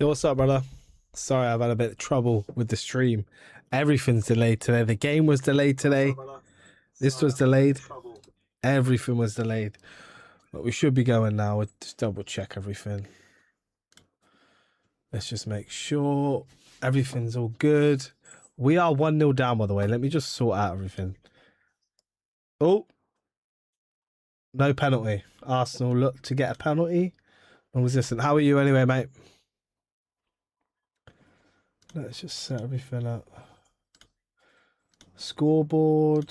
Yo, what's up, brother? Sorry, I've had a bit of trouble with the stream. Everything's delayed today. The game was delayed today. This was delayed. Everything was delayed. But we should be going now. We'll just double check everything. Let's just make sure everything's all good. We are 1-0 down, by the way. Let me just sort out everything. Oh. No penalty. Arsenal look to get a penalty. Non-resistant. How are you anyway, mate? Let's just set everything up. Scoreboard.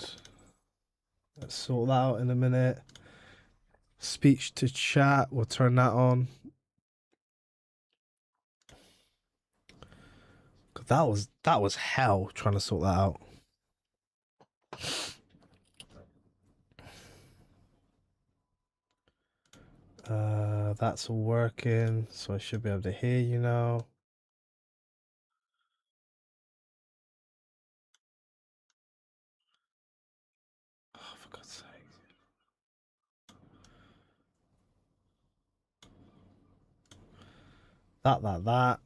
Let's sort that out in a minute. Speech to chat. We'll turn that on. That was hell trying to sort that out. That's all working, so I should be able to hear you now. Oh, for God's sake. That.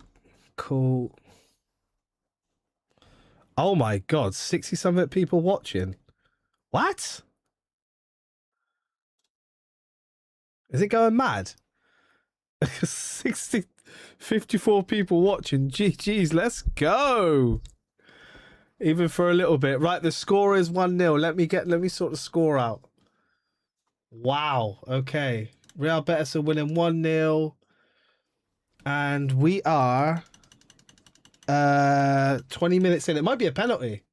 Cool. Oh my God, 60-something people watching. What? Is it going mad? 54 people watching. GG's, let's go. Even for a little bit. Right, the score is 1-0. Let me sort the score out. Wow. Okay. Real Betis are winning 1-0. And we are 20 minutes in. It might be a penalty.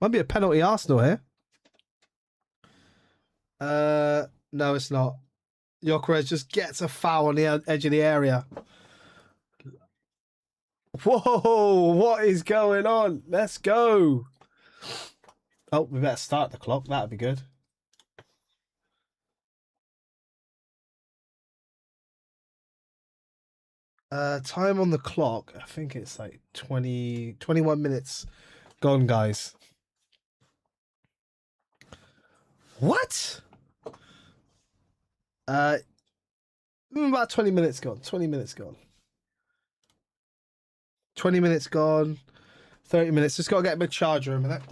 Might be a penalty Arsenal here. No, it's not. Gyökeres just gets a foul on the edge of the area. Whoa, what is going on? Let's go. Oh, we better start the clock. That'd be good. Time on the clock. I think it's like 21 minutes gone, guys. What? About 20 minutes gone. 20 minutes gone. 20 minutes gone. 30 minutes. Just got to get my charger in a minute.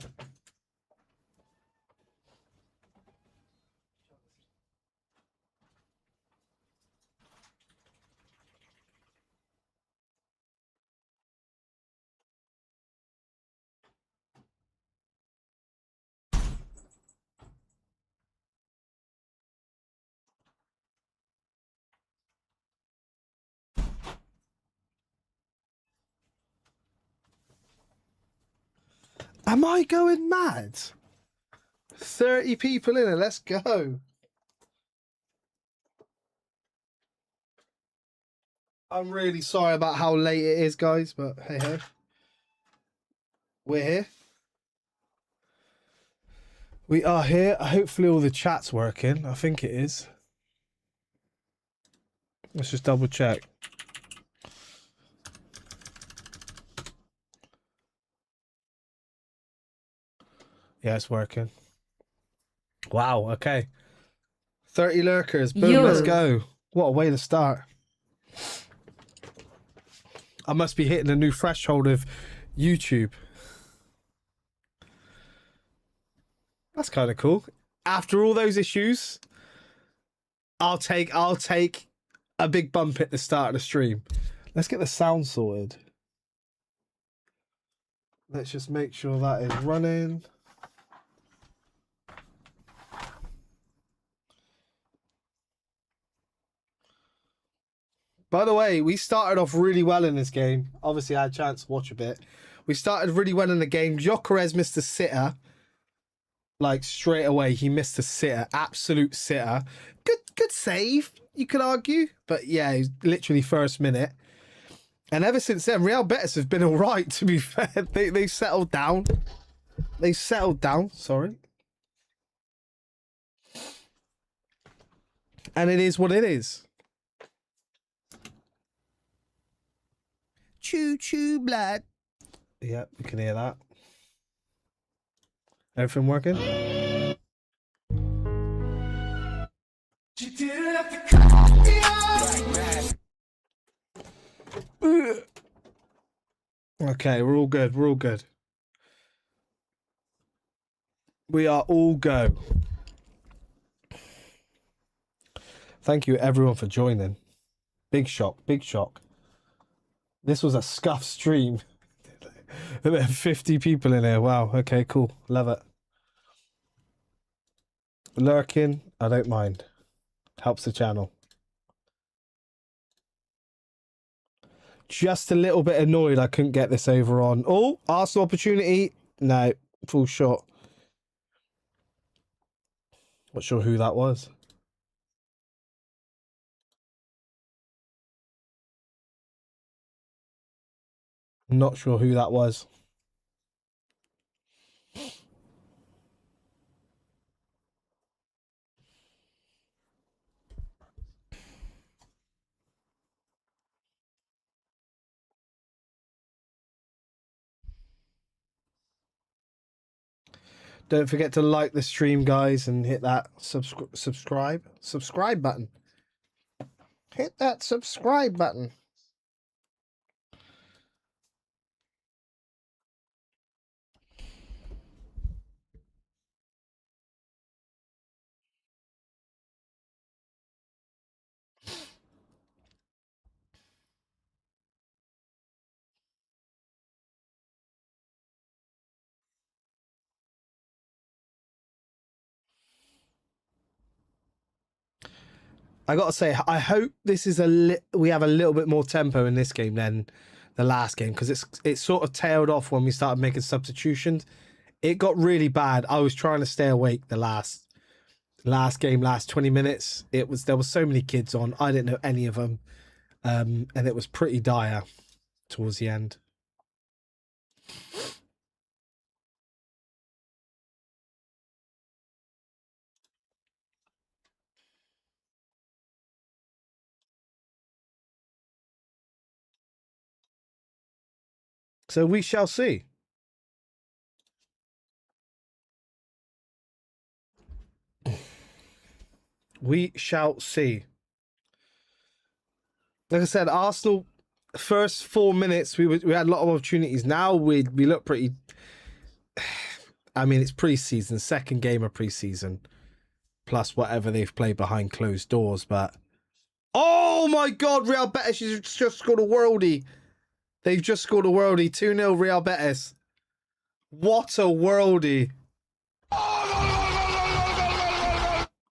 Am I going mad? 30 people in it. Let's go. I'm really sorry about how late it is, guys, but hey, hey. We're here. We are here. Hopefully all the chat's working. I think it is. Let's just double check. Yeah, it's working. Wow, okay. 30 lurkers. Boom, let's go. What a way to start. I must be hitting a new threshold of YouTube. That's kind of cool. After all those issues, I'll take a big bump at the start of the stream. Let's get the sound sorted. Let's just make sure that is running. By the way, we started off really well in this game. Obviously, I had a chance to watch a bit. We started really well in the game. Gyökeres missed a sitter. Like, straight away, he missed a sitter. Absolute sitter. Good save, you could argue. But yeah, it was literally first minute. And ever since then, Real Betis have been all right, to be fair. They've settled down. They've settled down, sorry. And it is what it is. Choo choo blood. Yeah, we can hear that. Everything working? You didn't have to cut me off. Okay, we're all good. We're all good. We are all go. Thank you, everyone, for joining. Big shock. Big shock. This was a scuff stream. There are 50 people in here. Wow. Okay, cool. Love it. Lurking, I don't mind. Helps the channel. Just a little bit annoyed I couldn't get this over on. Oh, Arsenal opportunity. No, full shot. Not sure who that was. Not sure who that was. Don't forget to like the stream, guys, and hit that subscribe button. Hit that subscribe button. I gotta say, I hope this is we have a little bit more tempo in this game than the last game, because it sort of tailed off when we started making substitutions. It got really bad. I was trying to stay awake the last game, last 20 minutes. There was so many kids on. I didn't know any of them, and it was pretty dire towards the end. So we shall see. We shall see. Like I said, Arsenal, first 4 minutes, we had a lot of opportunities. Now we look pretty. I mean, it's pre-season, second game of pre-season, plus whatever they've played behind closed doors. But oh my God, Real Betis has just scored a worldie. They've just scored a worldie. 2-0 Real Betis. What a worldie.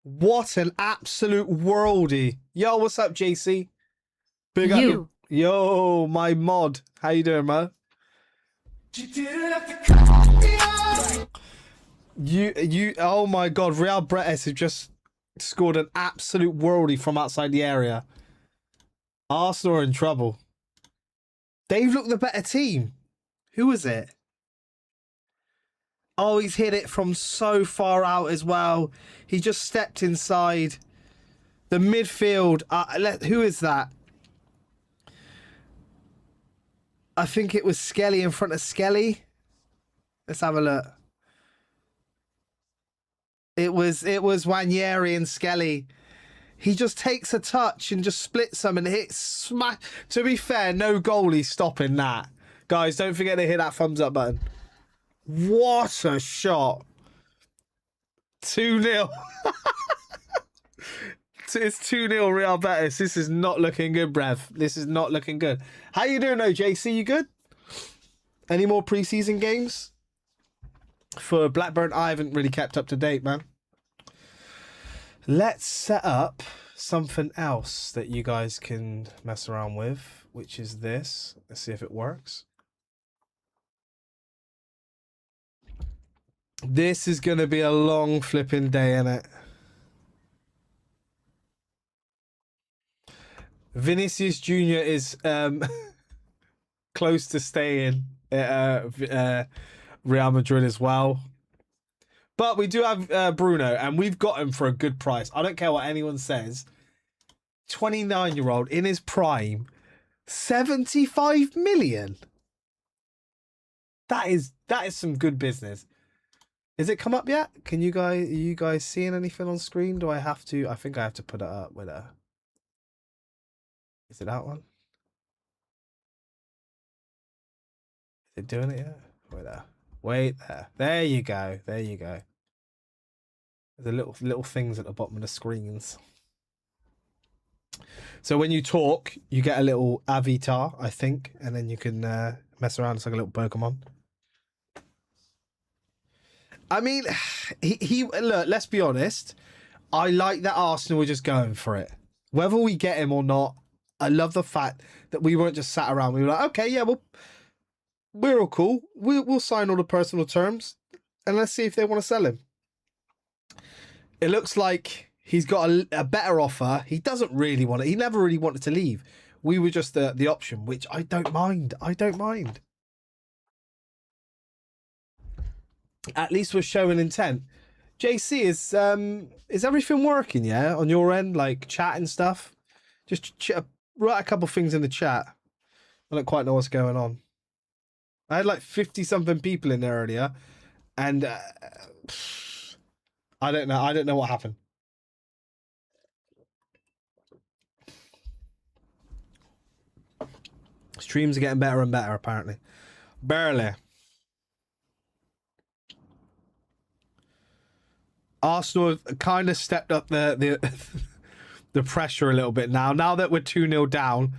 What an absolute worldie. Yo, what's up, JC? Big up. Yo, my mod. How you doing, man? Oh my God, Real Betis have just scored an absolute worldie from outside the area. Arsenal are in trouble. They've looked the better team. Who was it? Oh, he's hit it from so far out as well. He just stepped inside. The midfield. Who is that? I think it was Skelly in front of Skelly. Let's have a look. It was Wanyeri and Skelly. He just takes a touch and just splits them and hits smash. To be fair, no goalie stopping that. Guys, don't forget to hit that thumbs up button. What a shot. 2-0. It's 2-0 Real Betis. This is not looking good, bruv. This is not looking good. How you doing, OJC? You good? Any more preseason games? For Blackburn, I haven't really kept up to date, man. Let's set up something else that you guys can mess around with, which is this. Let's see if it works. This is going to be a long flipping day, innit? Vinicius Jr. is close to staying at Real Madrid as well. But we do have Bruno, and we've got him for a good price. I don't care what anyone says. 29-year-old in his prime, 75 million. That is some good business. Is it come up yet? Are you guys seeing anything on screen? Do I have to? I think I have to put it up with a. Is it that one? Is it doing it yet? Wait there. Wait there. There you go. There you go. There's a little things at the bottom of the screens. So when you talk, you get a little avatar, I think, and then you can mess around. It's like a little Pokemon. I mean, he look, let's be honest. I like that Arsenal were just going for it. Whether we get him or not, I love the fact that we weren't just sat around. We were like, okay, yeah, well, we're all cool. We'll sign all the personal terms, and let's see if they want to sell him. It looks like he's got a better offer. He doesn't really want it. He never really wanted to leave. We were just the option, which I don't mind. I don't mind. At least we're showing intent. JC, is everything working, yeah, on your end? Like chat and stuff? Just write a couple things in the chat. I don't quite know what's going on. I had like 50-something people in there earlier, and I don't know. I don't know what happened. Streams are getting better and better, apparently. Barely. Arsenal have kind of stepped up the pressure a little bit now. Now that we're 2-0 down,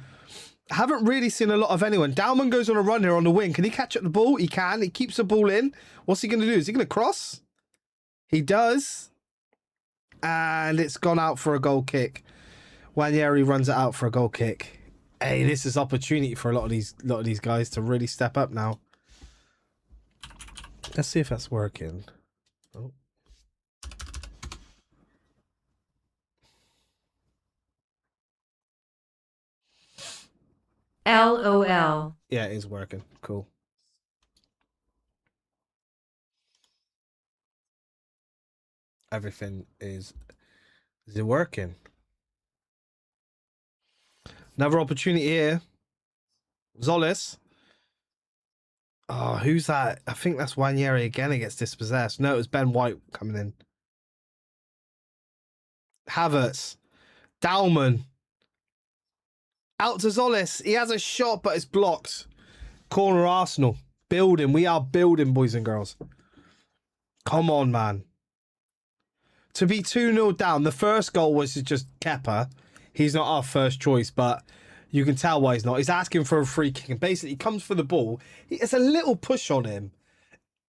haven't really seen a lot of anyone. Dauman goes on a run here on the wing. Can he catch up the ball? He can. He keeps the ball in. What's he going to do? Is he going to cross? He does. And it's gone out for a goal kick. Wanyeri runs it out for a goal kick. Hey, this is opportunity for a lot of these guys to really step up now. Let's see if that's working. Oh. LOL. Yeah, it is working. Cool. Everything is it working? Another opportunity here. Zolis. Oh, who's that? I think that's Wanyeri again. He gets dispossessed. No, it was Ben White coming in. Havertz. Dauman. Out to Zolis. He has a shot, but it's blocked. Corner Arsenal. Building. We are building, boys and girls. Come on, man. To be 2-0 down, the first goal was just Kepa. He's not our first choice, but you can tell why he's not. He's asking for a free kick, and basically he comes for the ball. It's a little push on him.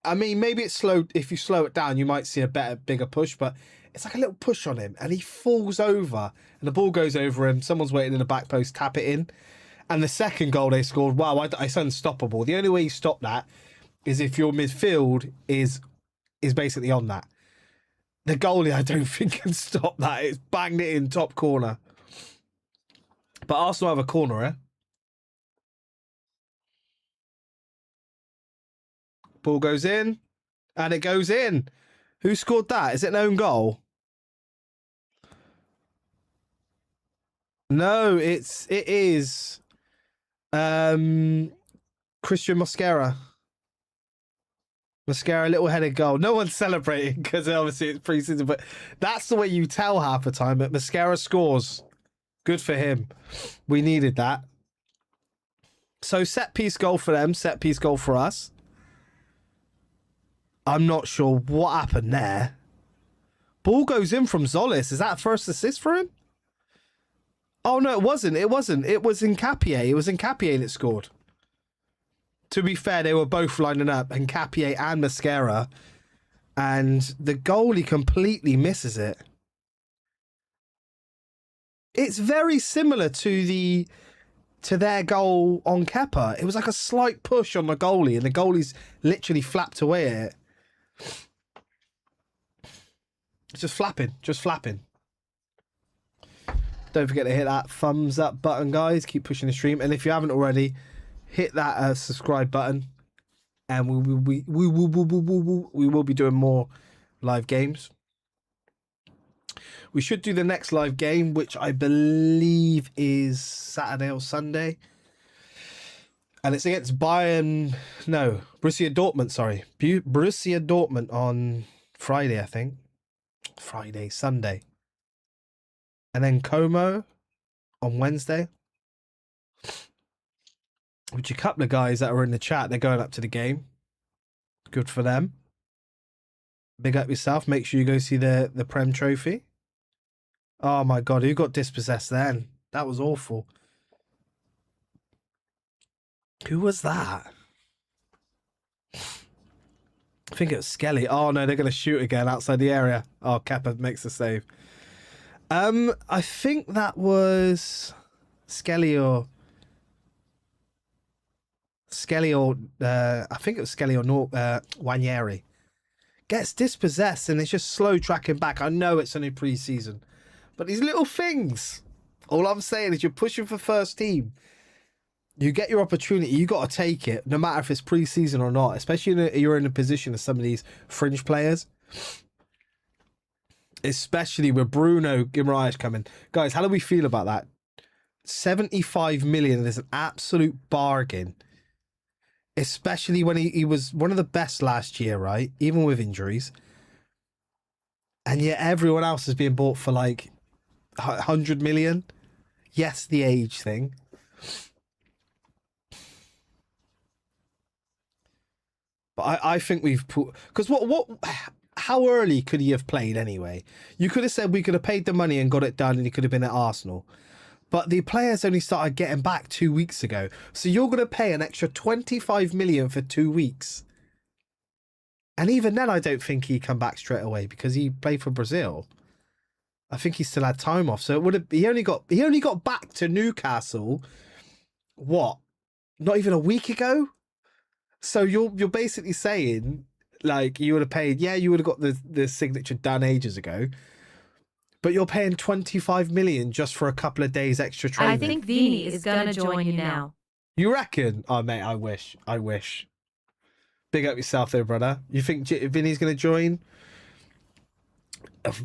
I mean, maybe it's slow. If you slow it down, you might see a bigger push, but it's like a little push on him, and he falls over, and the ball goes over him. Someone's waiting in the back post, tap it in. And the second goal they scored, wow, it's unstoppable. The only way you stop that is if your midfield is basically on that. The goalie, I don't think, can stop that. It's banged it in top corner. But Arsenal have a corner, eh? Ball goes in, and it goes in. Who scored that? Is it an own goal? No, it is Christian Mosquera. Mosquera, little headed goal. No one's celebrating because obviously it's pre-season, but that's the way you tell half the time. But Mosquera scores. Good for him. We needed that. So set piece goal for them, set piece goal for us. I'm not sure what happened there. Ball goes in from Zolis. Is that a first assist for him? Oh, no, it wasn't. It wasn't. It was Nkapie. It was Nkapie that scored. To be fair, they were both lining up, Nkapie and Mosquera. And the goalie completely misses it. It's very similar to their goal on Kepa. It was like a slight push on the goalie, and the goalie's literally flapped away at it. It's just flapping. Don't forget to hit that thumbs up button, guys. Keep pushing the stream. And if you haven't already, hit that subscribe button. And we will be doing more live games. We should do the next live game, which I believe is Saturday or Sunday. And it's against Borussia Dortmund, sorry. Borussia Dortmund on Friday, I think. Sunday. And then Como on Wednesday. Which a couple of guys that are in the chat, they're going up to the game. Good for them. Big up yourself. Make sure you go see the Prem trophy. Oh my God, who got dispossessed then? That was awful. Who was that? I think it was Skelly. Oh no, they're going to shoot again outside the area. Oh, Kepa makes the save. I think that was Skelly or I think it was Skelly or Wanyeri. Gets dispossessed and it's just slow tracking back. I know it's only pre-season, but these little things. All I'm saying is you're pushing for first team. You get your opportunity, you got to take it, no matter if it's pre-season or not, especially if you're in a position of some of these fringe players. Especially with Bruno Guimaraes coming. Guys, how do we feel about that? 75 million is an absolute bargain. Especially when he was one of the best last year, right? Even with injuries. And yet everyone else is being bought for like 100 million. Yes, the age thing. But I think we've put... Because how early could he have played anyway? You could have said we could have paid the money and got it done and he could have been at Arsenal. But the players only started getting back 2 weeks ago. So you're going to pay an extra 25 million for 2 weeks. And even then, I don't think he come back straight away because he played for Brazil. I think he still had time off. So it would have... He only got back to Newcastle, what? Not even a week ago? So you're basically saying, like, you would have paid, yeah, you would have got the signature done ages ago, but you're paying 25 million just for a couple of days extra training. I think Vini is gonna join you now. You reckon? Oh, mate, I wish. Big up yourself there, brother. You think Vini's going to join?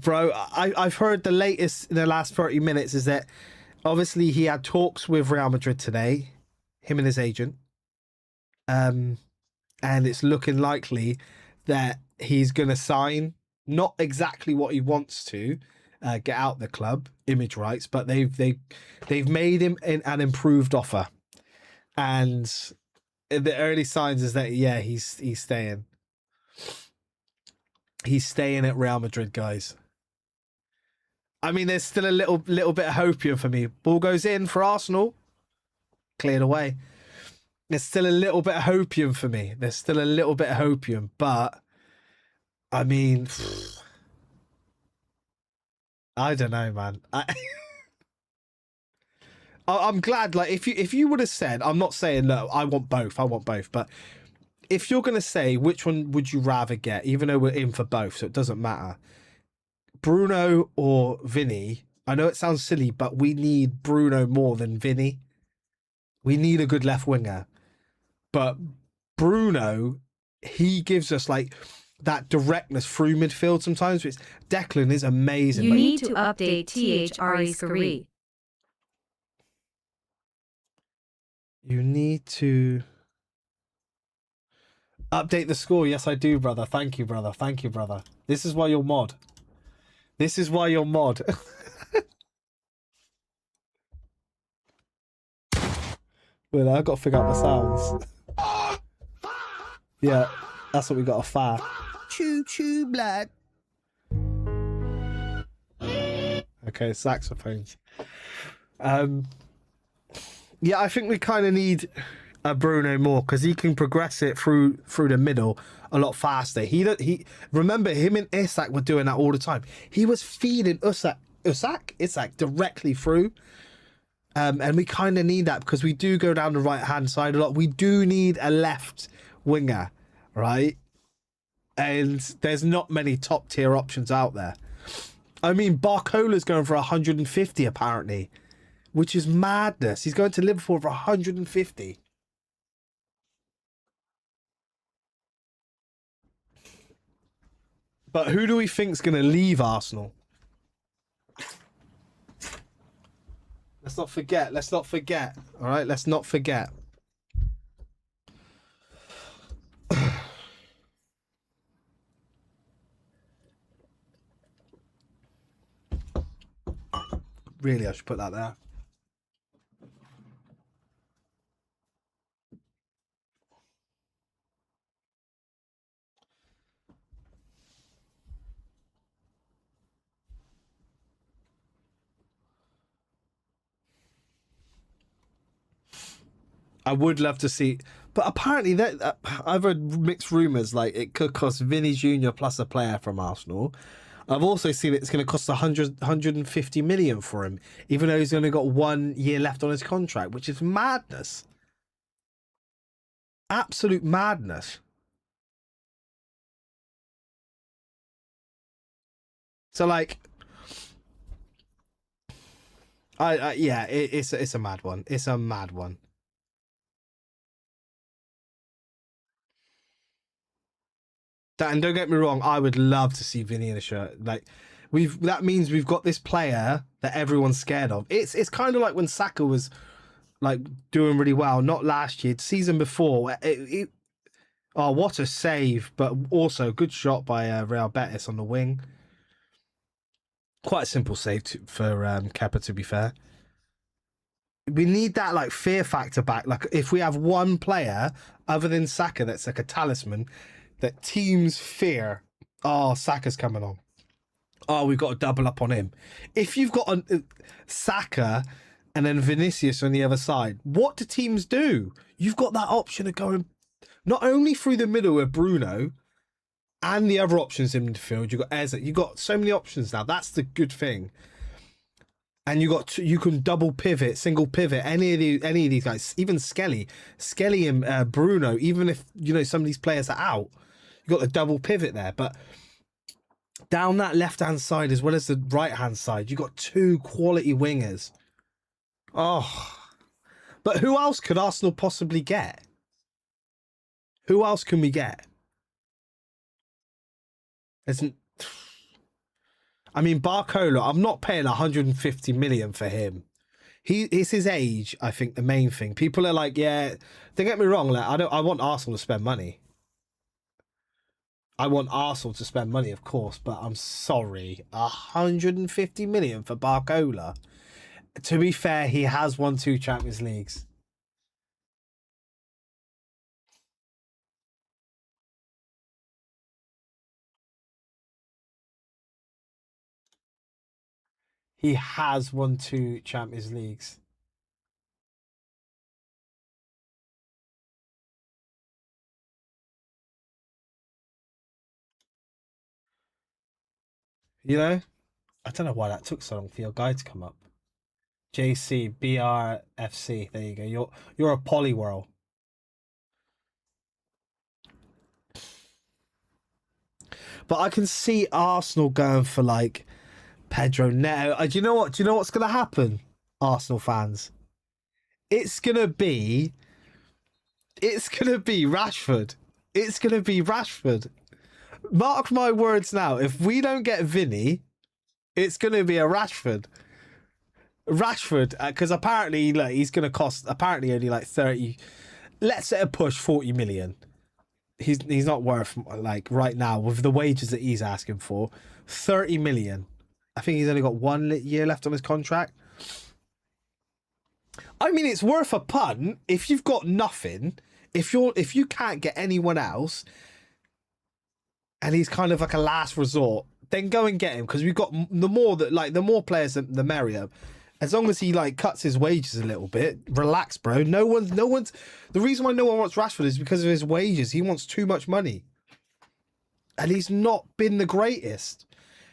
Bro, I've heard the latest in the last 30 minutes is that obviously he had talks with Real Madrid today, him and his agent. And it's looking likely that he's going to sign, not exactly what he wants to, get out the club, image rights, but they've made him an improved offer. And the early signs is that, yeah, he's staying. He's staying at Real Madrid, guys. I mean, there's still a little bit of hopium for me. Ball goes in for Arsenal. Cleared away. There's still a little bit of hopium for me. There's still a little bit of hopium, but I mean, I don't know, man. I'm glad. Like, if you would have said, I'm not saying no, I want both, but if you're gonna say which one would you rather get, even though we're in for both, so it doesn't matter, Bruno or Vini. I know it sounds silly, but we need Bruno more than Vini. We need a good left winger. But Bruno, he gives us like that directness through midfield sometimes. Which Declan is amazing. You need to update THRE. You need to update the score. Yes, I do, brother. Thank you, brother. Thank you, brother. This is why you're mod. This is why you're mod. Well, I've got to figure out the sounds. Yeah, that's what we got, a fa. Choo choo, blood. Okay, saxophones. Yeah, I think we kind of need a Bruno more because he can progress it through the middle a lot faster. He remember him and Isak were doing that all the time. He was feeding Isak directly through. And we kind of need that because we do go down the right-hand side a lot. We do need a left winger, right? And there's not many top-tier options out there. I mean, Barcola's going for 150 apparently, which is madness. He's going to Liverpool for 150. But who do we think's going to leave Arsenal? Let's not forget. All right, let's not forget. Really, I should put that there. I would love to see, but apparently that I've heard mixed rumours. Like it could cost Vini Jr plus a player from Arsenal. I've also seen it's going to cost 150 million for him, even though he's only got 1 year left on his contract, which is madness. Absolute madness. So like, yeah, it's a mad one. It's a mad one. And don't get me wrong, I would love to see Vinny in a shirt. Like, that means we've got this player that everyone's scared of. It's kind of like when Saka was like doing really well, not last year, season before. Oh, what a save! But also good shot by Real Betis on the wing. Quite a simple save for Kepa, to be fair. We need that like fear factor back. Like if we have one player other than Saka that's like a talisman that teams fear. Oh, Saka's coming on. Oh, we've got to double up on him. If you've got Saka and then Vinicius on the other side, what do teams do? You've got that option of going not only through the middle with Bruno and the other options in midfield. You've got Eze. You've got so many options now. That's the good thing. And you can double pivot, single pivot, any of these guys, even Skelly and Bruno. Even if some of these players are out, you got the double pivot there. But down that left hand side as well as the right hand side, you got 2 quality wingers. Oh, but who else could Arsenal possibly get? Who else can we get? I mean, Barcola, I'm not paying 150 million for him. It's his age, I think, the main thing. People are like, yeah, don't get me wrong, like, I want Arsenal to spend money. I want Arsenal to spend money, of course, but I'm sorry. 150 million for Barcola. To be fair, he has won 2 Champions Leagues. He has won 2 Champions Leagues. I don't know why that took so long for your guy to come up. JC BRFC. There you go. You're a polywhirl. But I can see Arsenal going for like Pedro Neto. Do you know what? Do you know what's going to happen, Arsenal fans? It's going to be Rashford. It's going to be Rashford. Mark my words now. If we don't get Vinny, it's going to be a Rashford. Because apparently he's going to cost apparently only like 30. Let's say a push 40 million. He's not worth, like, right now with the wages that he's asking for, 30 million. I think he's only got 1 year left on his contract. I mean, it's worth a punt if you've got nothing. If you can't get anyone else, and he's kind of like a last resort, then go and get him, because we've got the more players, the merrier. As long as he like cuts his wages a little bit, relax, bro. No one's. The reason why no one wants Rashford is because of his wages. He wants too much money, and he's not been the greatest.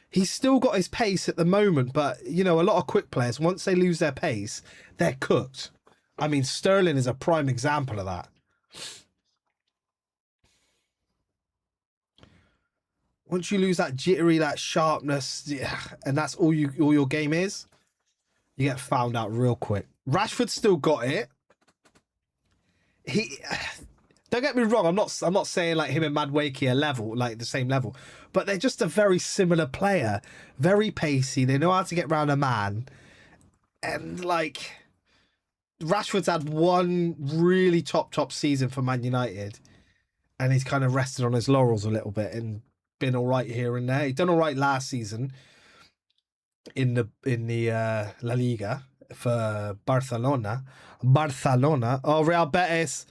He's still got his pace at the moment, but a lot of quick players, once they lose their pace, they're cooked. I mean, Sterling is a prime example of that. Once you lose that jittery, that sharpness, and that's all your game is, you get found out real quick. Rashford's still got it. Don't get me wrong. I'm not saying like him and Madueke are level, like the same level, but they're just a very similar player. Very pacey. They know how to get around a man, and like Rashford's had one really top season for Man United, and he's kind of rested on his laurels a little bit and been all right here and there. He done all right last season in the La Liga for Barcelona. Oh, Real Betis,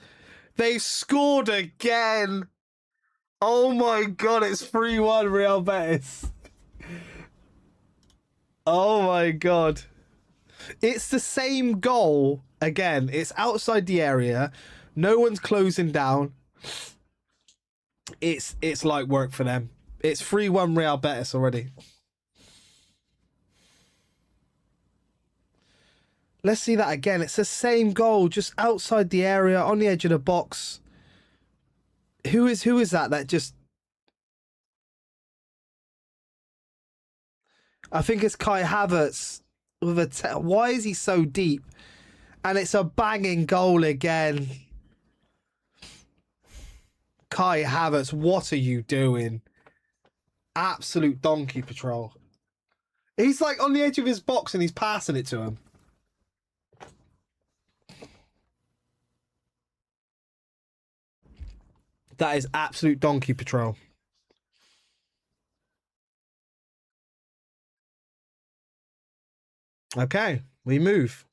they scored again. Oh my god, it's 3-1 Real Betis. Oh my god. It's the same goal again. It's outside the area. No one's closing down. It's like work for them. It's 3-1 Real Betis already. Let's see that again. It's the same goal, just outside the area, on the edge of the box. Who is that? That just... I think it's Kai Havertz with a... Why is he so deep? And it's a banging goal again. Kai Havertz, what are you doing? Absolute donkey patrol. He's like on the edge of his box and he's passing it to him. That is absolute donkey patrol. Okay, we move.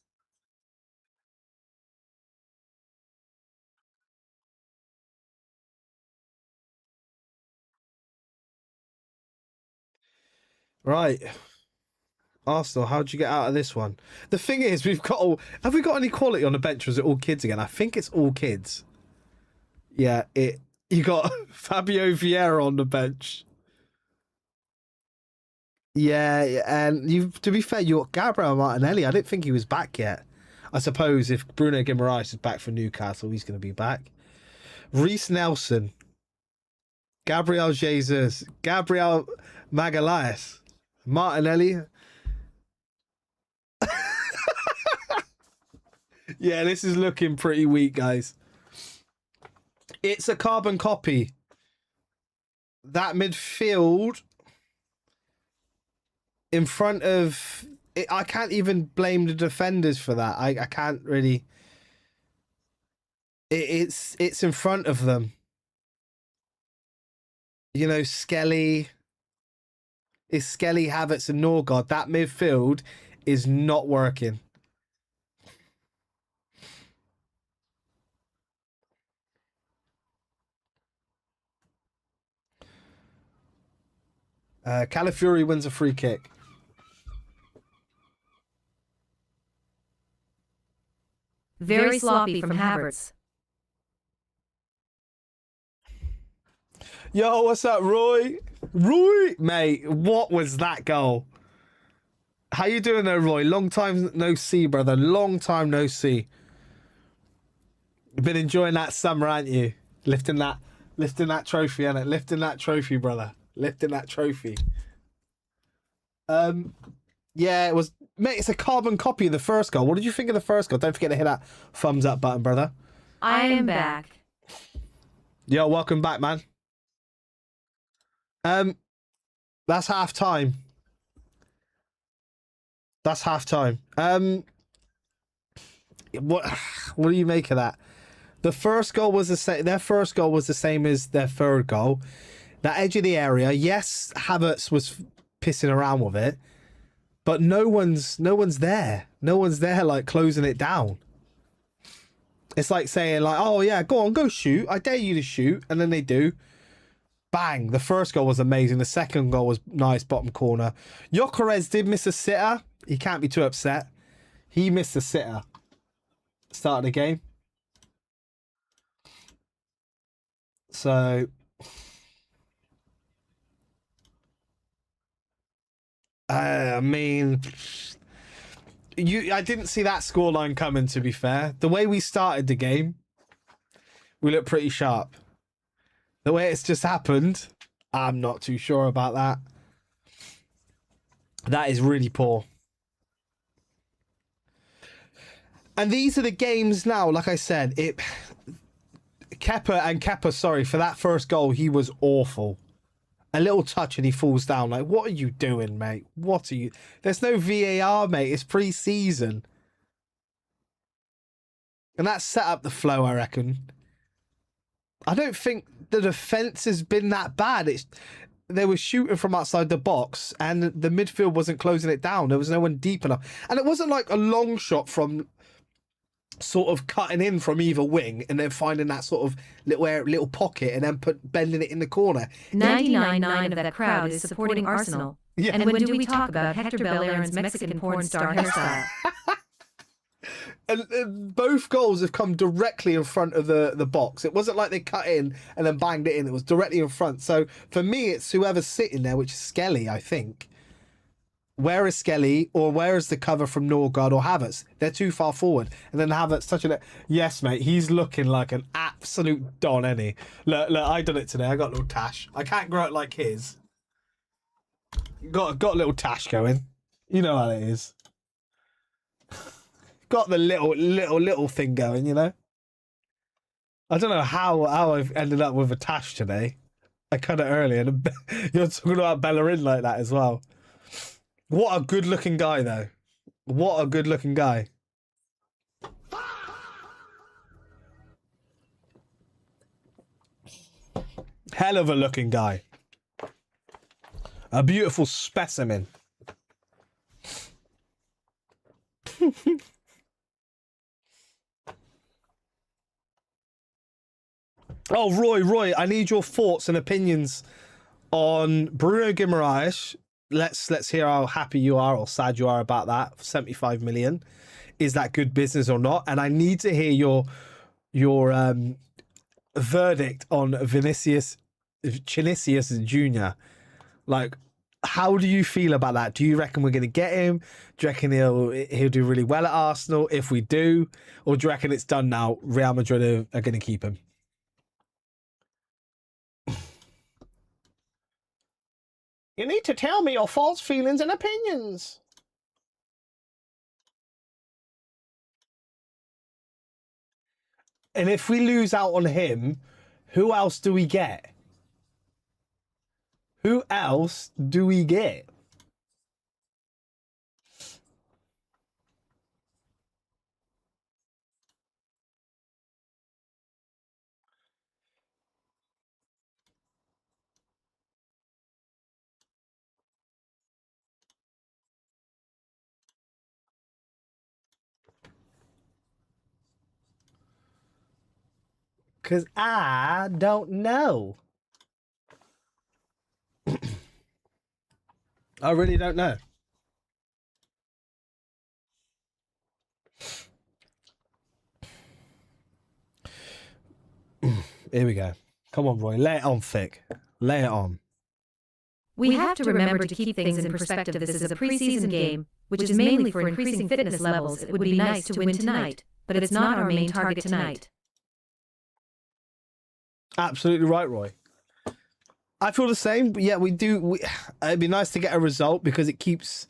Right. Arsenal, how'd you get out of this one? The thing is, have we got any quality on the bench, or is it all kids again? I think it's all kids. Yeah, you got Fabio Vieira on the bench. Yeah, and to be fair, you got Gabriel Martinelli. I didn't think he was back yet. I suppose if Bruno Guimaraes is back for Newcastle, he's going to be back. Reece Nelson, Gabriel Jesus, Gabriel Magalhaes, Martinelli. Yeah, this is looking pretty weak, guys. It's a carbon copy. That midfield in front of it, I can't even blame the defenders for that. I can't really. It's in front of them. You know, Skelly. It's Skelly, Havertz, and Norgard. That midfield is not working. Calafiori wins a free kick. Very sloppy from Havertz. Yo, what's up, Roy? Roy, mate, what was that goal? How you doing there, Roy? Long time no see, brother. Long time no see. You've been enjoying that summer, aren't you? Lifting that trophy, innit? Lifting that trophy, brother. Lifting that trophy. Yeah, it was, mate, it's a carbon copy of the first goal. What did you think of the first goal? Don't forget to hit that thumbs up button, brother. I am back. Yo, welcome back, man. That's half time. That's half time. What do you make of that? The first goal was the same. Their first goal was the same as their third goal. That edge of the area. Yes, Havertz was pissing around with it, but no one's there. No one's there, like closing it down. It's like saying, like, oh yeah, go on, go shoot. I dare you to shoot, and then they do. Bang! The first goal was amazing. The second goal was nice, bottom corner. Gyökeres did miss a sitter. He can't be too upset. He missed a sitter. Start of the game. So, I mean, I didn't see that scoreline coming, to be fair. The way we started the game, we looked pretty sharp. The way it's just happened, I'm not too sure about that. That is really poor. And these are the games now, like I said, Kepa, sorry, for that first goal, he was awful. A little touch and he falls down. Like, what are you doing, mate? What are you... There's no VAR, mate. It's pre-season. And that set up the flow, I reckon. I don't think the defence has been that bad. They were shooting from outside the box and the midfield wasn't closing it down. There was no one deep enough. And it wasn't like a long shot from sort of cutting in from either wing and then finding that sort of little pocket and then bending it in the corner. 99.9% of that crowd is supporting Arsenal. Yeah. And when do we talk about Hector Bellairen's Mexican porn star hairstyle? And both goals have come directly in front of the box. It wasn't like they cut in and then banged it in. It was directly in front. So for me, it's whoever's sitting there, which is Skelly, I think. Where is Skelly, or where is the cover from Norgard or Havertz? They're too far forward. And then Havertz touching it. Yes, mate, he's looking like an absolute don, ain't he? Look, I done it today. I got a little tash. I can't grow it like his. Got a little tash going. You know how it is. Got the little thing going, you know. I don't know how I've ended up with a tash today. I cut it earlier, and you're talking about Bellerin like that as well. What a good looking guy, though. What a good looking guy. Hell of a looking guy. A beautiful specimen. Oh, Roy, I need your thoughts and opinions on Bruno Guimaraes. Let's hear how happy you are or sad you are about that. 75 million. Is that good business or not? And I need to hear your verdict on Vinicius Jr. Like, how do you feel about that? Do you reckon we're going to get him? Do you reckon he'll do really well at Arsenal if we do? Or do you reckon it's done now? Real Madrid are going to keep him? You need to tell me your false feelings and opinions. And if we lose out on him, who else do we get? Who else do we get? Because I don't know. I really don't know. Here we go. Come on, Roy. Lay it on thick. Lay it on. We have to remember to keep things in perspective. This is a preseason game, which is mainly for increasing fitness levels. It would be nice to win tonight, but it's not our main target tonight. Absolutely right, Roy. I feel the same, but yeah, we do. It'd be nice to get a result because it keeps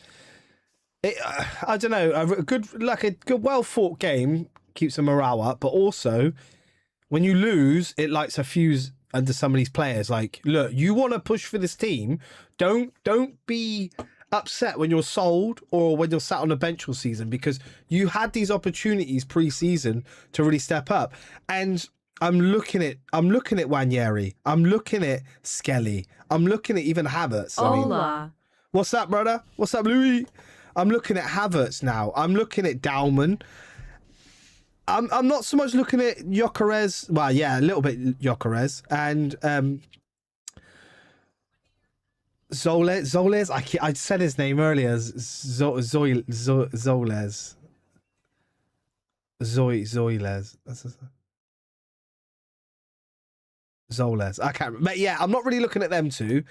it. I don't know, a good, well fought game keeps the morale up, but also when you lose, it lights a fuse under some of these players. Like, look, you want to push for this team. Don't be upset when you're sold or when you're sat on the bench all season, because you had these opportunities pre-season to really step up. And I'm looking at Wanyeri. I'm looking at Skelly. I'm looking at even Havertz. Hola. What's up, brother? What's up, Louis? I'm looking at Havertz now. I'm looking at Dalman. I'm not so much looking at Gyökeres. Well, yeah, a little bit Gyökeres and Zoles. I said his name earlier. Zoles. Zoles. I can't remember. But yeah, I'm not really looking at them two.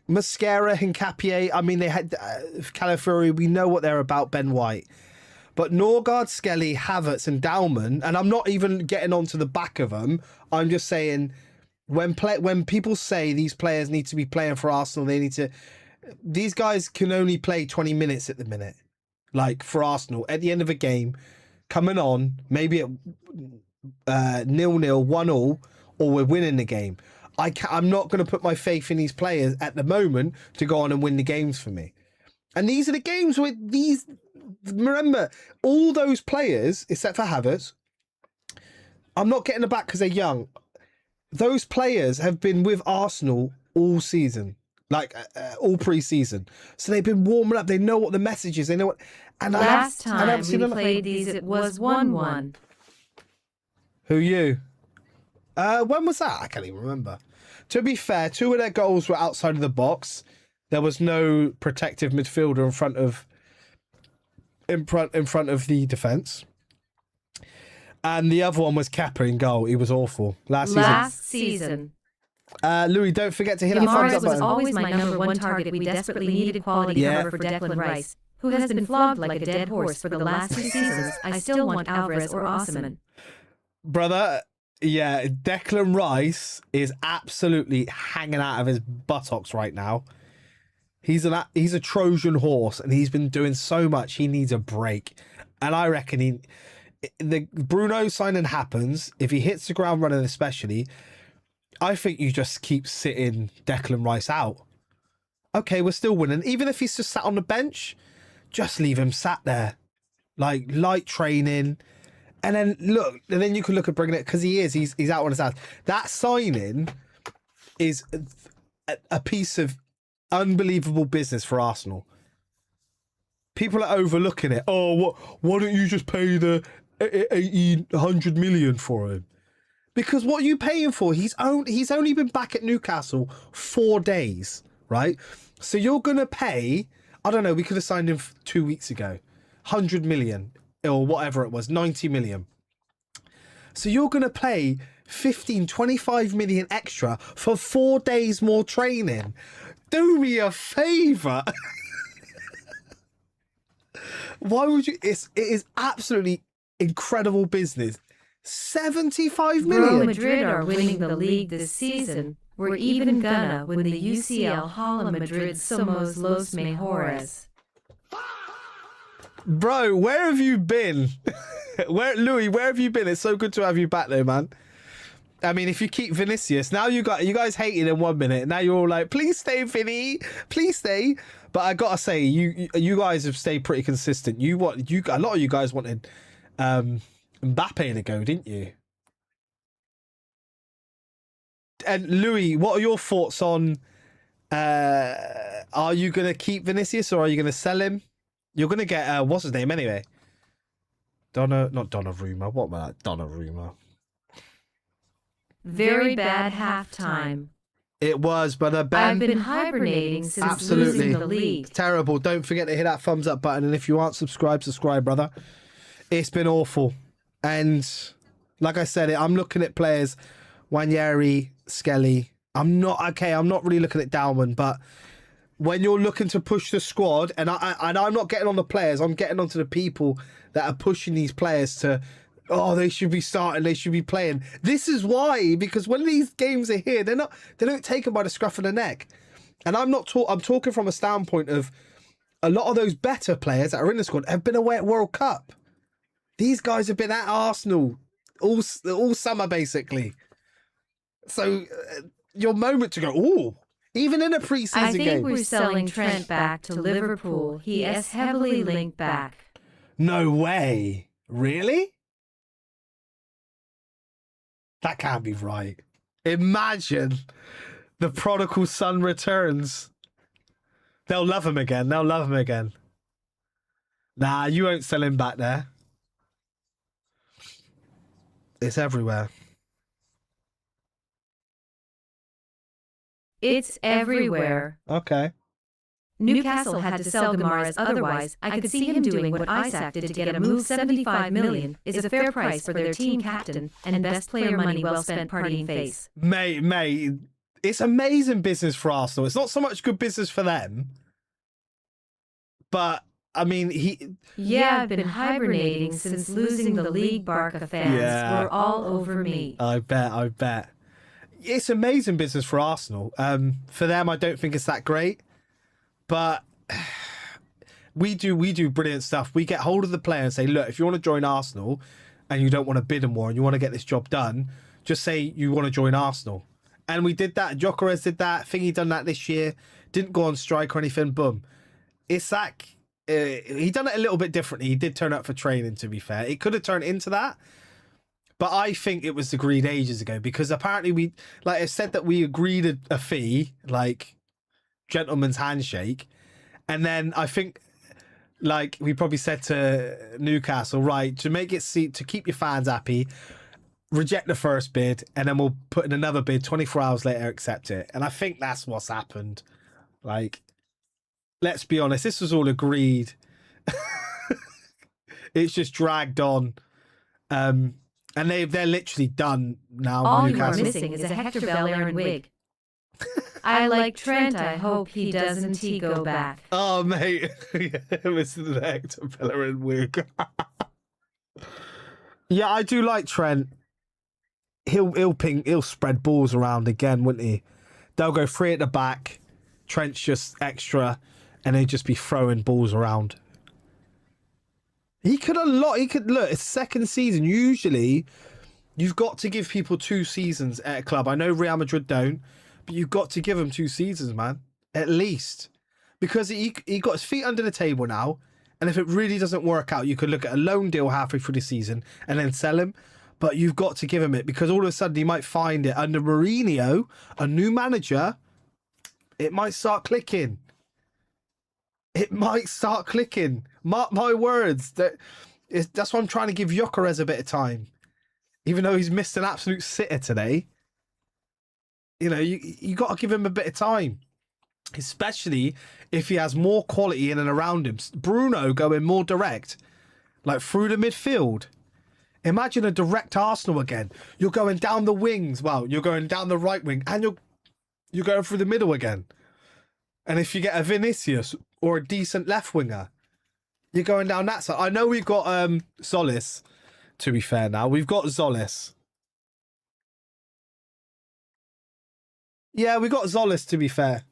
Mascara, Hincapié. I mean, they had Calafiori. We know what they're about. Ben White. But Norgard, Skelly, Havertz, and Dalman, and I'm not even getting onto the back of them. I'm just saying, when people say these players need to be playing for Arsenal, they need to. These guys can only play 20 minutes at the minute, like for Arsenal at the end of a game, coming on maybe at 0-0, 1-0, or we're winning the game. I'm not going to put my faith in these players at the moment to go on and win the games for me. And these are the games with these. Remember, all those players, except for Havertz, I'm not getting them back because they're young. Those players have been with Arsenal all season, like all pre-season. So they've been warming up. They know what the message is. They know what. And last time we played these, it was 1-1. Who you? When was that? I can't even remember. To be fair, 2 of their goals were outside of the box. There was no protective midfielder in front of in front of the defence. And the other one was Kepa in goal. He was awful Last season. Louis, don't forget to hit that thumbs Guimaraes up was button. always my number one target. We desperately needed quality cover for Declan Rice, who has been flogged like a dead horse for the last 2 seasons. I still want Alvarez or Osimhen. Brother, yeah, Declan Rice is absolutely hanging out of his buttocks right now. He's a Trojan horse, and he's been doing so much. He needs a break, and I reckon the Bruno signing happens if he hits the ground running, especially. I think you just keep sitting Declan Rice out. Okay, we're still winning, even if he's just sat on the bench. Just leave him sat there, like light training, and then look. And then you can look at bringing it because he's out on his ass. That signing is a piece of unbelievable business for Arsenal. People are overlooking it. Oh, why don't you just pay the 100 million for him? Because what are you paying for? He's only been back at Newcastle 4 days, right? So you're gonna pay. I don't know. We could have signed him 2 weeks ago, 100 million or whatever it was, 90 million. So you're gonna pay 15, 25 million extra for 4 days more training. Do me a favour. Why would you? It is absolutely incredible business. 75 million. Real Madrid are winning the league this season. We're even gonna win the UCL. Hala Madrid somos los mejores. Bro, where have you been? Louis, where have you been? It's so good to have you back there, man. I mean, if you keep Vinicius, now you guys hated him 1 minute. Now you're all like, please stay, Vinny, please stay. But I gotta say, you guys have stayed pretty consistent. A lot of you guys wanted Mbappe to go, didn't you? And Louis, what are your thoughts on? Are you gonna keep Vinicius or are you gonna sell him? You're gonna get what's his name anyway? Not Donnarumma. What am I? Donnarumma. Very bad halftime. It was, but Ben. I've been hibernating since losing the league. Terrible. Don't forget to hit that thumbs up button, and if you aren't subscribed, subscribe, brother. It's been awful, and like I said, I'm looking at players, Wanyeri, Skelly. I'm not really looking at Dalman, but when you're looking to push the squad, and I'm not getting on the players, I'm getting onto the people that are pushing these players to. Oh, they should be starting. They should be playing. This is why, because when these games are here, they don't take them by the scruff of the neck. And I'm talking from a standpoint of a lot of those better players that are in the squad have been away at World Cup. These guys have been at Arsenal all summer, basically. So your moment to go, ooh, even in a pre-season game. I think we're selling Trent back to Liverpool. He is heavily linked back. No way. Really? That can't be right. Imagine the prodigal son returns. They'll love him again. Nah, you won't sell him back there. It's everywhere. It's everywhere. Okay. Newcastle had to sell Guimaraes, otherwise I could see him doing what Isaac did to get a move. 75 million is a fair price for their team captain and best player. Money well spent partying face. Mate, it's amazing business for Arsenal. It's not so much good business for them, but I mean, I've been hibernating since losing the league. Barca fans were all over me. I bet. It's amazing business for Arsenal. For them, I don't think it's that great. But we do brilliant stuff. We get hold of the player and say, look, if you want to join Arsenal and you don't want to bid them more and you want to get this job done, just say you want to join Arsenal. And we did that. Gyökeres did that. Thingy done that this year. Didn't go on strike or anything. Boom. Isak, he done it a little bit differently. He did turn up for training, to be fair. It could have turned into that. But I think it was agreed ages ago because apparently like I said, that we agreed a fee, like gentleman's handshake, and then I think like we probably said to Newcastle, right, to make it to keep your fans happy, reject the first bid and then we'll put in another bid 24 hours later, accept it. And I think that's what's happened. Like, let's be honest, this was all agreed. It's just dragged on. And they're literally done now. All you are Newcastle. missing is a Hector Bellerin wig. I like Trent. I hope he doesn't go back. Oh, mate. Mr. Hector Bellerin wig. Yeah, I do like Trent. He'll spread balls around again, wouldn't he? They'll go 3 at the back. Trent's just extra, and they'd just be throwing balls around. He could look. It's second season. Usually, you've got to give people 2 seasons at a club. I know Real Madrid don't, but you've got to give him 2 seasons, man, at least, because he got his feet under the table now. And if it really doesn't work out, you could look at a loan deal halfway through the season and then sell him. But you've got to give him it, because all of a sudden he might find it under Mourinho, a new manager. It might start clicking. It might start clicking. Mark my words. That's why I'm trying to give Gyökeres a bit of time. Even though he's missed an absolute sitter today. You know, you got to give him a bit of time. Especially if he has more quality in and around him. Bruno going more direct. Like through the midfield. Imagine a direct Arsenal again. You're going down the wings. Well, you're going down the right wing. And you're going through the middle again. And if you get a Vinicius or a decent left winger, you're going down that side. I know we've got Solis, to be fair now. We've got Solis. Yeah, we got Solis, to be fair.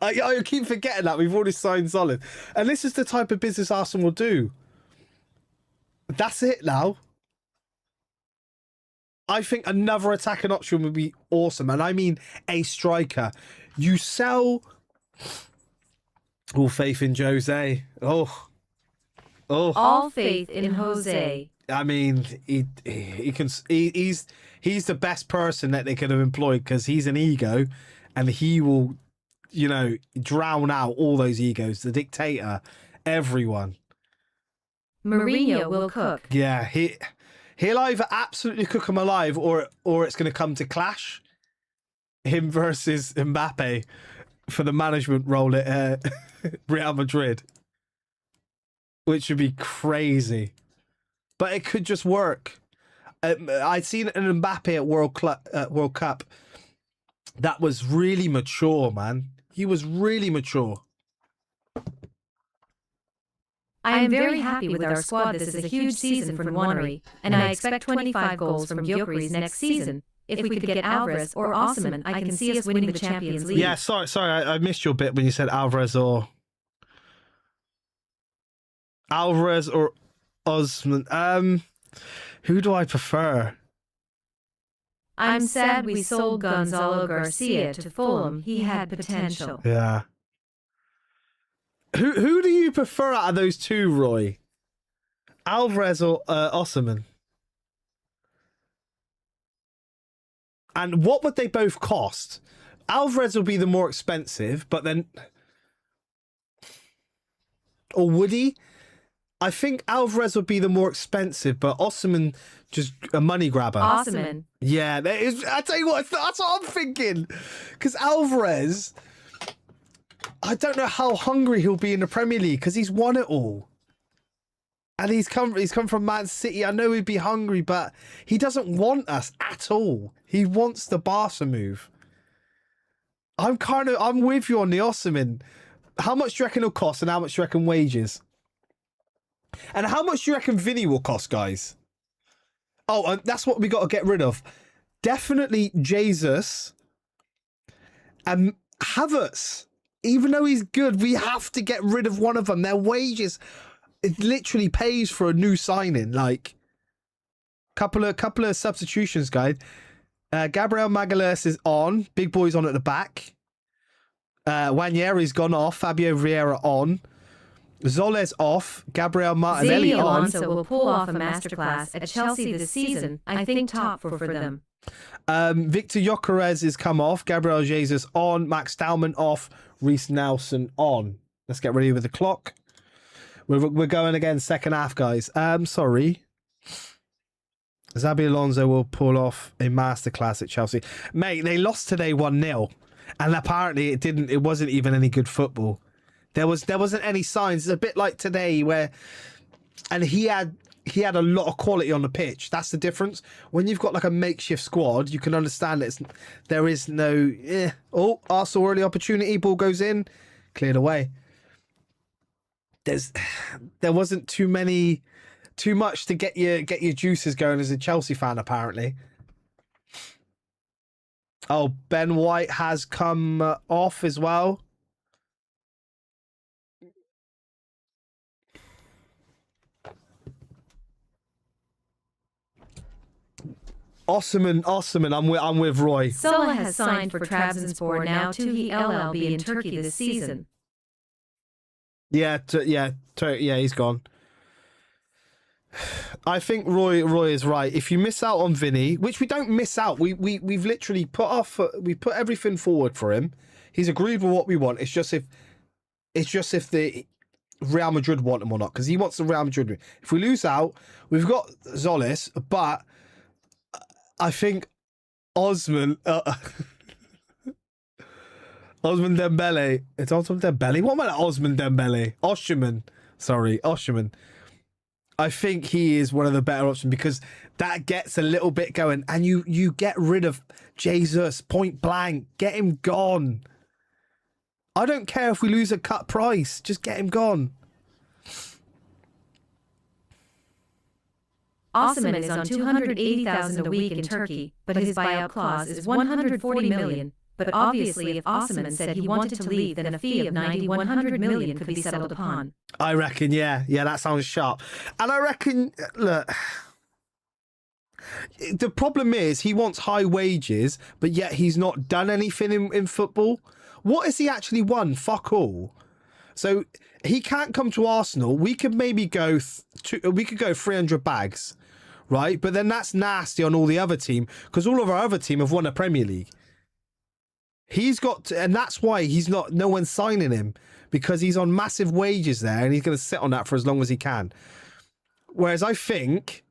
I keep forgetting that. We've already signed Solis. And this is the type of business Arsenal will do. That's it now. I think another attacking option would be awesome. And I mean a striker. You sell... All faith in Jose. Oh. All faith in Jose. I mean, he's the best person that they could have employed, because he's an ego, and he will, you know, drown out all those egos. The dictator, everyone. Mourinho will cook. Yeah, he'll either absolutely cook them alive, or it's going to come to clash. Him versus Mbappe for the management role at Real Madrid, which would be crazy. But it could just work. I'd seen an Mbappe at World Cup that was really mature, man. He was really mature. I am very happy with our squad. This is a huge season for Nwaneri, and I expect 25 goals from Gyökeres next season. If we could get Alvarez or Osimhen, I can see us winning the Champions League. Yeah, sorry, I missed your bit when you said Alvarez or Osimhen. Who do I prefer? I'm sad we sold Gonzalo Garcia to Fulham. He had potential. Yeah. Who do you prefer out of those two, Roy? Alvarez or Osimhen? And what would they both cost? Alvarez will be the more expensive, but then... Or would he? I think Alvarez would be the more expensive, but Osimhen just a money grabber. Osimhen. Yeah, that is, I tell you what, that's what I'm thinking. Because Alvarez, I don't know how hungry he'll be in the Premier League, because he's won it all. And he's come from Man City. I know he'd be hungry, but he doesn't want us at all. He wants the Barca move. I'm with you on the Osimhen. How much do you reckon it'll cost, and how much do you reckon wages? And how much do you reckon Vini will cost, guys? Oh, and that's what we got to get rid of. Definitely Jesus and Havertz. Even though he's good, we have to get rid of one of them. Their wages, it literally pays for a new signing. Like, couple of substitutions, guys. Gabriel Magalhaes is on. Big boy's on at the back. Wanyeri's gone off. Fabio Vieira on. Zoles off. Gabriel Martinelli Xabi on. Alonso will pull off a masterclass at Chelsea this season. I think top for them. Victor Gyökeres has come off. Gabriel Jesus on. Max Stallman off. Reece Nelson on. Let's get ready with the clock. We're going again second half, guys. Sorry. Xabi Alonso will pull off a masterclass at Chelsea. Mate, they lost today 1-0. And apparently it wasn't even any good football. There wasn't any signs. It's a bit like today where, and he had a lot of quality on the pitch. That's the difference. When you've got like a makeshift squad, you can understand that there is no. Oh, Arsenal early opportunity. Ball goes in, cleared away. There wasn't too much to get your juices going as a Chelsea fan, apparently. Oh, Ben White has come off as well. Osman, I'm with Roy. Salah has signed for Trabzonspor now to the LLB in Turkey this season. Yeah, he's gone. I think Roy is right. If you miss out on Vini, which we don't miss out, we've literally put everything forward for him. He's agreed with what we want. It's just if the Real Madrid want him or not, because he wants the Real Madrid. If we lose out, we've got Zolis, but I think Osman Dembele. It's Osman Dembele. What about Osman Dembele? Osman. I think he is one of the better options because that gets a little bit going, and you get rid of Jesus point blank. Get him gone. I don't care if we lose a cut price. Just get him gone. Osman is on 280,000 a week in Turkey, but his buyout clause is 140 million. But obviously, if Osman said he wanted to leave, then a fee of 100 million could be settled upon. I reckon, yeah, that sounds sharp. And I reckon, look, the problem is he wants high wages, but yet he's not done anything in football. What has he actually won? Fuck all. So he can't come to Arsenal. We could maybe go 300 bags, right? But then that's nasty on all the other team because all of our other team have won a Premier League. He's got to, and that's why no one's signing him because he's on massive wages there and he's going to sit on that for as long as he can. Whereas I think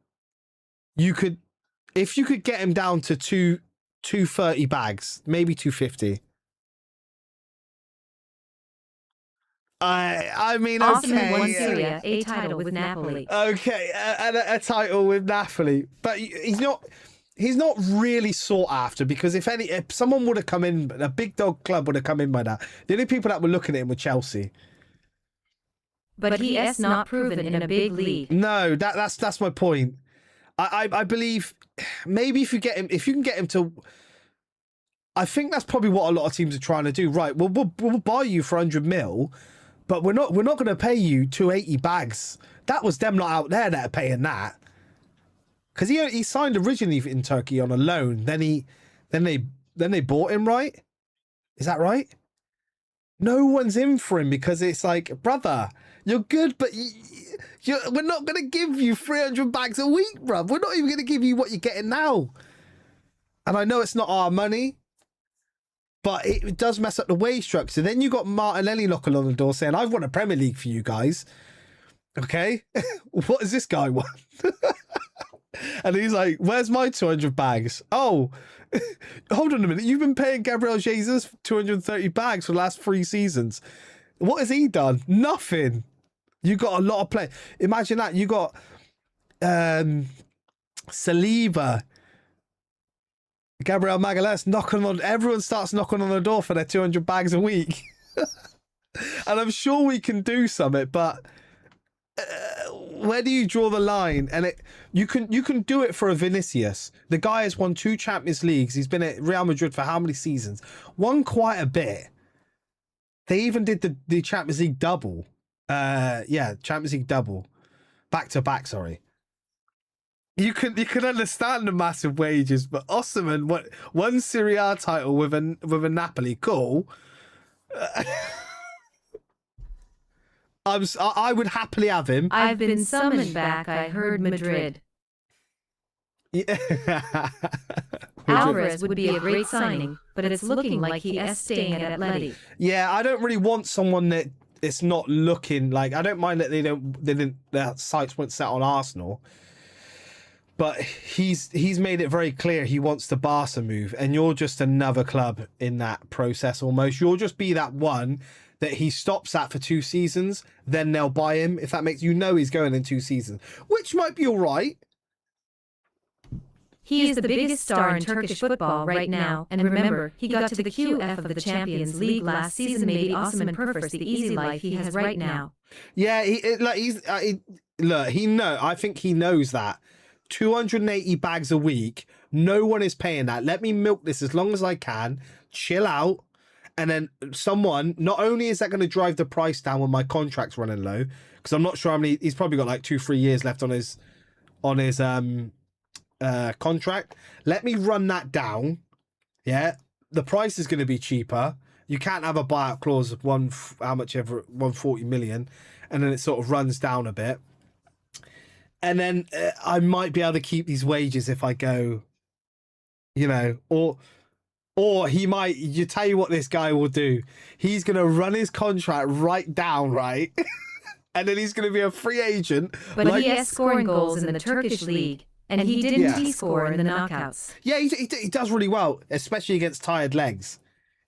if you could get him down to 230 bags, maybe 250. I mean, Osman won Serie A title with Napoli. Okay, and a title with Napoli, but he's not really sought after because if someone would have come in, a big dog club would have come in by that. The only people that were looking at him were Chelsea. But he is not proven in a big league. No, that's my point. I believe maybe if you can get him to. I think that's probably what a lot of teams are trying to do. Right, we'll buy you for 100 mil, but we're not going to pay you 280 bags. That was them lot out there that are paying that. Because he signed originally in Turkey on a loan. Then they bought him, right? Is that right? No one's in for him because it's like, brother, you're good, but we're not going to give you 300 bags a week, bruv. We're not even going to give you what you're getting now. And I know it's not our money, but it does mess up the wage structure. Then you got Martinelli knocking on the door saying, I've won a Premier League for you guys. Okay? What does this guy want? And he's like, where's my 200 bags? Oh, hold on a minute. You've been paying Gabriel Jesus 230 bags for the last 3 seasons. What has he done? Nothing. You got a lot of play. Imagine that. You got Saliba, Gabriel Magalhaes knocking on. Everyone starts knocking on the door for their 200 bags a week. And I'm sure we can do something, but where do you draw the line? And you can do it for a Vinicius. The guy has won 2 Champions Leagues. He's been at Real Madrid for how many seasons? Won quite a bit. They even did the Champions League double. Champions League double. Back to back, sorry. You can understand the massive wages, but Osman won Serie A title with a Napoli. Cool. I would happily have him. I've been summoned back, I heard Madrid. Yeah. Alvarez would be a great signing, but it's looking like he is staying at Atleti. Yeah, I don't really want someone that it's not looking like. I don't mind that their sights weren't set on Arsenal, But he's made it very clear he wants the Barca move, and you're just another club in that process almost. You'll just be that one that he stops at for 2 seasons, then they'll buy him. If that makes he's going in 2 seasons, which might be all right. He is the biggest star in Turkish football right now, and remember, he got to the QF of the Champions League last season. Maybe Osman prefers the easy life he has right now. Yeah, I think he knows that. 280 bags a week, no one is paying that. Let me milk this as long as I can, chill out, and then someone, not only is that going to drive the price down when my contract's running low, because I'm not sure how many, he's probably got like 2-3 years left on his contract. Let me run that down. Yeah, the price is going to be cheaper. You can't have a buyout clause of 140 million, and then it sort of runs down a bit. And then I might be able to keep these wages if I go, or he might, you tell you what this guy will do. He's going to run his contract right down, right? And then he's going to be a free agent. But he has scoring goals in the Turkish league, and he didn't score in the knockouts. Yeah, he does really well, especially against tired legs.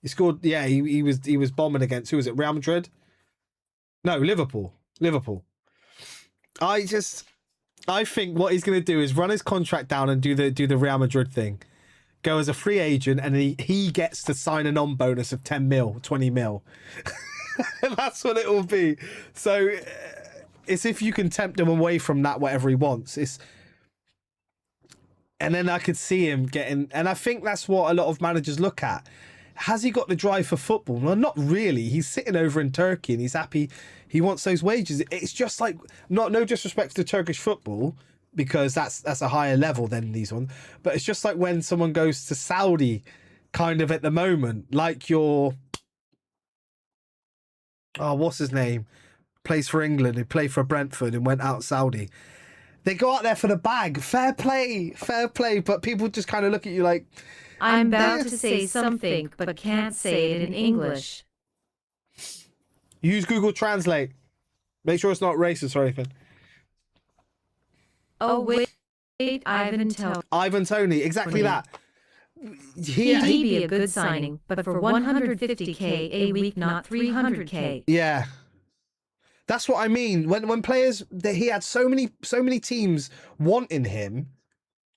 He scored, yeah, he was bombing against, who was it, Real Madrid? No, Liverpool. I think what he's going to do is run his contract down and do the Real Madrid thing. Go as a free agent, and he gets to sign an on bonus of 10 mil, 20 mil. That's what it will be. So it's if you can tempt him away from that, whatever he wants. And then I could see him getting, and I think that's what a lot of managers look at. Has he got the drive for football? Well, not really. He's sitting over in Turkey and he's happy. He wants those wages. It's just like, no disrespect to Turkish football, because that's a higher level than these ones. But it's just like when someone goes to Saudi, kind of at the moment, like what's his name? Plays for England, who played for Brentford and went out Saudi. They go out there for the bag. Fair play. But people just kind of look at you like, I'm about to say something, but can't say it in English. Use Google Translate. Make sure it's not racist or anything. Oh, wait, Ivan Toney, exactly that. He'd be a good signing, but for 150k a week, not 300k. Yeah. That's what I mean. When players, he had so many teams wanting him,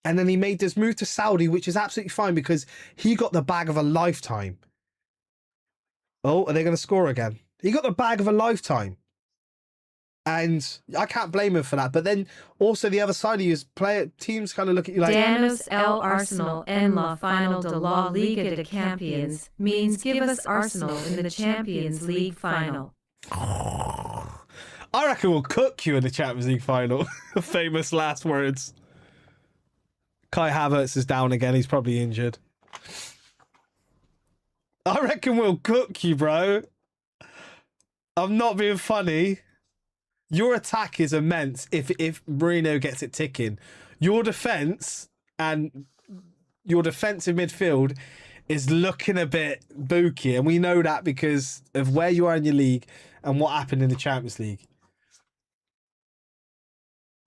and then he made this move to Saudi, which is absolutely fine because he got the bag of a lifetime. Oh, are they going to score again? He got the bag of a lifetime. And I can't blame him for that. But then also the other side of you is teams kind of look at you like... Danos el Arsenal en la final de la Liga de Campeones means give us Arsenal in the Champions League final. I reckon we'll cook you in the Champions League final. Famous last words. Kai Havertz is down again. He's probably injured. I reckon we'll cook you, bro. I'm not being funny. Your attack is immense if Bruno gets it ticking. Your defence and your defensive midfield is looking a bit booky, and we know that because of where you are in your league and what happened in the Champions League.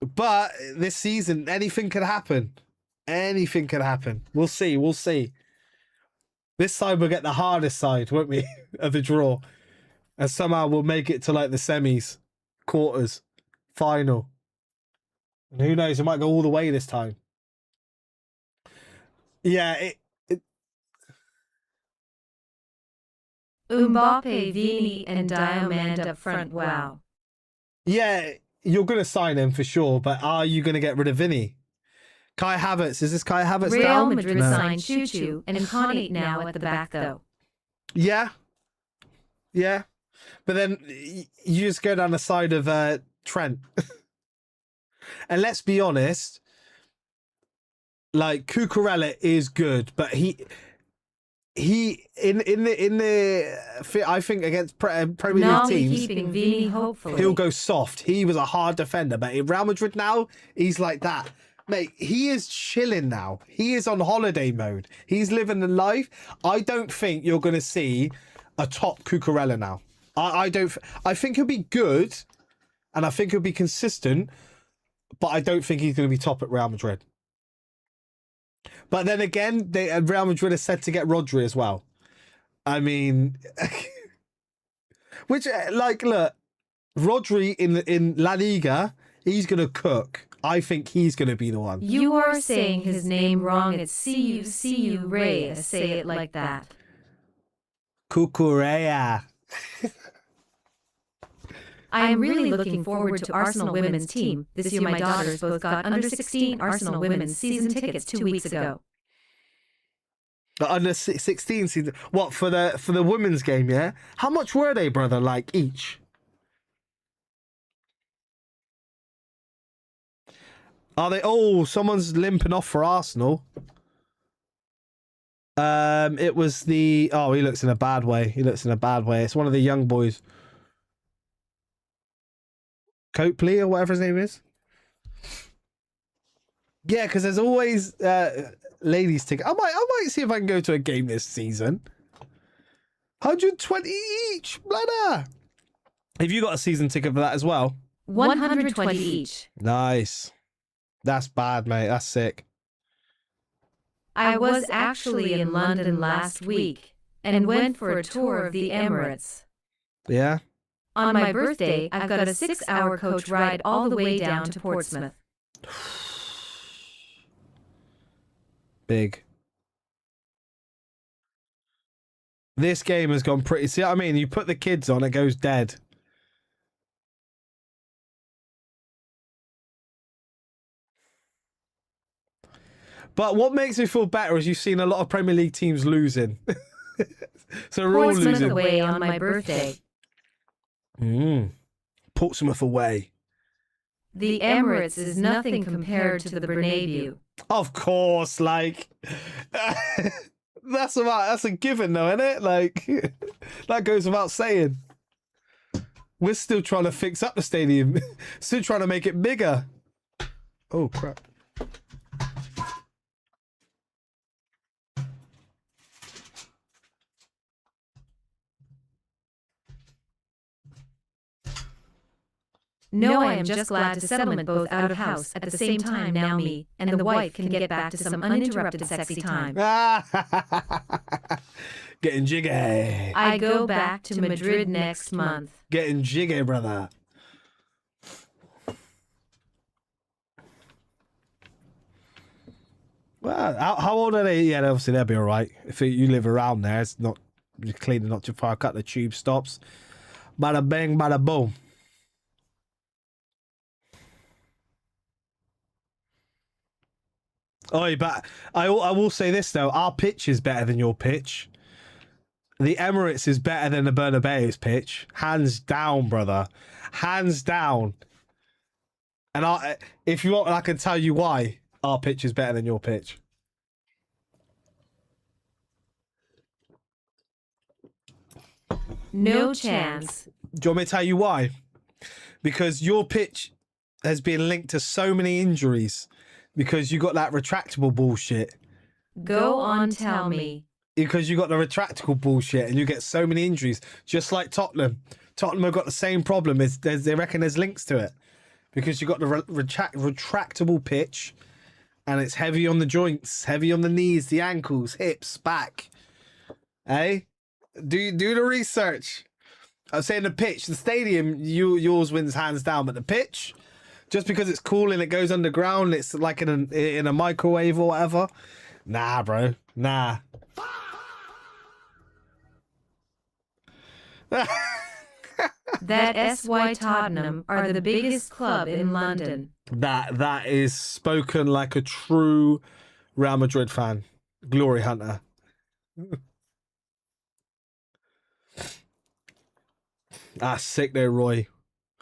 But this season, anything could happen. Anything could happen. We'll see. This side will get the hardest side, won't we, of the draw. And somehow we'll make it to like the semis, quarters, final. And who knows, it might go all the way this time. Yeah, Mbappe, Vini, and Diamond up front, wow. Yeah, you're going to sign him for sure, but are you going to get rid of Vini? Kai Havertz, is this Kai Havertz Real down? Madrid signed Choo and Conate now at the back, though. Yeah. But then you just go down the side of Trent. And let's be honest, like Cucurella is good, but he in the I think against Premier League teams, keeping Vini, hopefully. He'll go soft. He was a hard defender, but in Real Madrid now, he's like that. Mate, he is chilling now. He is on holiday mode. He's living the life. I don't think you're going to see a top Cucurella now. I think he'll be good, and I think he'll be consistent, but I don't think he's going to be top at Real Madrid. But then again, Real Madrid is said to get Rodri as well. I mean, which, like, look, Rodri in La Liga, he's going to cook. I think he's going to be the one. You are saying his name wrong. It's C-U-C-U Reyes. Say it like that. Cucurella. I am really looking forward to Arsenal women's team. This year my daughters both got under-16 Arsenal women's season tickets 2 weeks ago. The under 16 season. What, for the women's game, yeah? How much were they, brother, like, each? Are they... Oh, someone's limping off for Arsenal. It was the... Oh, he looks in a bad way. It's one of the young boys. Copley or whatever his name is. Yeah, because there's always ladies ticket. I might see if I can go to a game this season. 120 each, bladder. Have you got a season ticket for that as well? 120 each. Nice. That's bad, mate. That's sick. I was actually in London last week and went for a tour of the Emirates. Yeah? On my birthday, I've got a 6-hour coach ride all the way down to Portsmouth. Big. This game has gone pretty... See what I mean? You put the kids on, it goes dead. But what makes me feel better is you've seen a lot of Premier League teams losing. So we're all Portsmouth losing. away on my birthday. Portsmouth away. The Emirates is nothing compared to the Bernabeu. Of course, like... that's a given though, isn't it? Like, that goes without saying. We're still trying to fix up the stadium. Still trying to make it bigger. Oh, crap. No, I am just glad to settlement both out of house at the same time. Now me and the wife can get back to some uninterrupted sexy time. Getting jiggy. I go back to Madrid next month. Getting jiggy, brother. Well, how old are they? Yeah, obviously they'll be all right. If you live around there, it's not clearly not too far. Cut the tube stops. Bada bang, bada boom. Oh, but I will say this though: our pitch is better than your pitch. The Emirates is better than the Bernabeu's pitch, hands down, brother, hands down. And if you want, I can tell you why our pitch is better than your pitch. No chance. Do you want me to tell you why? Because your pitch has been linked to so many injuries. Because you got that retractable bullshit. Go on, tell me. Because you got the retractable bullshit and you get so many injuries. Just like Tottenham. Tottenham have got the same problem. They reckon there's links to it. Because you got the retractable pitch and it's heavy on the joints, heavy on the knees, the ankles, hips, back. Hey? Do the research. I'm saying the pitch, the stadium, yours wins hands down, but the pitch... Just because it's cool and it goes underground, it's like in a microwave or whatever. Nah, bro. Nah. That SY Tottenham are the biggest club in London. That is spoken like a true Real Madrid fan. Glory hunter. That's sick though, Roy.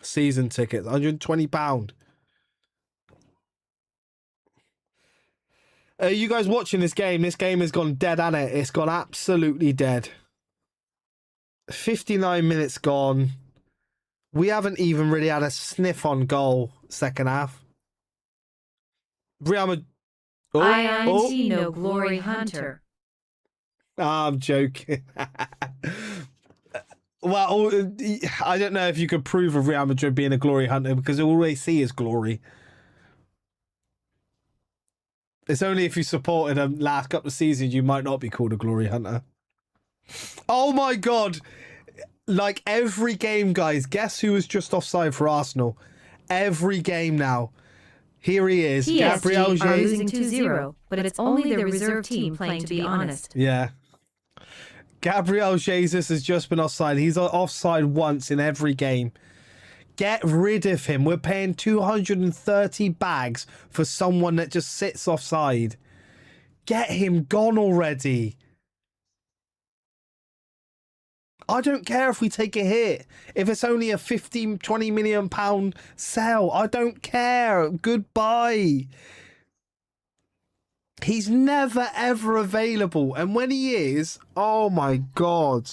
Season tickets, £120. Are you guys watching this game? This game has gone dead, hasn't it? It's gone absolutely dead. 59 minutes gone. We haven't even really had a sniff on goal second half. Real Madrid. No glory hunter. I'm joking. Well, I don't know if you could prove of Real Madrid being a glory hunter because all they see is glory. It's only if you supported him last couple of seasons you might not be called a glory hunter. Oh my God. Like every game, guys, guess who was just offside for Arsenal? Every game now. Here he is. Gabriel PSG are losing 2-0, but it's only their reserve team playing, to be honest. Yeah. Gabriel Jesus has just been offside. He's offside once in every game. Get rid of him. We're paying 230 bags for someone that just sits offside. Get him gone already. I don't care if we take a hit. If it's only a 15, 20 million pound sell, I don't care. Goodbye. He's never, ever available. And when he is, oh my God.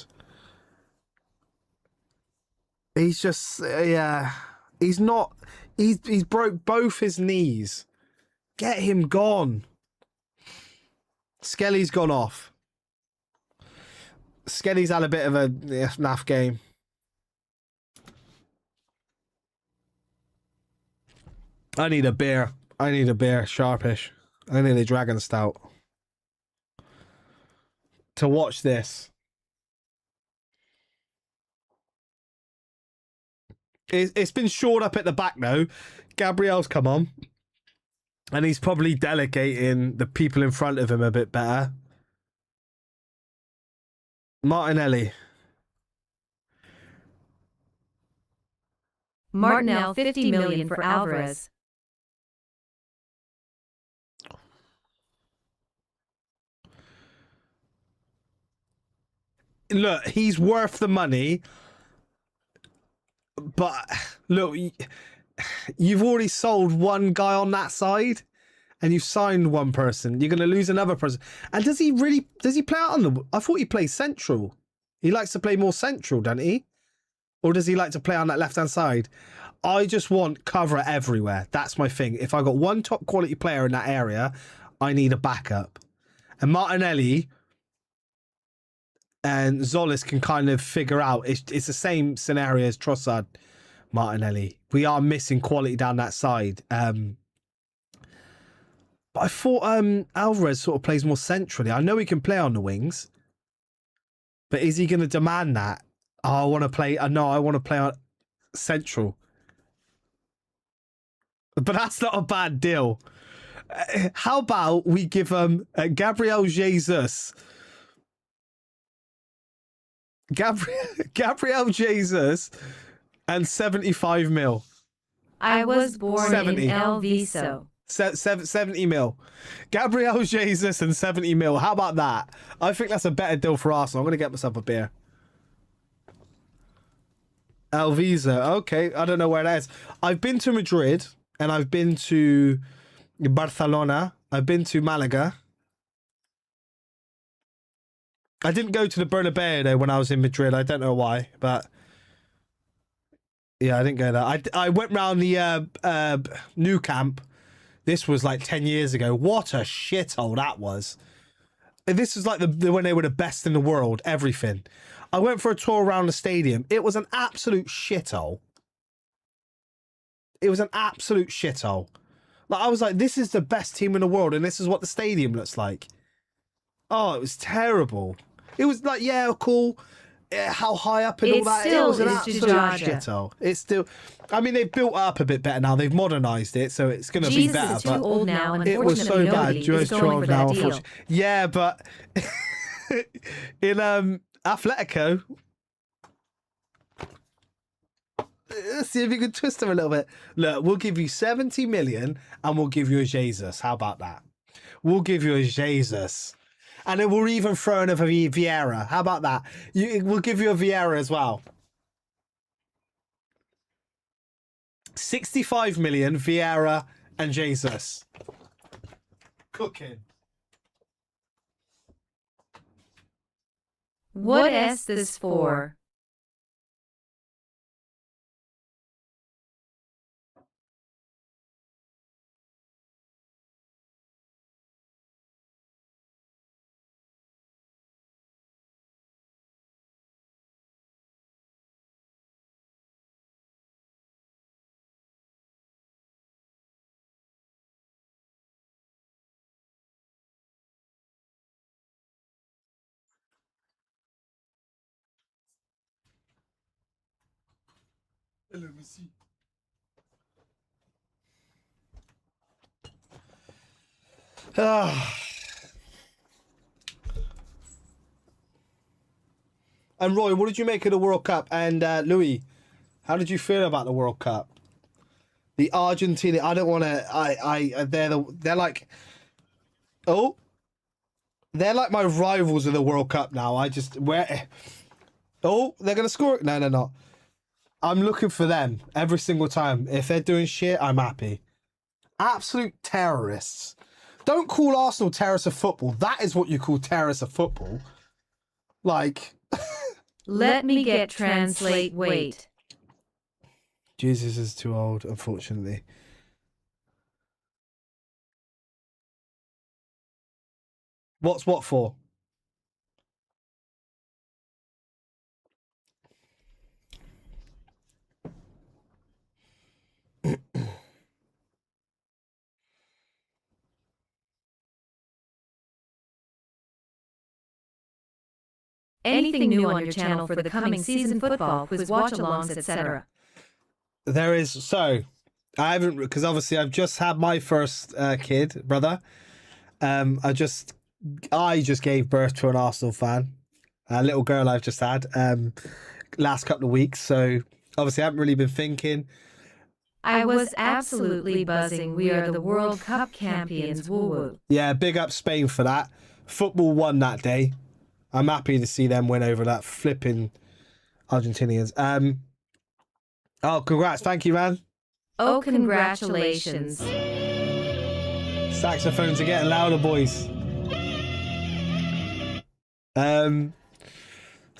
He's just, yeah. He's not, he's broke both his knees. Get him gone. Skelly's gone off. Skelly's had a bit of a naff game. I need a beer. I need a beer. Sharpish. I need a dragon stout. To watch this. It's been shored up at the back now. Gabriel's come on. And he's probably delegating the people in front of him a bit better. Martinelli. Martinelli 50 million for Alvarez. Look, he's worth the money. But look, you've already sold one guy on that side. And you've signed one person. You're going to lose another person. And does he play out on the... I thought he plays central. He likes to play more central, doesn't he? Or does he like to play on that left-hand side? I just want cover everywhere. That's my thing. If I got one top quality player in that area, I need a backup. And Martinelli and Zolis can kind of figure out. It's the same scenario as Trossard, Martinelli. We are missing quality down that side. But I thought Alvarez sort of plays more centrally. I know he can play on the wings. But is he going to demand that? Oh, I want to play... no, I want to play on central. But that's not a bad deal. How about we give Gabriel Jesus... Gabriel Jesus and 75 mil. I was born 70. in El Viso. 70 mil. Gabriel Jesus and 70 mil. How about that? I think that's a better deal for Arsenal. I'm going to get myself a beer. Alviza. Okay. I don't know where that is. I've been to Madrid and I've been to Barcelona. I've been to Malaga. I didn't go to the Bernabeu though when I was in Madrid. I don't know why, but yeah, I didn't go there. I went round the new camp. This was like 10 years ago. What a shithole that was. This was like when they were the best in the world, everything. I went for a tour around the stadium. It was an absolute shithole. It was an absolute shithole. Like, I was like, this is the best team in the world, and this is what the stadium looks like. Oh, it was terrible. It was like, yeah, cool. How high up and all that. It was an absolute shithole. It's still... I mean, they've built up a bit better now. They've modernised it, so it's going to be better. Is too old now, and it was so bad. Is going for that deal. Yeah, but in Atletico, let's see if you can twist them a little bit. Look, we'll give you 70 million and we'll give you a Jesus. How about that? We'll give you a Jesus. And then we'll even throw in a Vieira. How about that? We'll give you a Vieira as well. 65 million, Vieira and Jesus. Cooking. What is this for? And Roy, what did you make of the World Cup? And Louis, how did you feel about the World Cup? The Argentina, I don't want to. They're like, oh, they're like my rivals in the World Cup now. Oh, they're gonna score. No, they're not. I'm looking for them every single time. If they're doing shit, I'm happy. Absolute terrorists. Don't call Arsenal terrorists of football. That is what you call terrorists of football. Like. Let me get translate. Wait. Jesus is too old, unfortunately. What's what for? Anything new on your channel for the coming season, football, quiz, watch-alongs, etc.? There is. So, I haven't, because obviously I've just had my first kid, brother. I just gave birth to an Arsenal fan, a little girl I've just had last couple of weeks. So, obviously I haven't really been thinking. I was absolutely buzzing. We are the World Cup champions. Woo woo. Yeah, big up Spain for that. Football won that day. I'm happy to see them win over that flipping Argentinians. Oh, congrats. Thank you, man. Oh, congratulations. Saxophones are getting louder, boys. So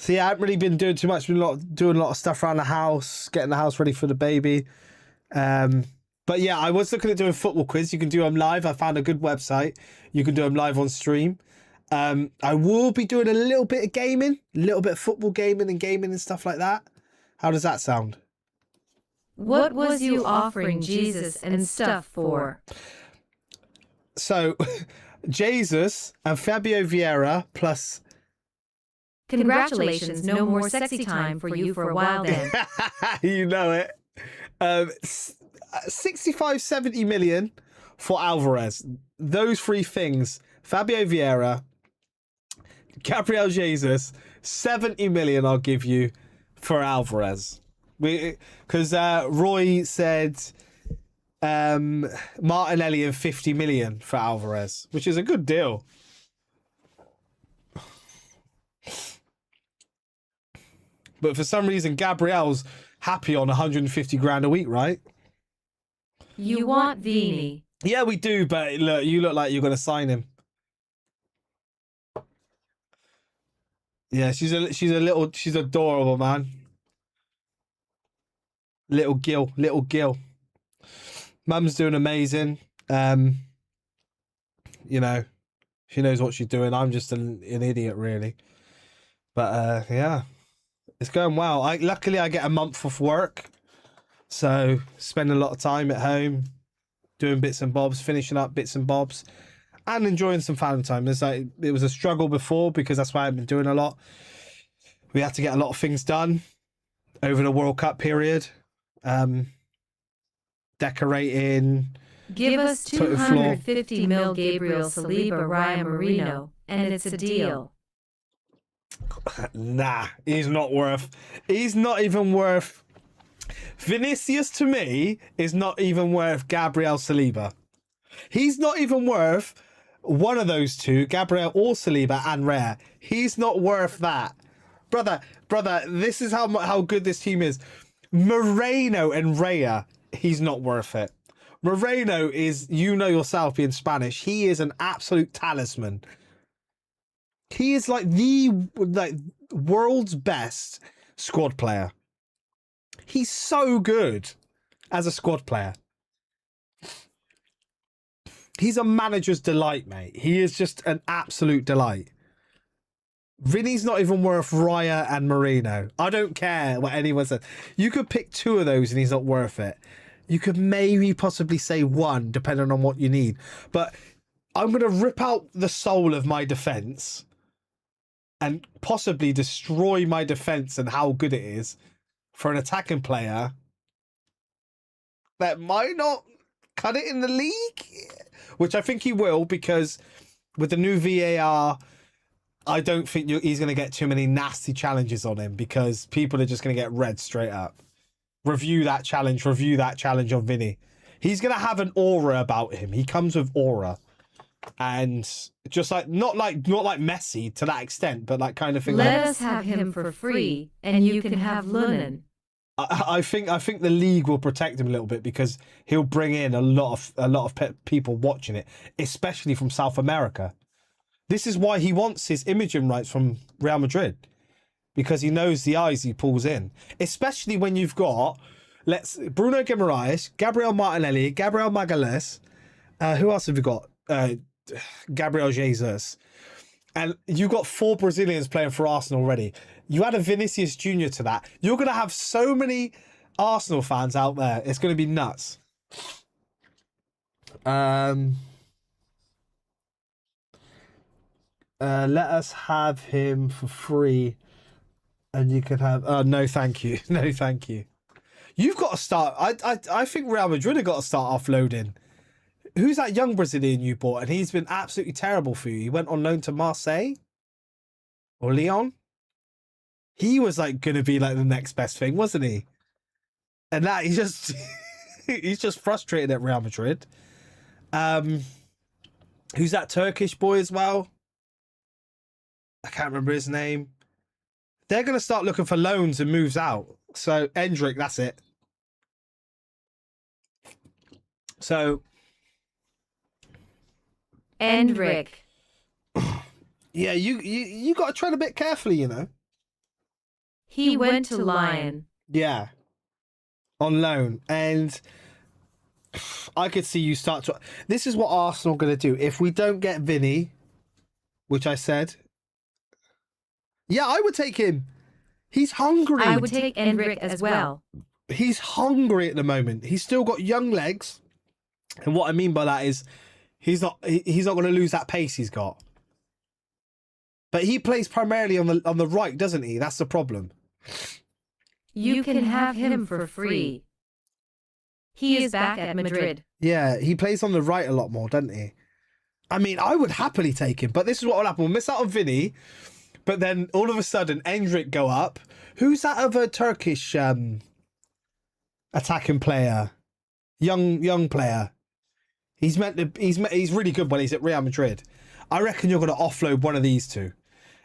yeah, I haven't really been doing too much. Been doing a lot of stuff around the house, getting the house ready for the baby. But yeah, I was looking at doing football quiz. You can do them live. I found a good website. You can do them live on stream. I will be doing a little bit of gaming, a little bit of football gaming and stuff like that. How does that sound? What was you offering Jesus and stuff for? So, Jesus and Fabio Vieira plus... Congratulations, no more sexy time for you for a while then. You know it. 65, 70 million for Alvarez. Those three things. Fabio Vieira, Gabriel Jesus, 70 million I'll give you for Alvarez. Because Roy said Martinelli and 50 million for Alvarez, which is a good deal. But for some reason, Gabriel's happy on 150 grand a week, right? You want Vini? Yeah, we do, but look, you look like you're going to sign him. Yeah, she's adorable, man. Little Gil. Mum's doing amazing. You know, she knows what she's doing. I'm just an idiot, really. But yeah, it's going well. Luckily I get a month off work, so spending a lot of time at home, doing bits and bobs, finishing up bits and bobs, and enjoying some family time. It was a struggle before because that's why I've been doing a lot. We had to get a lot of things done over the World Cup period. Decorating. Give us 250 mil Gabriel Saliba Raya Marino, and it's a deal. Nah, he's not even worth. Vinicius to me is not even worth Gabriel Saliba. He's not even worth one of those two, Gabriel or Saliba and Raya. He's not worth that. Brother, this is how good this team is. Moreno and Raya, he's not worth it. Moreno is, you know yourself being Spanish, he is an absolute talisman. He is like the world's best squad player. He's so good as a squad player. He's a manager's delight, mate. He is just an absolute delight. Vinny's not even worth Raya and Marino. I don't care what anyone says. You could pick two of those and he's not worth it. You could maybe possibly say one, depending on what you need. But I'm going to rip out the soul of my defence and possibly destroy my defence and how good it is for an attacking player that might not cut it in the league, which I think he will, because with the new VAR, I don't think he's going to get too many nasty challenges on him, because people are just going to get red straight up. Review that challenge on Vini. He's going to have an aura about him. He comes with aura. And just like not like Messi to that extent, but like kind of thing. Let us have him for free, and you can have Lunin. I think the league will protect him a little bit, because he'll bring in a lot of people watching it, especially from South America. This is why he wants his imaging rights from Real Madrid, because he knows the eyes he pulls in, especially when you've got Bruno Guimaraes, Gabriel Martinelli, Gabriel Magalhaes. Who else have you got? Gabriel Jesus, and you've got 4 Brazilians playing for Arsenal already. You add a Vinicius Jr to that, you're going to have so many Arsenal fans out there. It's going to be nuts. Let us have him for free, and you can have. No, thank you. No, thank you. You've got to start. I think Real Madrid have got to start offloading. Who's that young Brazilian you bought? And he's been absolutely terrible for you. He went on loan to Marseille or Lyon. He was like going to be like the next best thing, wasn't he? And that he's just frustrated at Real Madrid. Who's that Turkish boy as well? I can't remember his name. They're going to start looking for loans and moves out. So Endrick, that's it. So. Endrick. Yeah, you got to tread a bit carefully, you know. He went to Lyon. Yeah, on loan, and I could see you start to. This is what Arsenal are going to do if we don't get Vini, which I said. Yeah, I would take him. He's hungry. I would take Endrick as well. He's hungry at the moment. He's still got young legs, and what I mean by that is. He's not going to lose that pace he's got. But he plays primarily on the right, doesn't he? That's the problem. You can have him for free. He is back at Madrid. Yeah, he plays on the right a lot more, doesn't he? I mean, I would happily take him, but this is what will happen. We'll miss out on Vini, but then all of a sudden, Endrick go up. Who's that other Turkish attacking player? Young player. He's really good when he's at Real Madrid. I reckon you're going to offload one of these two.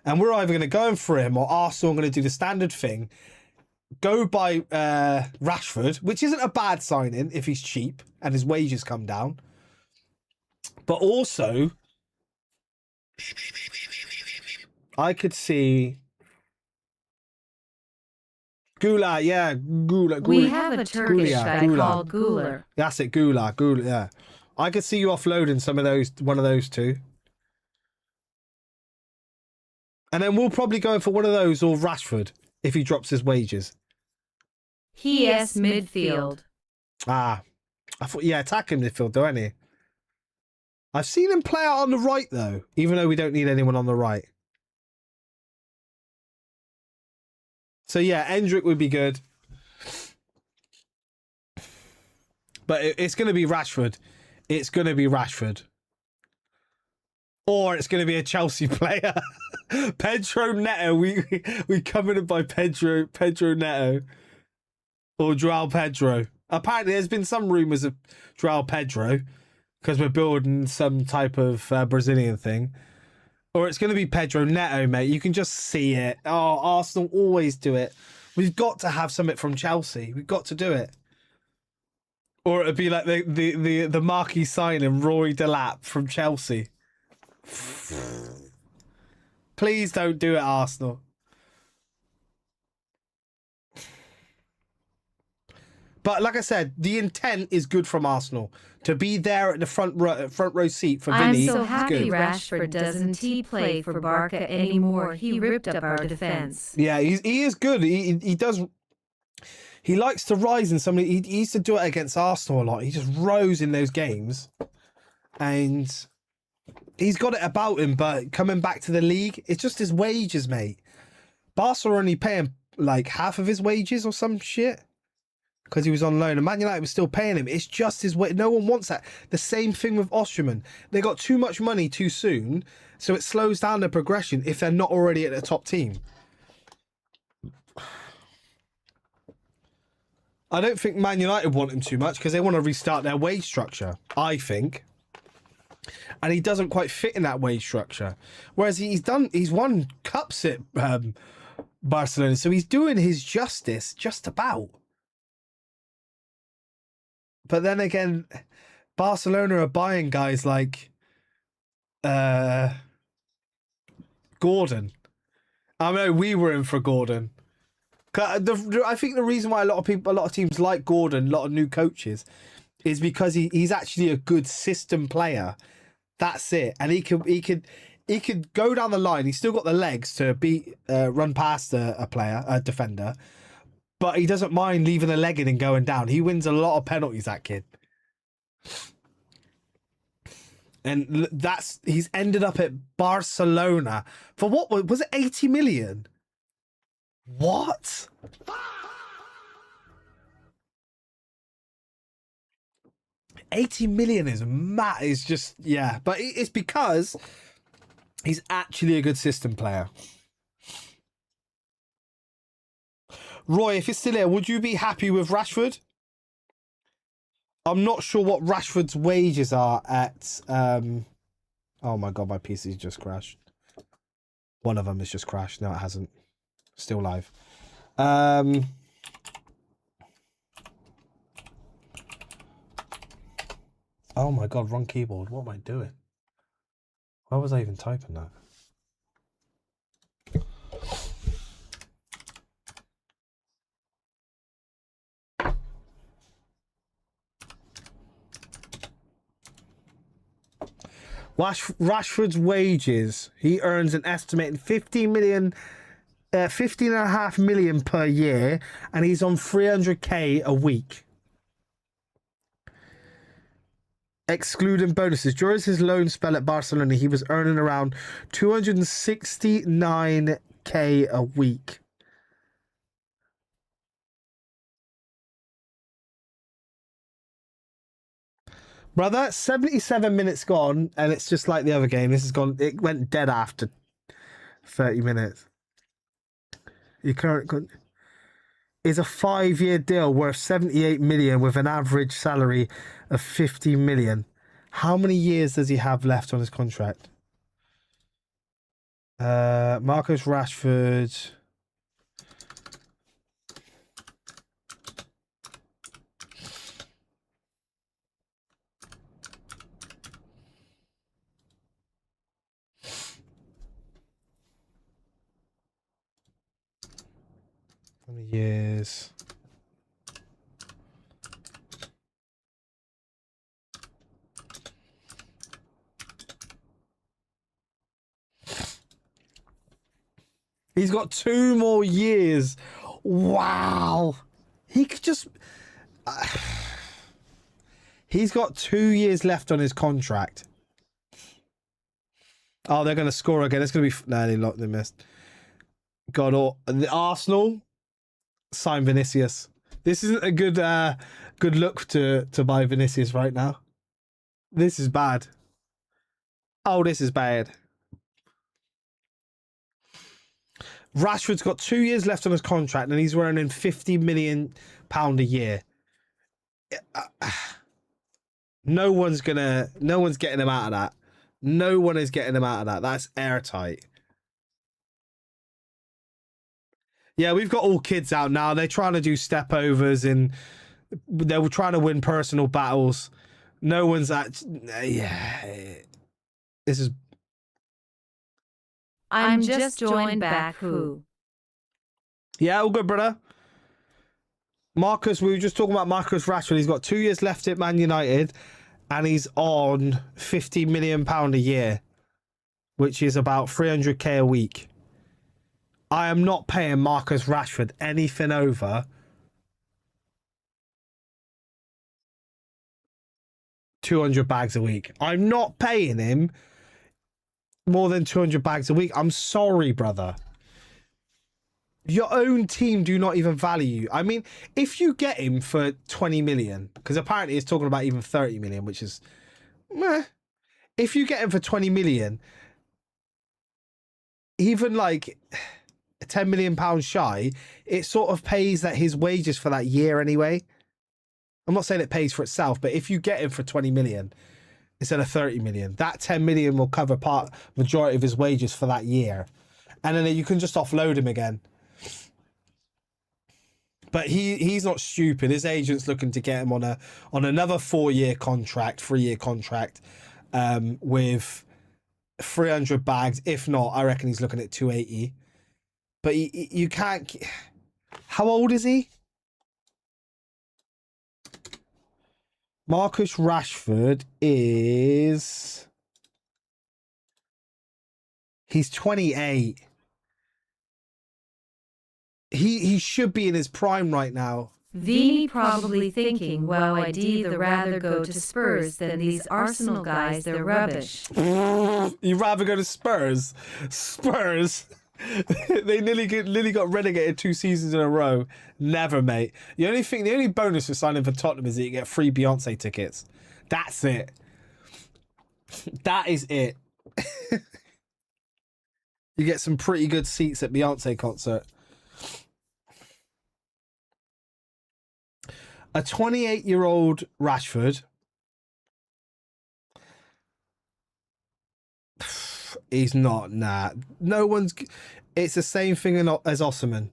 And we're either going to go in for him, or Arsenal are going to do the standard thing. Go by Rashford, which isn't a bad signing if he's cheap and his wages come down. But also, I could see Gula, yeah, Gula. We have a Turkish guy called Guler. That's it, Gula, yeah. I could see you offloading one of those two. And then we'll probably go in for one of those or Rashford if he drops his wages. He is midfield. I thought, yeah, attacking midfield though, ain't he? I've seen him play out on the right though, even though we don't need anyone on the right. So yeah, Endrick would be good. But it's going to be Rashford. It's going to be Rashford. Or it's going to be a Chelsea player. Pedro Neto. We come in by Pedro Neto. Or João Pedro. Apparently there's been some rumours of João Pedro. Because we're building some type of Brazilian thing. Or it's going to be Pedro Neto, mate. You can just see it. Oh, Arsenal always do it. We've got to have something from Chelsea. We've got to do it. Or it'd be like the marquee signing, Rory Delap from Chelsea. Please don't do it, Arsenal. But like I said, the intent is good from Arsenal. To be there at the front row seat for Vini. I'm so happy Rashford doesn't play for Barca anymore. He ripped up our defense. Yeah, he is good. He does. He likes to rise in some. He used to do it against Arsenal a lot. He just rose in those games, and he's got it about him. But coming back to the league, it's just his wages, mate. Barca are only paying like half of his wages or some shit. because he was on loan, and Man United was still paying him. It's just his way. No one wants that. The same thing with Osterman. They got too much money too soon, so it slows down their progression if they're not already at the top team. I don't think Man United want him too much because they want to restart their wage structure, I think. And he doesn't quite fit in that wage structure. Whereas he's won cups at Barcelona, so he's doing his justice just about. But then again, Barcelona are buying guys like Gordon. I know we were in for Gordon. I think the reason why a lot of teams like Gordon, a lot of new coaches, is because he's actually a good system player. That's it, and he could go down the line. He's still got the legs to run past a defender, but he doesn't mind leaving a leg in and going down. He wins a lot of penalties, that kid. And he's ended up at Barcelona for what was it, 80 million? What? $80 million is mad. It's just, yeah. But it's because he's actually a good system player. Roy, if it's still here, would you be happy with Rashford? I'm not sure what Rashford's wages are at... Oh my God, my PC's just crashed. One of them has just crashed. No, it hasn't. Still live. Oh my God, wrong keyboard. What am I doing? Why was I even typing that? Rashford's wages, he earns an estimated 15.5 million per year, and he's on 300k a week, excluding bonuses. During his loan spell at Barcelona, he was earning around 269k a week. Brother, 77 minutes gone, and it's just like the other game. This has gone. It went dead after 30 minutes. Your current is a 5-year deal worth 78 million with an average salary of 50 million. How many years does he have left on his contract? Marcus Rashford. How many years? He's got 2 more years. Wow. He could just... He's got 2 years left on his contract. Oh, they're going to score again. It's going to be... No, they missed. God, the Arsenal sign Vinicius. This isn't a good look to buy Vinicius right now. This is bad. Oh, this is bad. Rashford's got 2 years left on his contract, and he's earning £50 million a year. No one's getting him out of that. No one is getting him out of that. That's airtight. Yeah, we've got all kids out now. They're trying to do step overs and they were trying to win personal battles. No one's yeah. This is... I'm just joined back. Who? Yeah, all good, brother. Marcus, we were just talking about Marcus Rashford. He's got 2 years left at Man United and he's on £50 million a year, which is about 300k a week. I am not paying Marcus Rashford anything over 200 bags a week. I'm not paying him more than 200 bags a week. I'm sorry, brother. Your own team do not even value you. I mean, if you get him for 20 million, because apparently it's talking about even 30 million, which is meh. If you get him for 20 million, even like 10 million pounds shy, it sort of pays that his wages for that year anyway. I'm not saying it pays for itself, but if you get him for 20 million instead of 30 million, that 10 million will cover majority of his wages for that year. And then you can just offload him again. But he's not stupid. His agent's looking to get him on another 3-year contract, with 300 bags. If not, I reckon he's looking at 280. But you can't. How old is he? Marcus Rashford is. He's 28. He should be in his prime right now. Vini probably thinking, wow, I'd either rather go to Spurs than these Arsenal guys, they're rubbish. You'd rather go to Spurs? Spurs? They nearly got relegated 2 seasons in a row. Never, mate. The only bonus for signing for Tottenham is that you get free Beyonce tickets. That's it. That is it. You get some pretty good seats at Beyonce concert. A 28-year-old Rashford. He's not, nah. No one's... It's the same thing as Osimhen.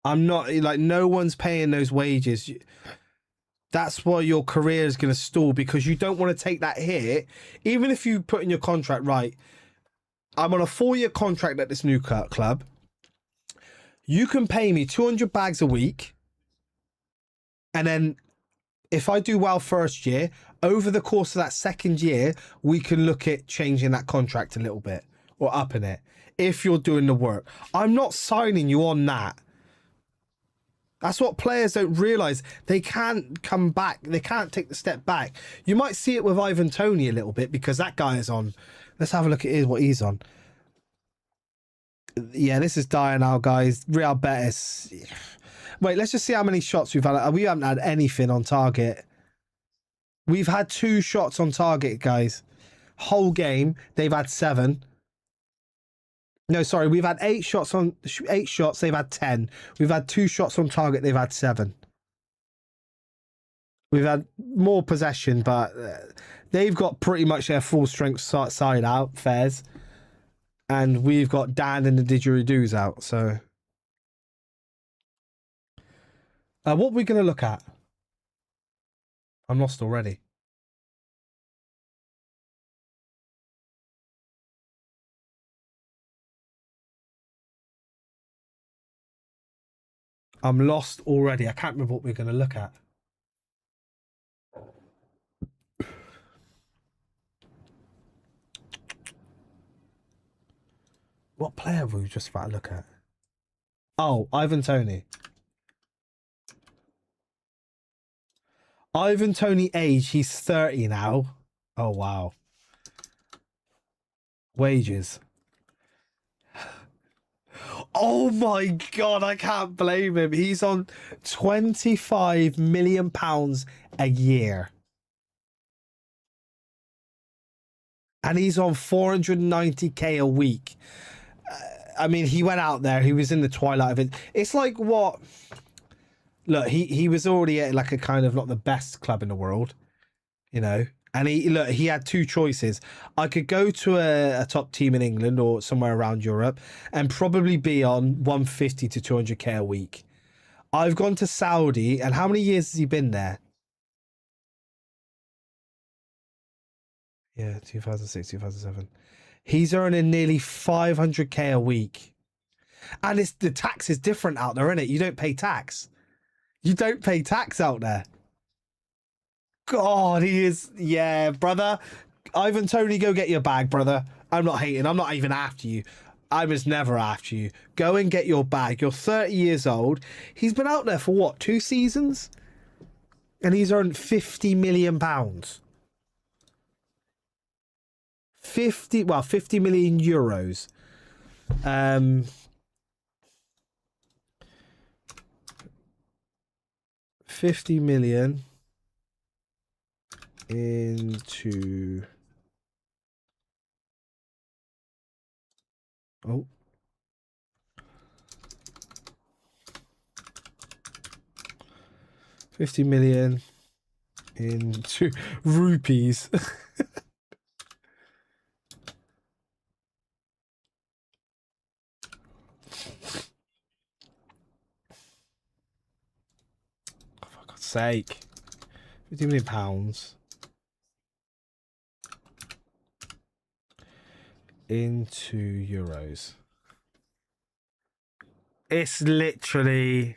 I'm not... Like, no one's paying those wages. That's why your career is going to stall, because you don't want to take that hit. Even if you put in your contract, right, I'm on a 4-year contract at this new club. You can pay me 200 bags a week. And then if I do well first year, over the course of that second year, we can look at changing that contract a little bit or upping it if you're doing the work. I'm not signing you on that. That's what players don't realise. They can't come back. They can't take the step back. You might see it with Ivan Toney a little bit, because that guy is on. Let's have a look at what he's on. Yeah, this is dire now, guys. Real Betis. Wait, let's just see how many shots we've had. We haven't had anything on target. We've had 2 shots on target, guys. Whole game, they've had 7. No, sorry, we've had 8 shots. They've had 10. We've had 2 shots on target. They've had 7. We've had more possession, but they've got pretty much their full strength side out, Fairs, and we've got Dan and the didgeridoos out. So, what are we going to look at? I'm lost already. I'm lost already. I can't remember what we're going to look at. What player were we just about to look at? Oh, Ivan Toney. Ivan Toney age, he's 30 now. Oh, wow. Wages. Oh my God, I can't blame him. He's on £25 million a year. And he's on 490k a week. I mean, he went out there. He was in the twilight of it. It's like what... Look, he was already at like a kind of not the best club in the world, you know. And he had 2 choices. I could go to a top team in England or somewhere around Europe and probably be on 150 to 200k a week. I've gone to Saudi, and how many years has he been there? Yeah, 2006, 2007. He's earning nearly 500k a week. And the tax is different out there, isn't it? You don't pay tax. You don't pay tax out there. God, he is... Yeah, brother. Ivan Toney, go get your bag, brother. I'm not hating. I'm not even after you. I was never after you. Go and get your bag. You're 30 years old. He's been out there for what, 2 seasons? And he's earned £50 million. 50 million euros. 50 million into... Oh. $50 million into rupees. For God's sake. £50 million pounds into euros. It's literally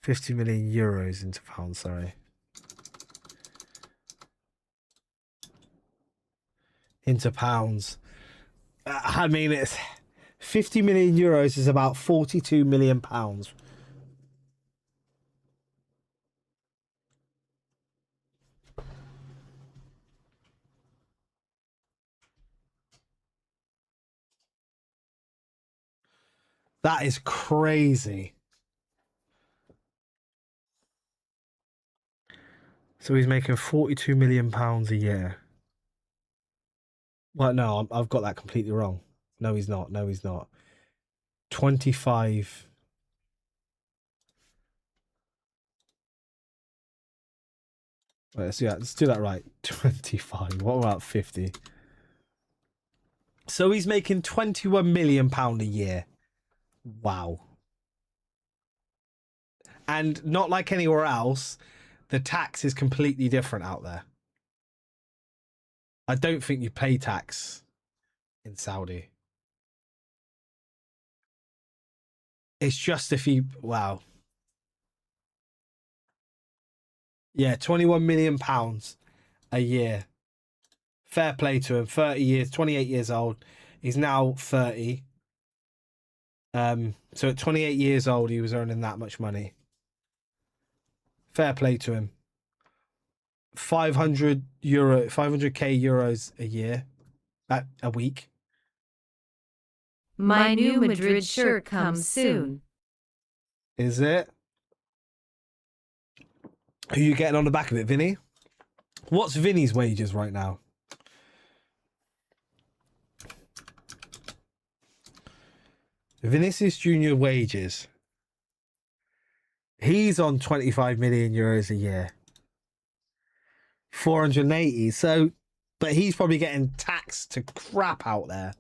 50 million euros into pounds, sorry. Into pounds. I mean, it's 50 million euros is about 42 million pounds. That is crazy. So he's making 42 million pounds a year. Well, no, I've got that completely wrong. No, he's not. No, he's not. 25. Right, let's do that right. 25. What about 50? So he's making 21 million pound a year. Wow. And not like anywhere else, the tax is completely different out there. I don't think you pay tax in Saudi. It's just if you... Wow. Yeah, 21 million pounds a year. Fair play to him. 30 years, 28 years old. He's now 30. So at 28 years old, he was earning that much money. Fair play to him. 500k euros a year, a week. My new Madrid shirt comes soon. Is it? Who are you getting on the back of it, Vinny? What's Vinny's wages right now? Vinicius Jr. wages. He's on 25 million euros a year. 480. So, but he's probably getting taxed to crap out there.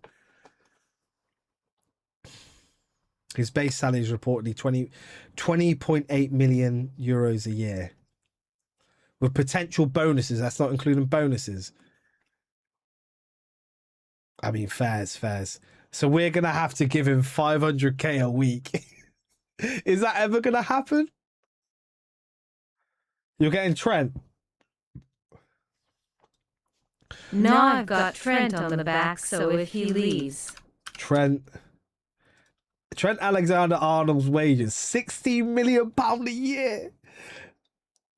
His base salary is reportedly 20.8 million euros a year. With potential bonuses. That's not including bonuses. I mean, fairs. So we're going to have to give him 500k a week. Is that ever going to happen? You're getting Trent. Now I've got Trent on the back, so if he leaves... Trent Alexander-Arnold's wages, £16 million a year.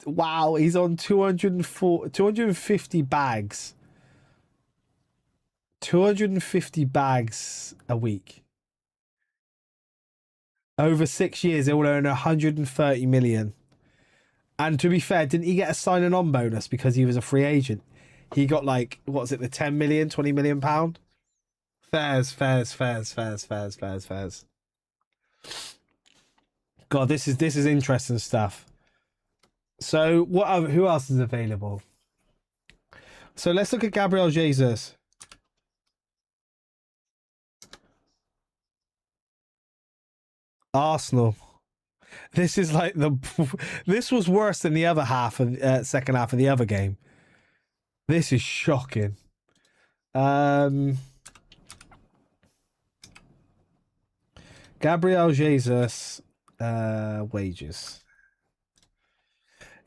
Wow, he's on 250 bags. 250 bags a week. Over 6 years, they will earn 130 million. And to be fair, didn't he get a signing on bonus because he was a free agent? He got like, what was it, the 10 million, 20 million pound? Fairs. God, this is interesting stuff. So who else is available? So let's look at Gabriel Jesus. Arsenal. This is like this was worse than the other half of second half of the other game. This is shocking. Gabriel Jesus wages.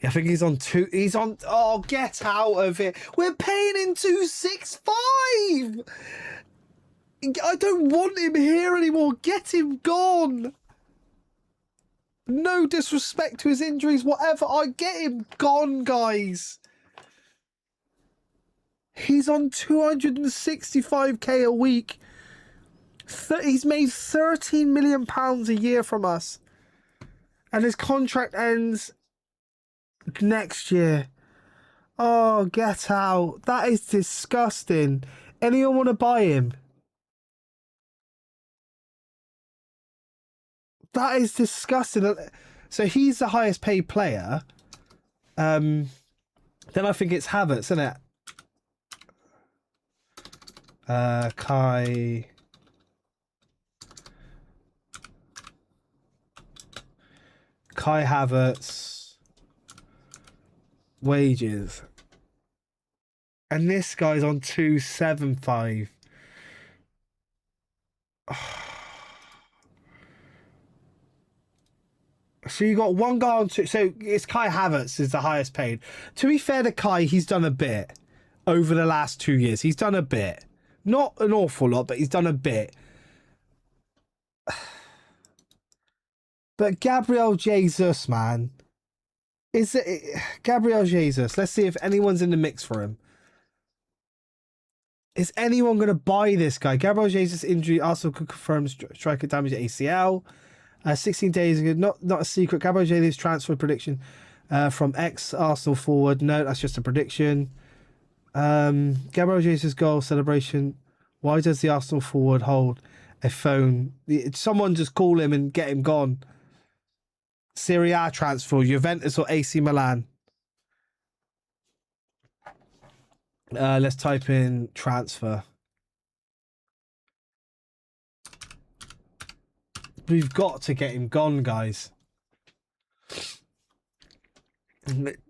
I think he's on two. He's on. Oh, get out of it! We're paying him 265. I don't want him here anymore. Get him gone. No disrespect to his injuries, whatever. I get him gone, guys. He's on 265k a week. He's made £13 million a year from us. And his contract ends next year. Oh, get out. That is disgusting. Anyone want to buy him? That is disgusting. So he's the highest paid player. Then I think it's Havertz, isn't it? Kai Havertz wages. And this guy's on 275. So you got one guy on two. So it's Kai Havertz is the highest paid. To be fair to Kai, he's done a bit over the last 2 years. He's done a bit. Not an awful lot, but he's done a bit. But Gabriel Jesus, man. Is it Gabriel Jesus? Let's see if anyone's in the mix for him. Is anyone going to buy this guy? Gabriel Jesus injury also could confirm striker damage at ACL. 16 days ago, not a secret. Gabriel Jesus transfer prediction from ex-Arsenal forward. No, that's just a prediction. Gabriel Jesus goal celebration. Why does the Arsenal forward hold a phone? Someone just call him and get him gone. Serie A transfer, Juventus or AC Milan. Let's type in transfer. We've got to get him gone, guys.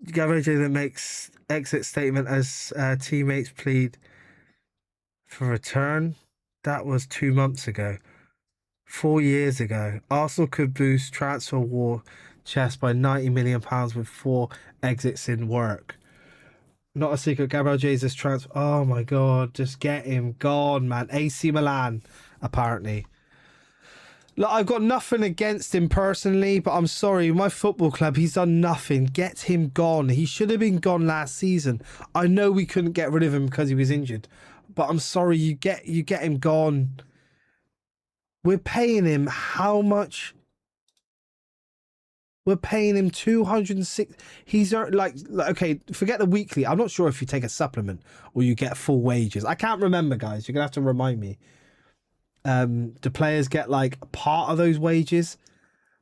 Gabriel Jesus makes exit statement as teammates plead for return. That was 2 months ago. 4 years ago. Arsenal could boost transfer war chest by £90 million with 4 exits in work. Not a secret. Gabriel Jesus transfer. Oh my God. Just get him gone, man. AC Milan, apparently. Look, I've got nothing against him personally, but I'm sorry. My football club, he's done nothing. Get him gone. He should have been gone last season. I know we couldn't get rid of him because he was injured, but I'm sorry. You get him gone. We're paying him how much? We're paying him 206. He's like, okay, forget the weekly. I'm not sure if you take a supplement or you get full wages. I can't remember, guys. You're going to have to remind me. Do players get like part of those wages?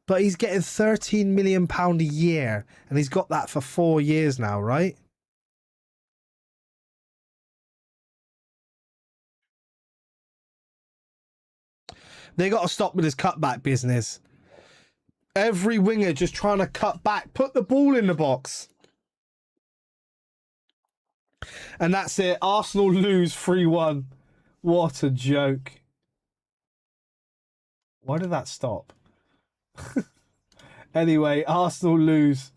But he's getting £13 million a year, and he's got that for 4 years now, right? They got to stop with this cutback business. Every winger just trying to cut back. Put the ball in the box. And that's it. Arsenal lose 3-1. What a joke. Why did that stop? Anyway, Arsenal lose.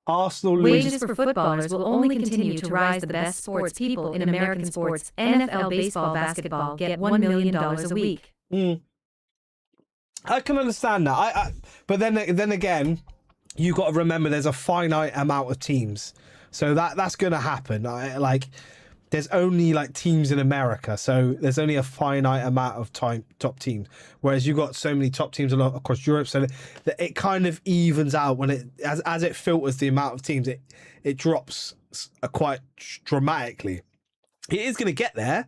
Arsenal lose. Wages for footballers will only continue to rise. The best sports people in American sports, NFL, baseball, basketball, get $1 million a week. I can understand that. But then again, you got to remember there's a finite amount of teams, so that's going to happen. There's only like teams in America, so there's only a finite amount of top teams. Whereas you've got so many top teams across Europe, so that it kind of evens out when it as it filters the amount of teams, it drops quite dramatically. It is going to get there.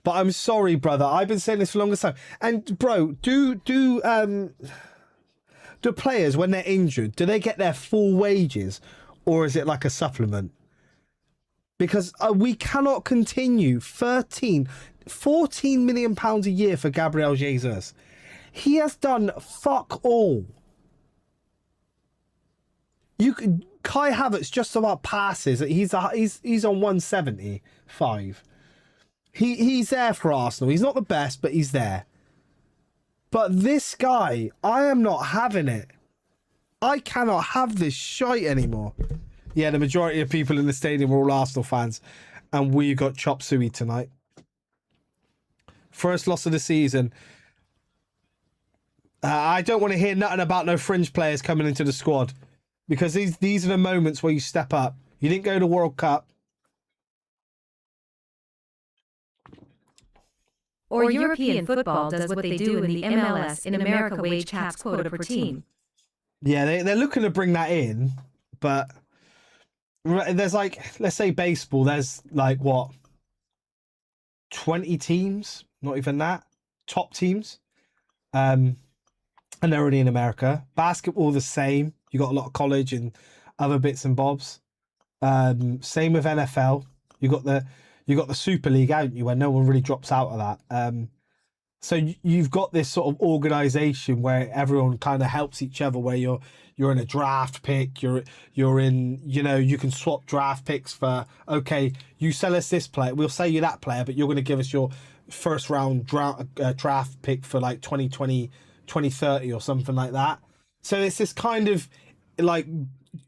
But I'm sorry, brother. I've been saying this for the longest time. And bro, do players when they're injured, do they get their full wages, or is it like a supplement? Because we cannot continue 14 million pounds a year for Gabriel Jesus. He has done fuck all. Kai Havertz just about passes. He's on 175. He's there for Arsenal. He's not the best, but he's there. But this guy, I am not having it. I cannot have this shite anymore. Yeah, the majority of people in the stadium were all Arsenal fans, and we got chop suey tonight. First loss of the season. I don't want to hear nothing about no fringe players coming into the squad, because these are the moments where you step up. You didn't go to World Cup. Or European football does what they do in the MLS in America, wage caps quota per team. Yeah, they're looking to bring that in, but there's like, let's say baseball, there's like what, 20 teams, not even that, top teams, and they're only in America. Basketball the same, you got a lot of college and other bits and bobs. Same with NFL, you got the Super League, haven't you, where no one really drops out of that. So you've got this sort of organization where everyone kind of helps each other, where you're in a draft pick, you're in, you know, you can swap draft picks for, okay, you sell us this player, we'll sell you that player, but you're going to give us your first round draft pick for like 2020, 2030 or something like that. So it's this kind of like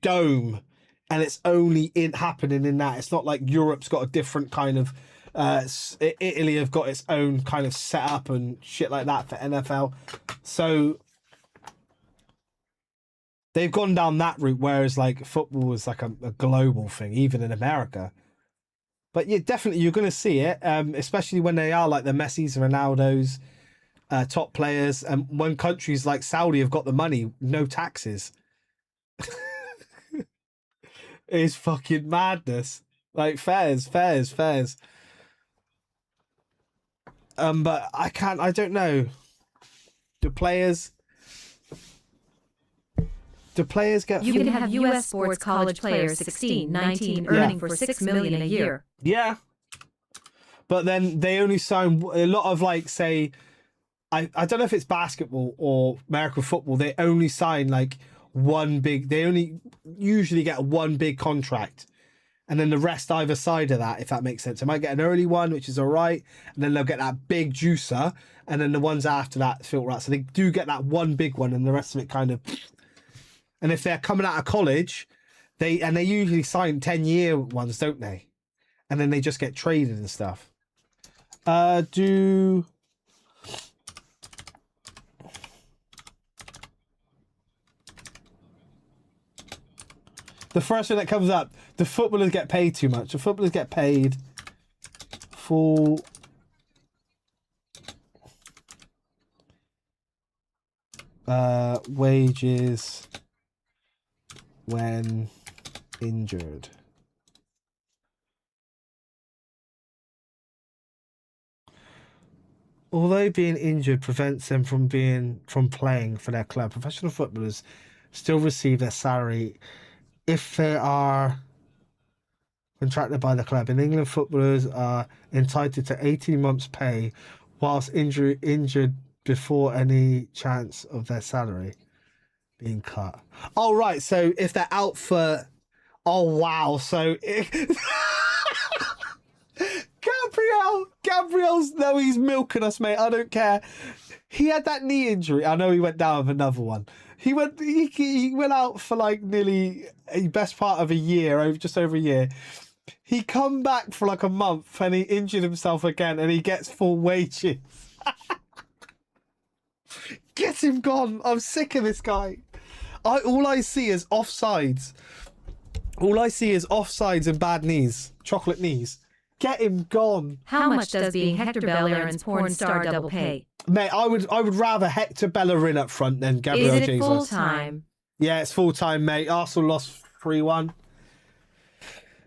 dome, and it's only happening in that. It's not like Europe's got a different kind of, Italy have got its own kind of setup and shit like that for NFL. So they've gone down that route, whereas like football is like a global thing, even in America. But yeah, definitely you're going to see it, especially when they are like the Messis and Ronaldos, top players. And when countries like Saudi have got the money, no taxes. It's fucking madness. Like fairs. But I don't know. Do players get... You can have US sports college players 16, 19 earning for $6 million a year. Yeah. But then they only sign a lot of, like, say, I don't know if it's basketball or American football, they only sign like they only usually get one big contract. And then the rest either side of that, if that makes sense. They might get an early one, which is all right. And then they'll get that big juicer. And then the ones after that filter out. So they do get that one big one, and the rest of it kind of... And if they're coming out of college, they usually sign 10-year ones, don't they? And then they just get traded and stuff. The first thing that comes up, the footballers get paid too much. The footballers get paid full wages when injured. Although being injured prevents them from playing for their club, professional footballers still receive their salary if they are contracted by the club. In England, footballers are entitled to 18 months' pay whilst injured before any chance of their salary being cut. Oh, right. So if they're out for... Oh, wow. So... Gabriel's... No, he's milking us, mate. I don't care. He had that knee injury. I know he went down with another one. He went out for like nearly a best part of a year, just over a year. He come back for like a month and he injured himself again, and he gets full wages. Get him gone. I'm sick of this guy. All I see is offsides. All I see is offsides and bad knees, chocolate knees. Get him gone. How much does being Hector Bellerin's porn star double pay? Mate, I would rather Hector Bellerin up front than Gabriel Jesus. Is it full time? Yeah, it's full time, mate. Arsenal lost 3-1.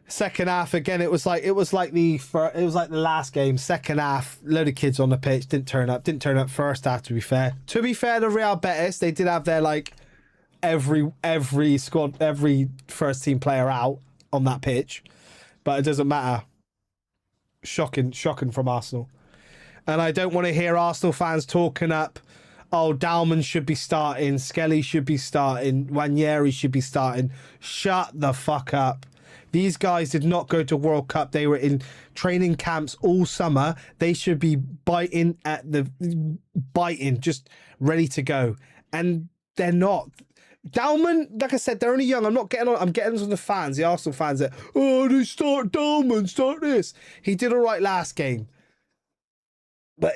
Second half again, it was like the last game. Second half, load of kids on the pitch didn't turn up first half. To be fair, the Real Betis, they did have their like every squad, every first team player out on that pitch, but it doesn't matter. Shocking from Arsenal. And I don't want to hear Arsenal fans talking up, oh, Dalman should be starting, Skelly should be starting, Wanyeri should be starting. Shut the fuck up. These guys did not go to World Cup. They were in training camps all summer. They should be biting, just ready to go. And they're not. Dalman, like I said, they're only young. I'm getting on the fans, the Arsenal fans that, oh, they start Dalman, start this. He did all right last game. But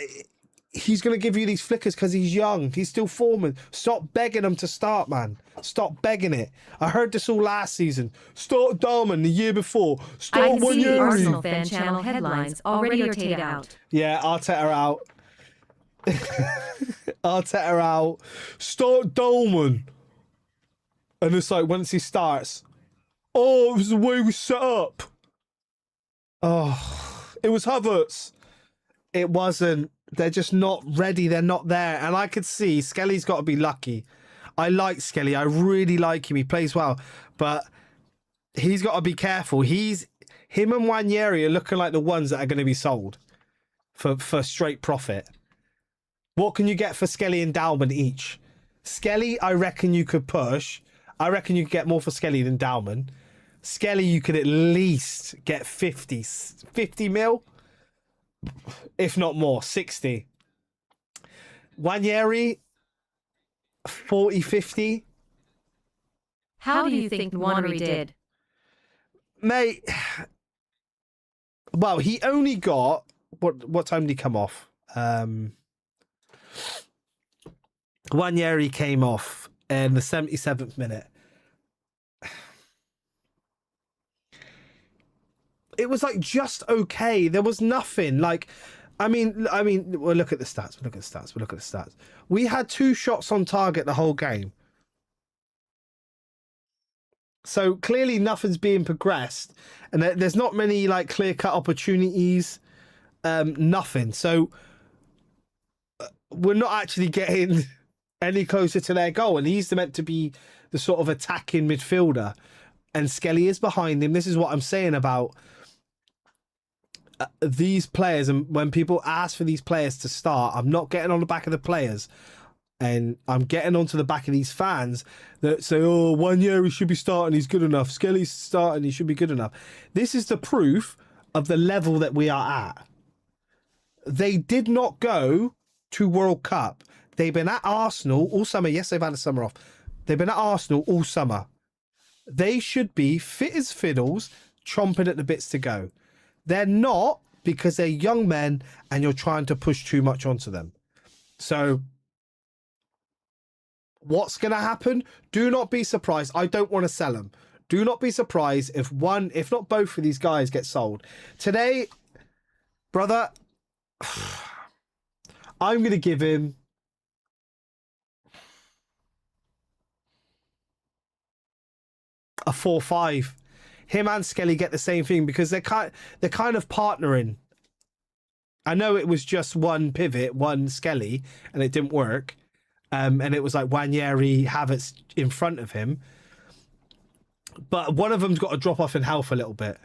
he's going to give you these flickers because he's young. He's still forming. Stop begging him to start, man. Stop begging it. I heard this all last season. Start Darman the year before. Start I can see the Wanyeri. Arsenal fan channel headlines already Arteta out. Yeah, Arteta out. Arteta out. Start Dolman. And it's like, once he starts, oh, it was the way we set up. Oh, it was Havertz. It wasn't. They're just not ready. They're not there. And I could see Skelly's got to be lucky. I like Skelly. I really like him. He plays well. But he's got to be careful. Him and Wanyeri are looking like the ones that are going to be sold for straight profit. What can you get for Skelly and Dalman each? Skelly, I reckon you could push. I reckon you could get more for Skelly than Dalman. Skelly, you could at least get 50 mil. If not more, 60. Wanyeri, 40, 50. How do you think Nwaneri did? Mate, well, he only got... What time did he come off? Wanyeri came off in the 77th minute. It was like just okay. There was nothing. Like, I mean, we'll look at the stats. We'll look at the stats. We had 2 shots on target the whole game. So clearly nothing's being progressed, and there's not many like clear-cut opportunities. Nothing. So we're not actually getting any closer to their goal, and he's meant to be the sort of attacking midfielder, and Skelly is behind him. This is what I'm saying about these players, and when people ask for these players to start, I'm not getting on the back of the players, and I'm getting onto the back of these fans that say, oh, 1 year he should be starting, he's good enough. Skelly's starting, he should be good enough. This is the proof of the level that we are at. They did not go to World Cup. They've been at Arsenal all summer. Yes, they've had a summer off. They've been at Arsenal all summer. They should be fit as fiddles, chomping at the bits to go. They're not, because they're young men and you're trying to push too much onto them. So what's going to happen? Do not be surprised. I don't want to sell them. Do not be surprised if one, if not both of these guys get sold. Today, brother, I'm going to give him a 4-5. Him and Skelly get the same thing because they're kind of partnering. I know it was just one pivot, one Skelly, and it didn't work. And it was like Wanyeri, Havertz in front of him. But one of them's got to drop off in health a little bit.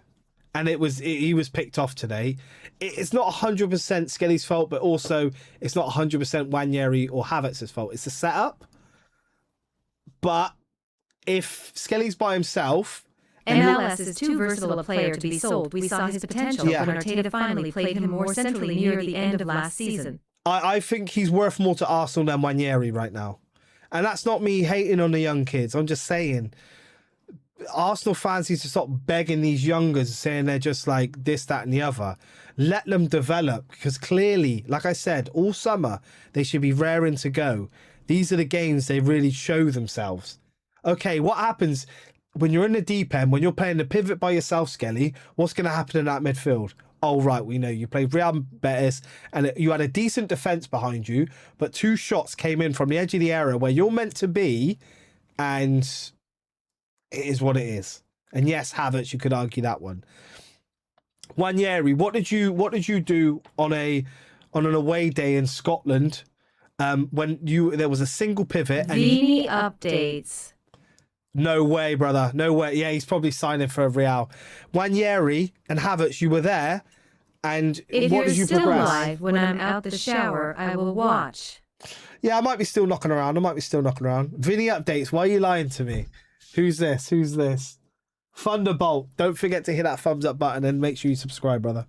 And he was picked off today. It's not 100% Skelly's fault, but also it's not 100% Wanyeri or Havertz's fault. It's the setup. But if Skelly's by himself... MLS is too versatile a player to be sold. We saw his potential when Arteta finally played him more centrally near the end of last season. I think he's worth more to Arsenal than Wanyeri right now. And that's not me hating on the young kids. I'm just saying... Arsenal fans need to stop begging these youngers, saying they're just like this, that, and the other. Let them develop, because clearly, like I said, all summer they should be raring to go. These are the games they really show themselves. Okay, what happens when you're in the deep end, when you're playing the pivot by yourself, Skelly? What's going to happen in that midfield? Oh, right, we know you played Real Betis and you had a decent defence behind you, but 2 shots came in from the edge of the area where you're meant to be, and it is what it is. And yes, Havertz, you could argue that one. Wanyeri, what did you do on an away day in Scotland when there was a single pivot? And Vini updates. No way, brother. No way. Yeah, he's probably signing for Real. Wanyeri and Havertz, you were there. And what did you progress? If you're still alive when I'm out the shower, I will watch. Yeah, I might be still knocking around. Vini updates. Why are you lying to me? Who's this? Thunderbolt. Don't forget to hit that thumbs up button and make sure you subscribe, brother.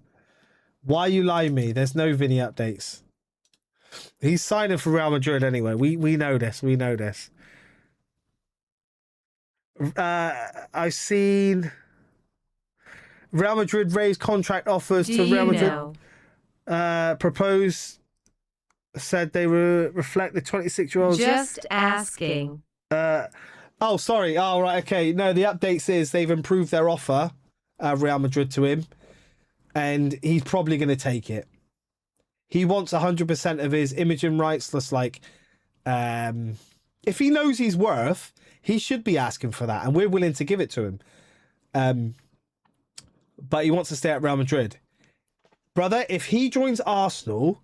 Why are you lying me? There's no Vini updates. He's signing for Real Madrid anyway. We know this. I've seen Real Madrid raise contract offers to Real Madrid. Propose said they reflect the 26-year-olds. Just asking. Oh, sorry. Oh, right. Okay. No, the updates is they've improved their offer, Real Madrid, to him, and he's probably going to take it. He wants 100% of his imaging rights. That's like, if he knows he's worth, he should be asking for that, and we're willing to give it to him. But he wants to stay at Real Madrid. Brother, if he joins Arsenal,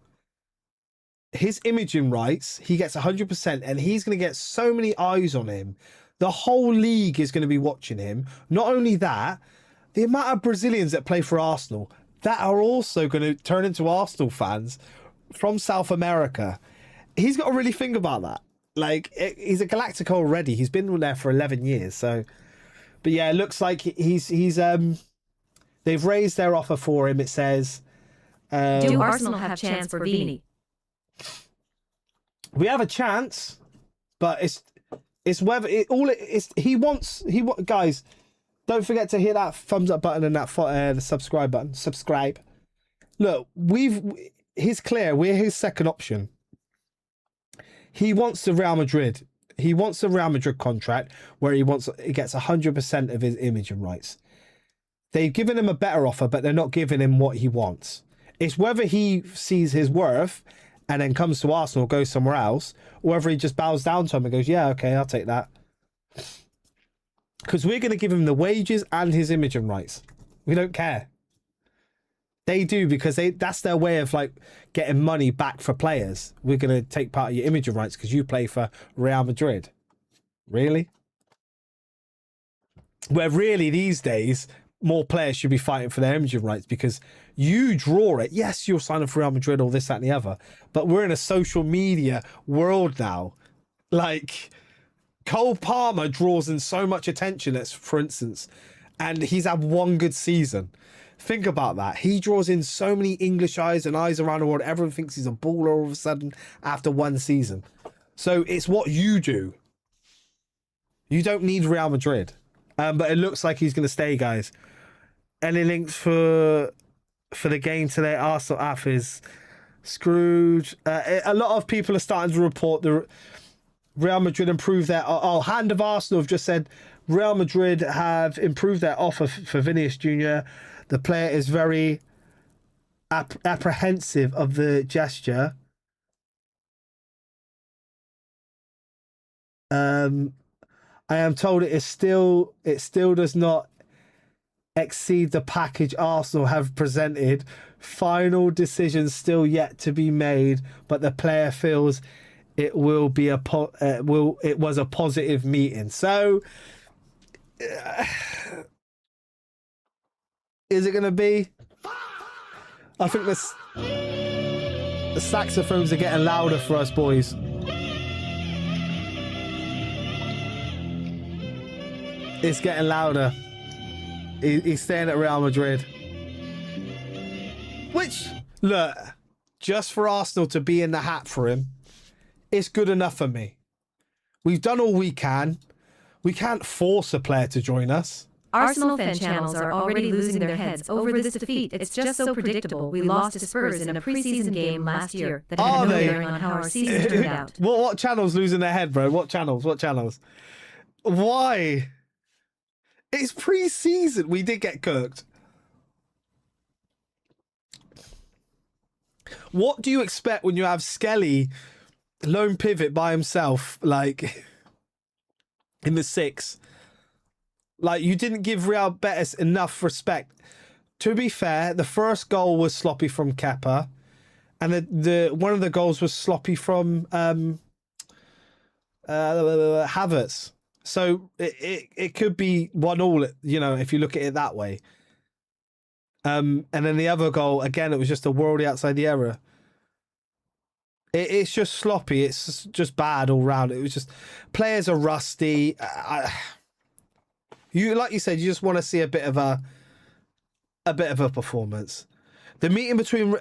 his imaging rights, he gets 100%, and he's going to get so many eyes on him. The whole league is going to be watching him. Not only that, the amount of Brazilians that play for Arsenal that are also going to turn into Arsenal fans from South America. He's got to really think about that. Like, he's a Galactico already. He's been there for 11 years. So, but yeah, it looks like they've raised their offer for him. It says, do Arsenal have a chance for Vini? We have a chance, but it's whether he wants guys. Don't forget to hit that thumbs up button and that the subscribe button. Subscribe. Look, he's clear. We're his second option. He wants the Real Madrid. He wants the Real Madrid contract where he gets 100% of his imaging rights. They've given him a better offer, but they're not giving him what he wants. It's whether he sees his worth and then comes to Arsenal, goes somewhere else, or whether he just bows down to him and goes, yeah, okay, I'll take that. Because we're going to give him the wages and his imaging rights. We don't care. They do, because that's their way of like getting money back for players. We're going to take part of your imaging rights because you play for Real Madrid. Really? Where really these days, more players should be fighting for their imaging rights because you draw it. Yes, you're signing for Real Madrid or this, that, and the other. But we're in a social media world now. Like, Cole Palmer draws in so much attention, for instance, and he's had one good season. Think about that. He draws in so many English eyes and eyes around the world. Everyone thinks he's a baller all of a sudden after one season. So it's what you do. You don't need Real Madrid. But it looks like he's going to stay, guys. Any links for the game today? Arsenal app is screwed. A lot of people are starting to report the Real Madrid improved their... Oh, Hand of Arsenal have just said Real Madrid have improved their offer for Vinicius Jr. The player is very apprehensive of the gesture. I am told it still does not exceed the package Arsenal have presented. Final decisions still yet to be made, but the player feels it will be it was a positive meeting. So is it going to be? I think the saxophones are getting louder for us, boys. It's getting louder. He's staying at Real Madrid. Which, look, just for Arsenal to be in the hat for him, it's good enough for me. We've done all we can. We can't force a player to join us. Arsenal fan channels are already losing their heads over this defeat. It's just so predictable. We lost to Spurs in a preseason game last year that had no bearing on how our season turned out. What channels losing their head, bro? What channels? Why? It's pre-season. We did get cooked. What do you expect when you have Skelly lone pivot by himself, like in the six? Like, you didn't give Real Betis enough respect. To be fair, the first goal was sloppy from Kepa, and the one of the goals was sloppy from Havertz. So it could be 1-1, you know, if you look at it that way. And then the other goal, again, it was just a worldie outside the area. It's just sloppy. It's just bad all round. It was just, players are rusty. You, like you said, you just want to see a bit of a performance. The meeting between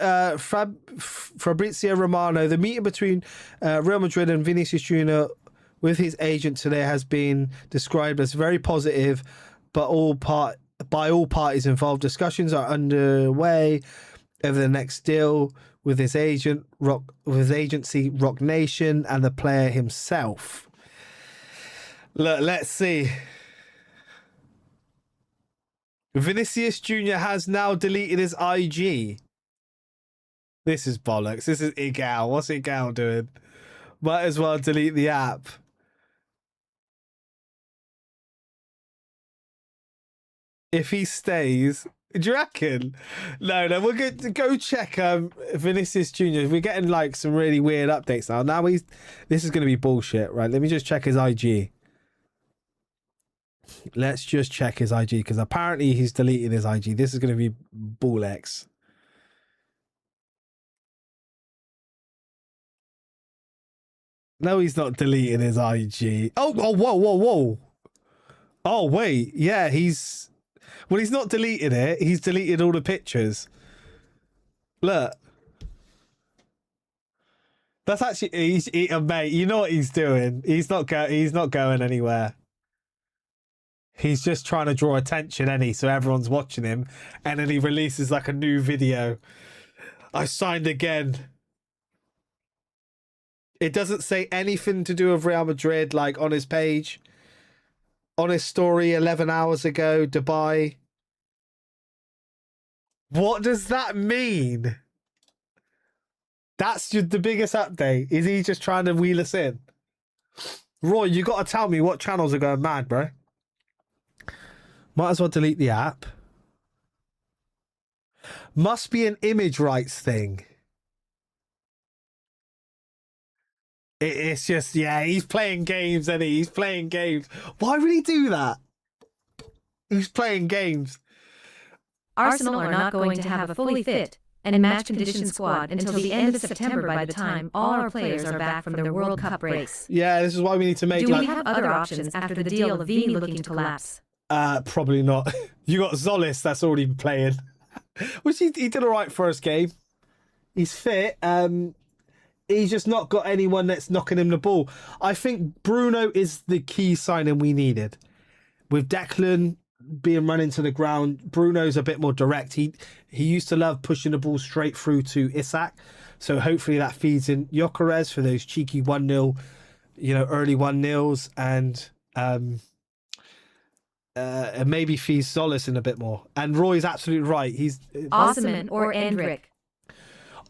Fabrizio Romano, the meeting between Real Madrid and Vinicius Jr. with his agent today has been described as very positive, but by all parties involved. Discussions are underway over the next deal with his agency, Rock Nation, and the player himself. Look, let's see. Vinicius Jr. has now deleted his IG. This is bollocks. This is Igal. What's Igal doing? Might as well delete the app. If he stays, do you reckon? No, we're good to go check Vinicius Jr. We're getting like some really weird updates now. This is gonna be bullshit, right? Let me just check his IG. Let's just check his IG because apparently he's deleted his IG. This is gonna be bull X. No, he's not deleting his IG. Oh, whoa. Oh, wait. Yeah, he's not deleted it. He's deleted all the pictures. Look. That's actually, mate, you know what he's doing. He's not going anywhere. He's just trying to draw attention, so everyone's watching him. And then he releases like a new video. I signed again. It doesn't say anything to do with Real Madrid, like on his page. On his story 11 hours ago, Dubai. What does that mean? That's just the biggest update. Is he just trying to wheel us in? Roy, you got to tell me what channels are going mad, bro. Might as well delete the app. Must be an image rights thing. It's just, yeah, he's playing games, and he's playing games. Why would he do that? He's playing games. Arsenal are not going to have a fully fit and match condition squad until the end of September, by the time all our players are back from their World Cup breaks. Yeah, this is why we need to make... Do we have other options after the deal of Vini looking to collapse? Probably not. You got Zolis that's already playing. Which he did all right first game. He's fit. He's just not got anyone that's knocking him the ball. I think Bruno is the key signing we needed. With Declan being run into the ground, Bruno's a bit more direct. He used to love pushing the ball straight through to Isak. So hopefully that feeds in Gyökeres for those cheeky 1-0, early 1-0s, and maybe feeds Solis in a bit more. And Roy's absolutely right. He's Osimhen or Endrick.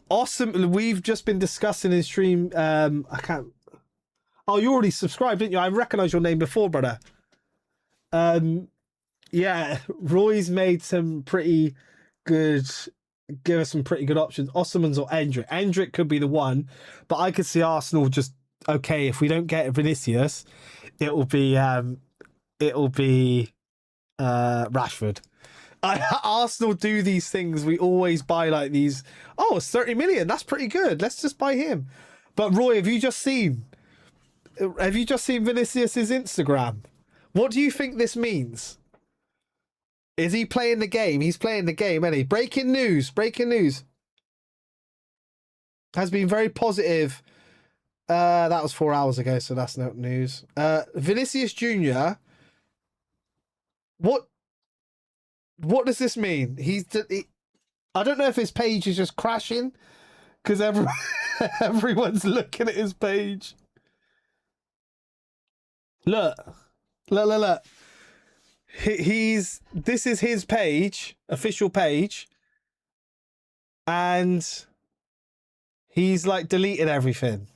Awesome. We've just been discussing in stream. I can't. Oh, you already subscribed, didn't you? I recognise your name before, brother. Yeah, Roy's made some pretty good. Give us some pretty good options. Osimhen's or Endrick. Endrick could be the one, but I could see Arsenal just okay. If we don't get Vinicius, it will be Rashford. Arsenal do these things. We always buy like these. Oh, it's 30 million. That's pretty good. Let's just buy him. But Roy, have you just seen Vinicius's Instagram? What do you think this means? Is he playing the game? He's playing the game, isn't he? Breaking news. Has been very positive. That was 4 hours ago, so that's not news. Vinicius Jr. What does this mean? I don't know if his page is just crashing because everyone's looking at his page. Look. This is his page, official page, and he's like deleted everything.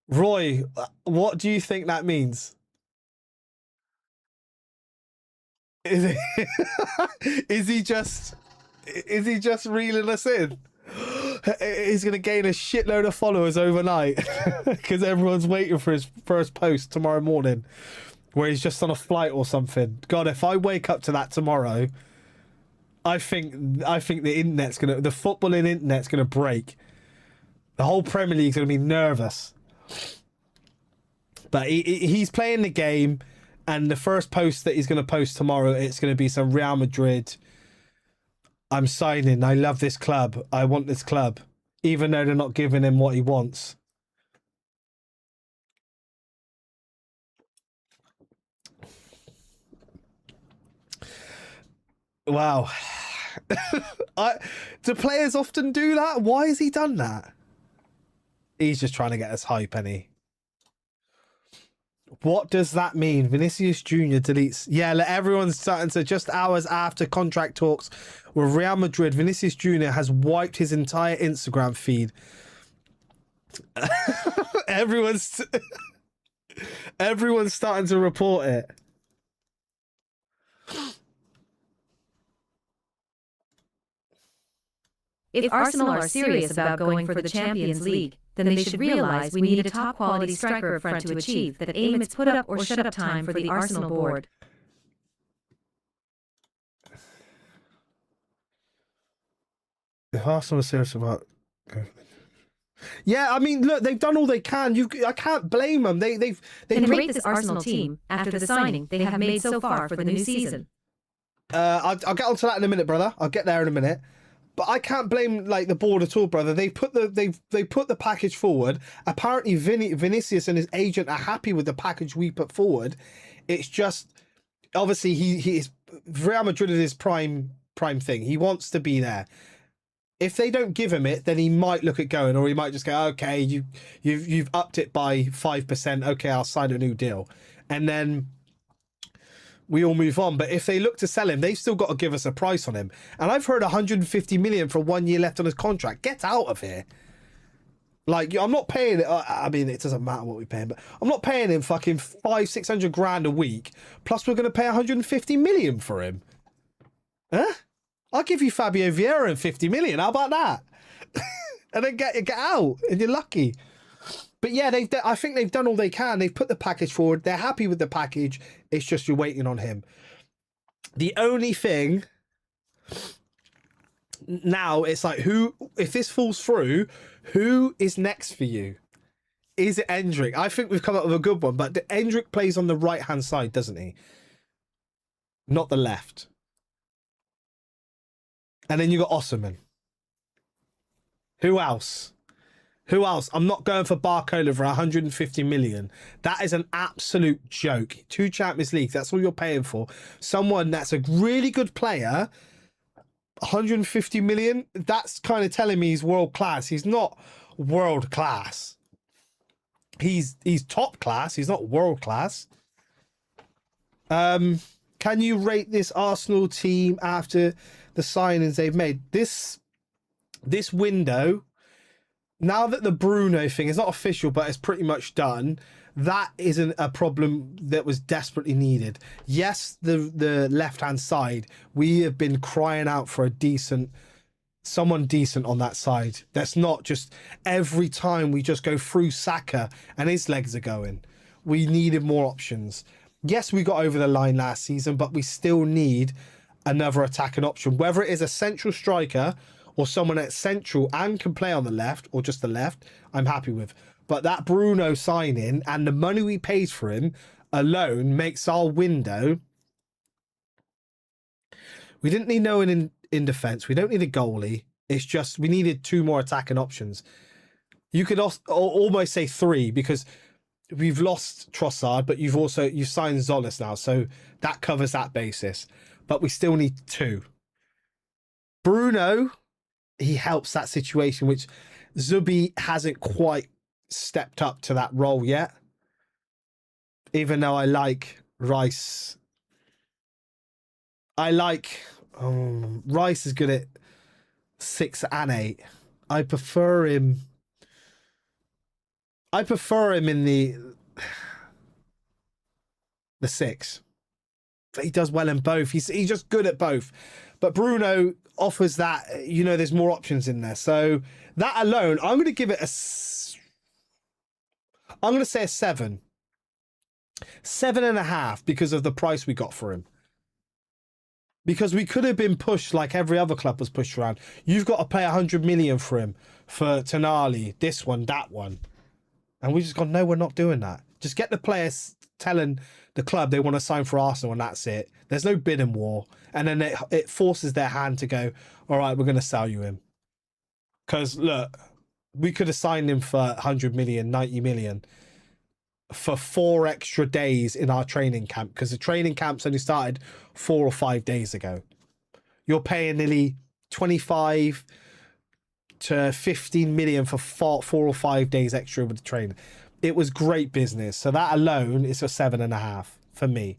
Roy, what do you think that means? Is he just reeling us in? He's going to gain a shitload of followers overnight because everyone's waiting for his first post tomorrow morning where he's just on a flight or something. God, if I wake up to that tomorrow, I think the footballing internet's going to break. The whole Premier League's going to be nervous. But he's playing the game. And the first post that he's going to post tomorrow, it's going to be some Real Madrid. I'm signing. I love this club. I want this club. Even though they're not giving him what he wants. Wow. Do players often do that? Why has he done that? He's just trying to get us hype, isn't he? What does that mean? Vinicius Jr. deletes. Yeah, everyone's starting to, just hours after contract talks with Real Madrid, Vinicius Jr. has wiped his entire Instagram feed. everyone's starting to report it. If Arsenal are serious about going for the Champions League, then they should realise we need a top-quality striker up front to achieve that. Emirates put up or shut up time for the Arsenal board. If Arsenal are serious about... Yeah, I mean, look, they've done all they can. I can't blame them. They rate this Arsenal team after the signing they have made so far for the new season. I'll get onto that in a minute, brother. I'll get there in a minute. But I can't blame the board at all, brother. They put the package forward. Apparently, Vinicius and his agent are happy with the package we put forward. It's just obviously he is Real Madrid is his prime thing. He wants to be there. If they don't give him it, then he might look at going, or he might just go, okay, you've upped it by 5%. Okay, I'll sign a new deal, and then we all move on. But if they look to sell him, they've still got to give us a price on him. And I've heard 150 million for 1 year left on his contract. Get out of here. Like, I'm not paying it. I mean, it doesn't matter what we pay him, but I'm not paying him fucking 500-600 grand a week. Plus, we're going to pay 150 million for him. Huh? I'll give you Fabio Vieira and 50 million. How about that? And then get out, and you're lucky. But yeah, I think they've done all they can. They've put the package forward. They're happy with the package. It's just you're waiting on him. The only thing now, it's like, if this falls through, who is next for you? Is it Endrick? I think we've come up with a good one, but Endrick plays on the right-hand side, doesn't he? Not the left. And then you got Osimhen. Who else? Who else? I'm not going for Barcola for 150 million. That is an absolute joke. 2 Champions League, that's all you're paying for. Someone that's a really good player, 150 million, that's kind of telling me he's world class. He's not world class. He's top class. He's not world class. Can you rate this Arsenal team after the signings they've made? This window, now that the Bruno thing is not official, but it's pretty much done, that isn't a problem that was desperately needed. Yes, the left-hand side, we have been crying out for someone decent on that side. That's not just every time we just go through Saka and his legs are going. We needed more options. Yes, we got over the line last season, but we still need another attacking option, whether it is a central striker or someone that's central and can play on the left or just the left. I'm happy with. But that Bruno signing and the money we paid for him alone makes our window. We didn't need no one in defence. We don't need a goalie. It's just we needed 2 more attacking options. You could almost say 3, because we've lost Trossard, but you've signed Zolis now, so that covers that basis. But we still need 2. Bruno, he helps that situation, which Zubi hasn't quite stepped up to that role yet. Even though I like Rice. Rice is good at 6 and 8. I prefer him in the 6. He does well in both. He's just good at both. But Bruno offers that, there's more options in there. So that alone, I'm going to give it I'm going to say a 7. 7.5 because of the price we got for him. Because we could have been pushed like every other club was pushed around. You've got to pay 100 million for him, for Tonali, this one, that one. And we just gone, no, we're not doing that. Just get the players telling the club they want to sign for Arsenal and that's it. There's no bidding war. And then it forces their hand to go, all right, we're going to sell you him. Because, look, we could have signed him for 100 million, 90 million for 4 extra days in our training camp, because the training camps only started 4 or 5 days ago. you're paying nearly 25 to 15 million for 4 or 5 days extra with the training. It was great business. So that alone is a 7.5 for me.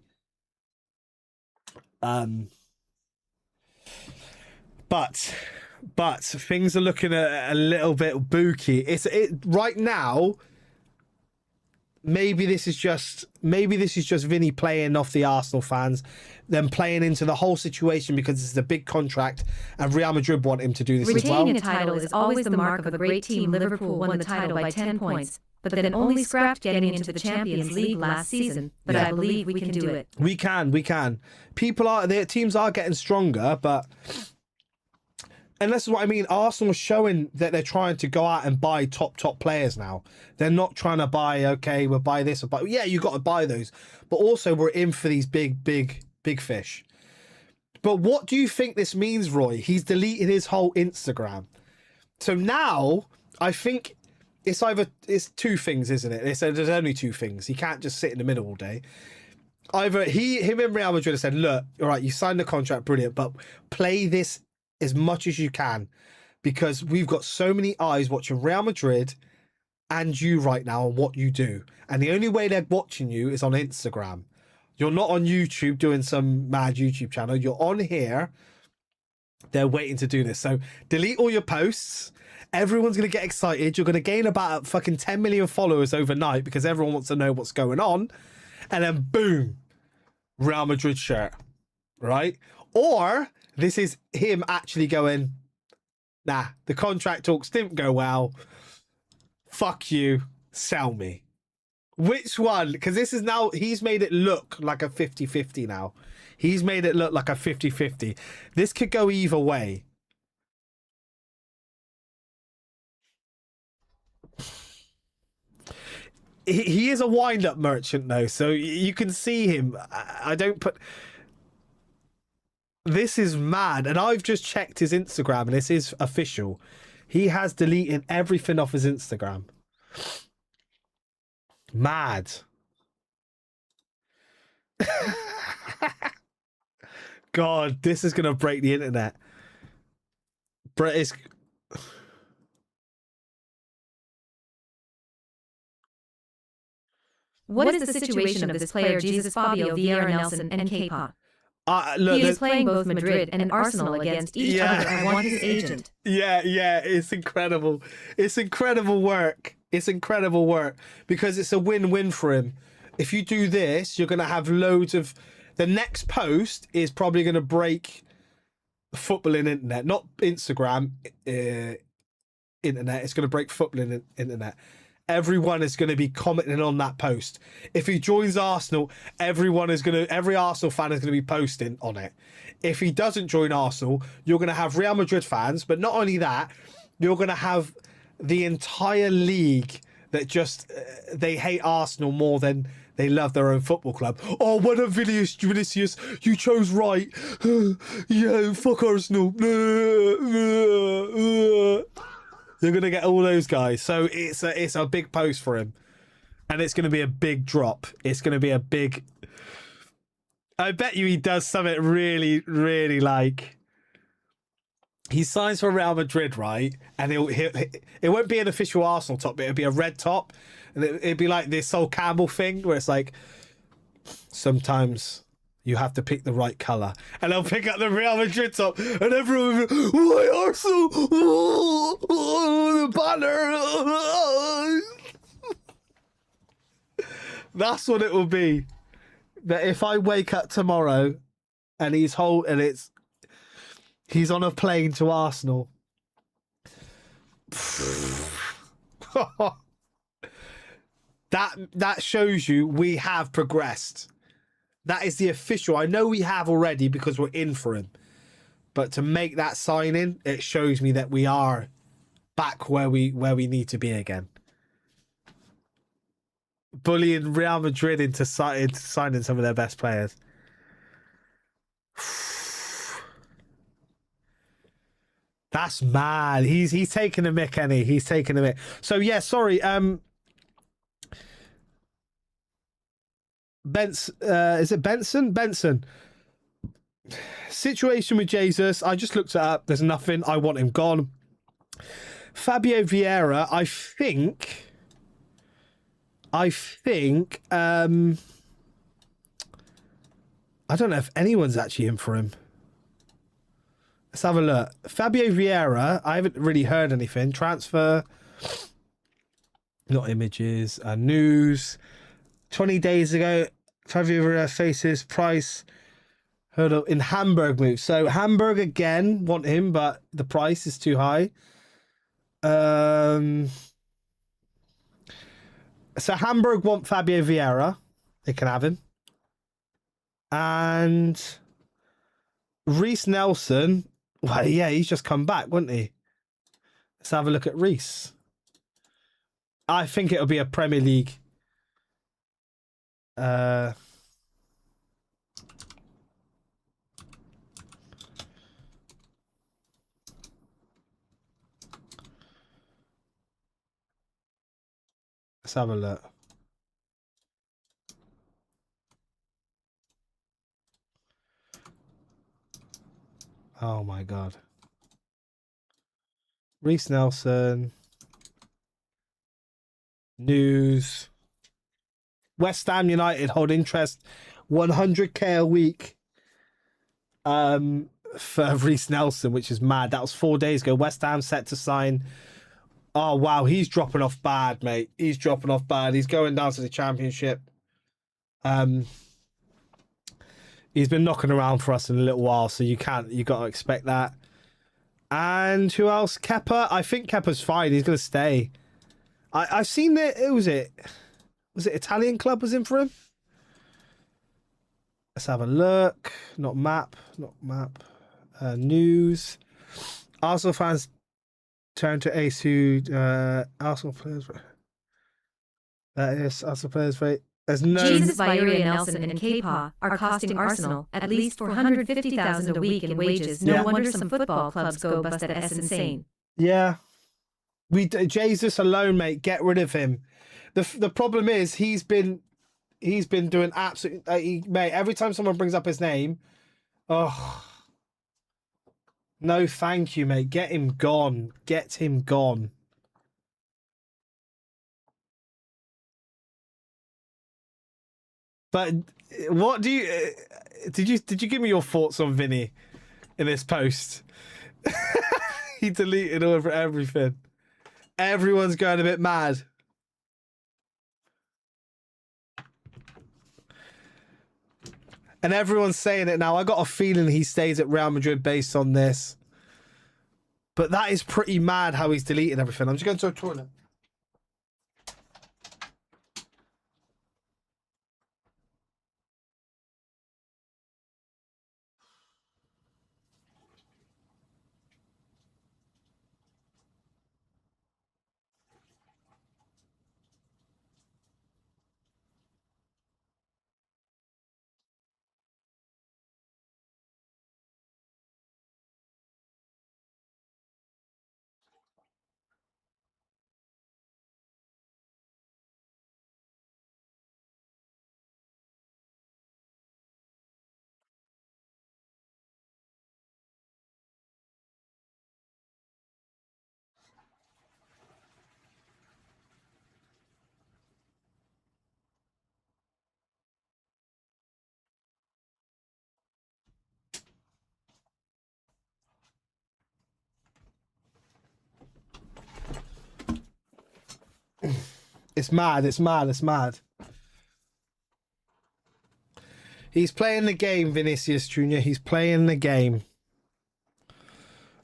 But things are looking a little bit booky. Right now. Maybe this is just Vinny playing off the Arsenal fans, then playing into the whole situation because it's a big contract and Real Madrid want him to do this as well. Retaining a title is always the mark of a great team. Liverpool won the title by 10 points, but then only scrapped getting into the Champions League last season. But I believe we can do it. We can. Their teams are getting stronger, but. And this is what I mean. Arsenal is showing that they're trying to go out and buy top players now. They're not trying to buy, okay, we'll buy this or buy. Yeah, you got to buy those. But also we're in for these big fish. But what do you think this means, Roy? He's deleted his whole Instagram. So now I think it's two things, isn't it? There's only two things. He can't just sit in the middle all day. Either him and Real Madrid have said, look, all right, you signed the contract, brilliant, but play this as much as you can because we've got so many eyes watching Real Madrid and you right now on what you do. And the only way they're watching you is on Instagram. You're not on YouTube doing some mad YouTube channel. You're on here. They're waiting to do this. So delete all your posts. Everyone's going to get excited. You're going to gain about fucking 10 million followers overnight because everyone wants to know what's going on. And then boom, Real Madrid shirt, right? Or this is him actually going, nah, the contract talks didn't go well. Fuck you, sell me. Which one? Because this is now, he's made it look like a 50-50 now. He's made it look like a 50-50. This could go either way. He is a wind-up merchant, though, so you can see him. I don't put... This is mad, and I've just checked his Instagram, and this is official. He has deleted everything off his Instagram. Mad. God, this is going to break the internet. Brett What is the situation of this player, Jesus Fabio Vieira Nelson and K-pop? Look, he is playing both Madrid and Arsenal against each other. I want his agent. Yeah, it's incredible. It's incredible work. It's incredible work because it's a win-win for him. If you do this, you're going to have loads of... The next post is probably going to break footballing internet, not Instagram internet. It's going to break footballing internet. Everyone is going to be commenting on that post. If he joins Arsenal, every Arsenal fan is going to be posting on it. If he doesn't join Arsenal, you're going to have Real Madrid fans, but not only that, you're going to have the entire league that just, they hate Arsenal more than they love their own football club. Oh, what a Vinicius, you chose right. Yeah, fuck Arsenal. You're going to get all those guys. So it's a big post for him. And it's going to be a big drop. It's going to be a big... I bet you he does something really, really like... He signs for Real Madrid, right? And it won't be an official Arsenal top, but it'll be a red top. And it'd be like this Sol Campbell thing where it's like, sometimes... you have to pick the right colour. And they'll pick up the Real Madrid top. And everyone will be, why Arsenal? Oh, the banner. That's what it will be. That if I wake up tomorrow and he's on a plane to Arsenal. That shows you we have progressed. That is the official. I know we have already because we're in for him. But to make that signing, it shows me that we are back where we need to be again. Bullying Real Madrid into signing some of their best players. That's mad. He's taking a mick, Kenny. He's taking a mick. So yeah, sorry. Is it Benson? Benson. Situation with Jesus, I just looked it up. There's nothing. I want him gone. Fabio Vieira, I think, I don't know if anyone's actually in for him. Let's have a look. Fabio Vieira, I haven't really heard anything. Transfer, not images, news. 20 days ago, Fabio Vieira faces price hurdle in Hamburg move. So Hamburg again want him, but the price is too high. So Hamburg want Fabio Vieira. They can have him. And Reece Nelson, well, yeah, he's just come back, wouldn't he? Let's have a look at Reece. I think it'll be a Premier League. Let's have a look. Oh my God. Reece Nelson. News. West Ham United hold interest 100k a week for Reece Nelson, which is mad. That was 4 days ago. West Ham set to sign. Oh, wow. He's dropping off bad, mate. He's dropping off bad. He's going down to the Championship. He's been knocking around for us in a little while, so you got to expect that. And who else? Kepa. I think Kepa's fine. He's going to stay. I've seen that. Who was it? Was it Italian club was in for him? Let's have a look. Not map. News. Arsenal fans turn to Ace who Arsenal players. That is Arsenal players. Right. There's no. Jesus, Vieira, Nelson, and Kepa are costing Arsenal at least 450,000 a week in wages. No wonder some football clubs go bust. That's insane. Yeah, Jesus alone, mate. Get rid of him. The problem is he's been doing absolutely, mate. Every time someone brings up his name, oh no, thank you, mate. Get him gone. Get him gone. But what do you did you give me your thoughts on Vini in this post? He deleted over everything. Everyone's going a bit mad. And everyone's saying it now. I got a feeling he stays at Real Madrid based on this. But that is pretty mad how he's deleted everything. I'm just going to a toilet. It's mad. It's mad. It's mad. He's playing the game, Vinicius Jr. He's playing the game.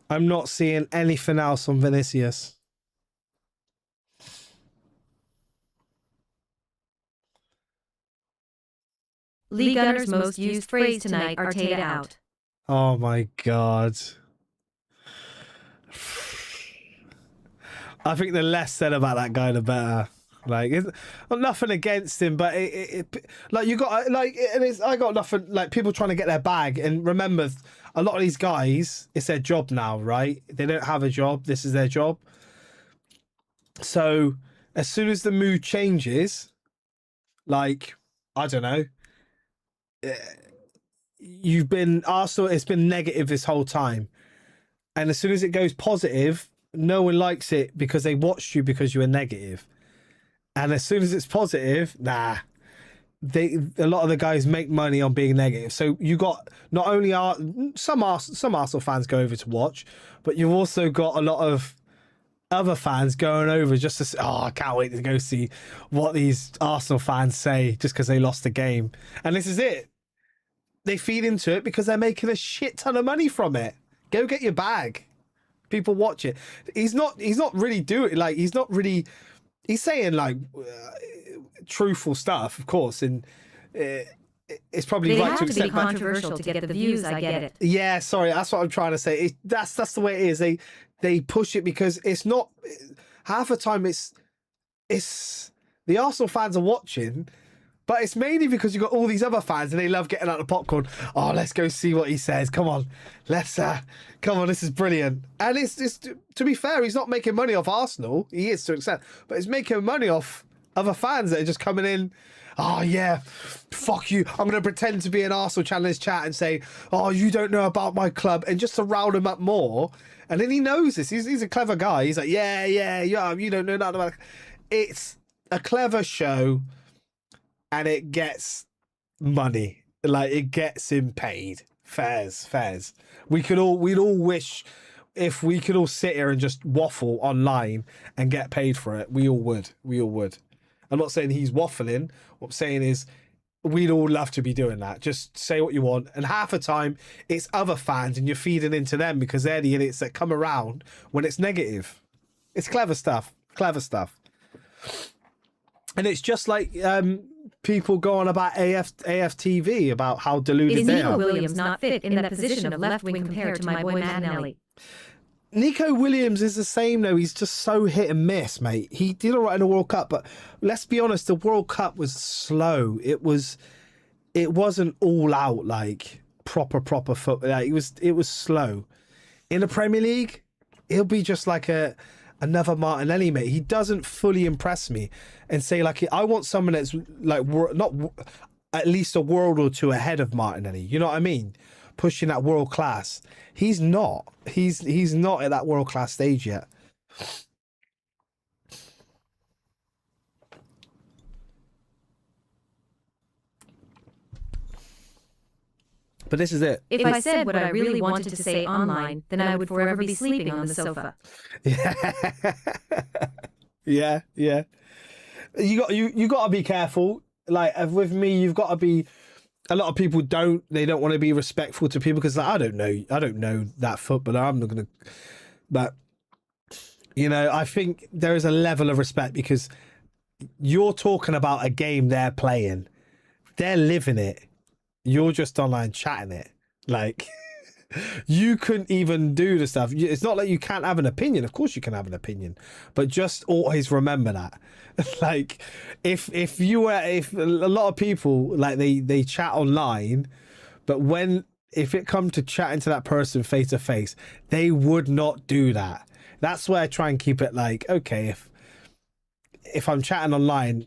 I'm not seeing anything else on Vinicius. Lee Gunner's most used phrase tonight, Arteta out. Oh my God. I think the less said about that guy, the better. Like, nothing against him, but like you got like, and I got nothing. Like people trying to get their bag, and remember, a lot of these guys, it's their job now, right? They don't have a job. This is their job. So as soon as the mood changes, like I don't know, you've been Arsenal. It's been negative this whole time, and as soon as it goes positive, no one likes it because they watched you because you were negative. And as soon as it's positive, nah. A lot of the guys make money on being negative. So you got not only some Arsenal fans go over to watch, but you've also got a lot of other fans going over just to say, oh, I can't wait to go see what these Arsenal fans say just because they lost the game. And this is it. They feed into it because they're making a shit ton of money from it. Go get your bag. People watch it. He's not really doing like he's saying like truthful stuff, of course, and it's probably They right have to to accept be controversial to get the views. I get it. Yeah, sorry, that's what I'm trying to say. That's the way it is. They push it because it's not half the time. It's the Arsenal fans are watching, but it's mainly because you've got all these other fans and they love getting out the popcorn. Oh, let's go see what he says. Come on, come on. This is brilliant. And it's to be fair, he's not making money off Arsenal. He is to an extent, but he's making money off other fans that are just coming in. Oh yeah, fuck you. I'm going to pretend to be an Arsenal channel chat and say, oh, you don't know about my club, and just to round him up more. And then he knows this. He's a clever guy. He's like, yeah, you don't know nothing about it. It's a clever show, and it gets money. Like, it gets him paid. Fairs. We'd all wish if we could all sit here and just waffle online and get paid for it. We all would. I'm not saying he's waffling. What I'm saying is we'd all love to be doing that. Just say what you want. And half the time it's other fans and you're feeding into them because they're the idiots that come around when it's negative. It's clever stuff. And it's just like people go on about AFTV about how deluded Is they Nico are. Williams not fit in that position of left wing compared to my boy Martinelli? Nico Williams is the same though. He's just so hit and miss, mate. He did all right in the World Cup, but let's be honest, the World Cup was slow. It wasn't all out like proper football. Like, it was slow. In the Premier League, he'll be just like another Martinelli, mate. He doesn't fully impress me. And say like, I want someone that's like not at least a world or two ahead of Martinelli. You know what I mean? Pushing that world class. He's not. He's not at that world class stage yet. But this is it. If I said what I really wanted to say online, then I would forever be sleeping on the sofa. Yeah. You got to be careful. Like with me, you've got to be. A lot of people don't want to be respectful to people because like, I don't know that footballer. I'm not gonna. But you know, I think there is a level of respect because you're talking about a game they're playing, they're living it. You're just online chatting it. Like, you couldn't even do the stuff. It's not like you can't have an opinion. Of course you can have an opinion, but just always remember that. Like, if a lot of people like they chat online, but if it come to chatting to that person face to face, they would not do that. That's where I try and keep it like, okay, if I'm chatting online,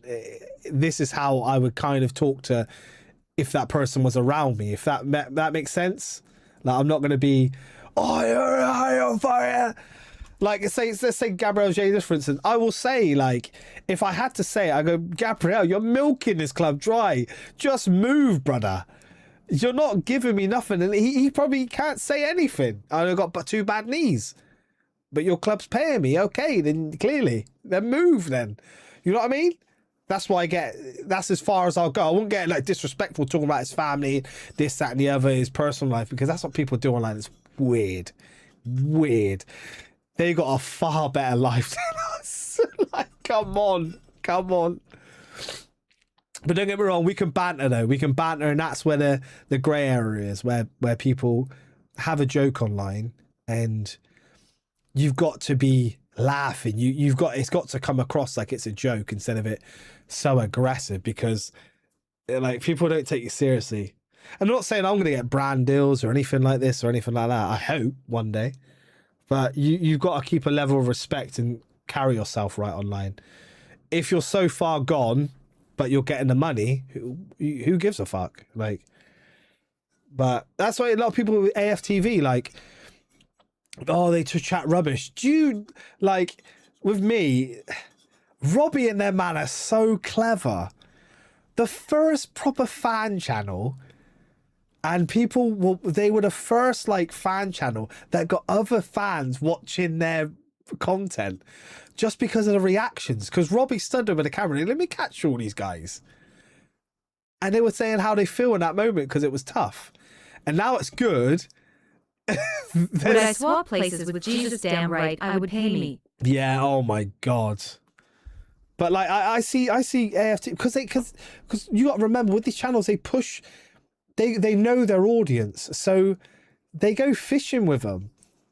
this is how I would kind of talk to if that person was around me. If that makes sense. Like, I'm not going to be, oh, you're on fire. Like, let's say Gabriel Jesus, for instance. I will say, like, if I had to say it, I go, Gabriel, you're milking this club dry. Just move, brother. You're not giving me nothing. And he probably can't say anything. I've got 2 bad knees. But your club's paying me. Okay, then clearly. Then move, then. You know what I mean? That's why that's as far as I'll go. I won't get like disrespectful talking about his family, this, that, and the other, his personal life, because that's what people do online. It's weird. They got a far better life than us. Like, come on. But don't get me wrong, we can banter though. We can banter, and that's where the grey area is, where people have a joke online, and you've got to be laughing. It's got to come across like it's a joke instead of it so aggressive, because like people don't take you seriously. I'm not saying I'm going to get brand deals or anything like this or anything like that. I hope one day, but you've got to keep a level of respect and carry yourself right online. If you're so far gone, but you're getting the money, who gives a fuck? Like, But that's why a lot of people with AFTV, like, oh, they to chat rubbish. Do you, like, with me, Robbie and their man are so clever. The first proper fan channel, and they were the first, like, fan channel that got other fans watching their content just because of the reactions. Because Robbie stood there with the camera and let me catch all these guys. And they were saying how they feel in that moment because it was tough. And now it's good. Would I swap places with Jesus? Damn right, I would pay me. Yeah, oh my God. But like I see AFT because you got to remember with these channels they know their audience, so they go fishing with them.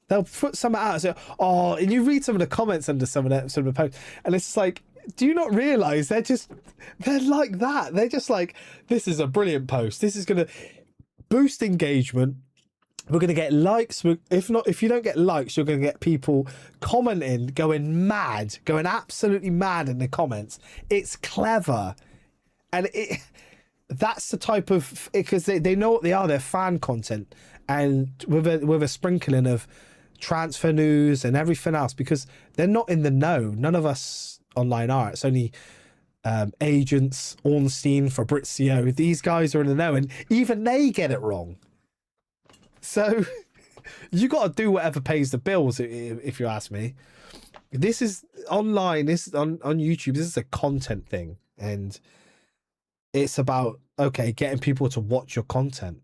They'll put something out and say, oh, and you read some of the comments under some of the posts, and it's just like, do you not realise they're like that? They're just like, this is a brilliant post. This is gonna boost engagement. We're gonna get likes. If you don't get likes, you're gonna get people commenting, going absolutely mad in the comments. It's clever, and that's the type of, because they know what they are. They're fan content, and with a sprinkling of transfer news and everything else, because they're not in the know. None of us online are. It's only agents, Ornstein, Fabrizio. These guys are in the know, and even they get it wrong. So you got to do whatever pays the bills, if you ask me. This is online. This is on YouTube. This is a content thing, and it's about, okay, getting people to watch your content.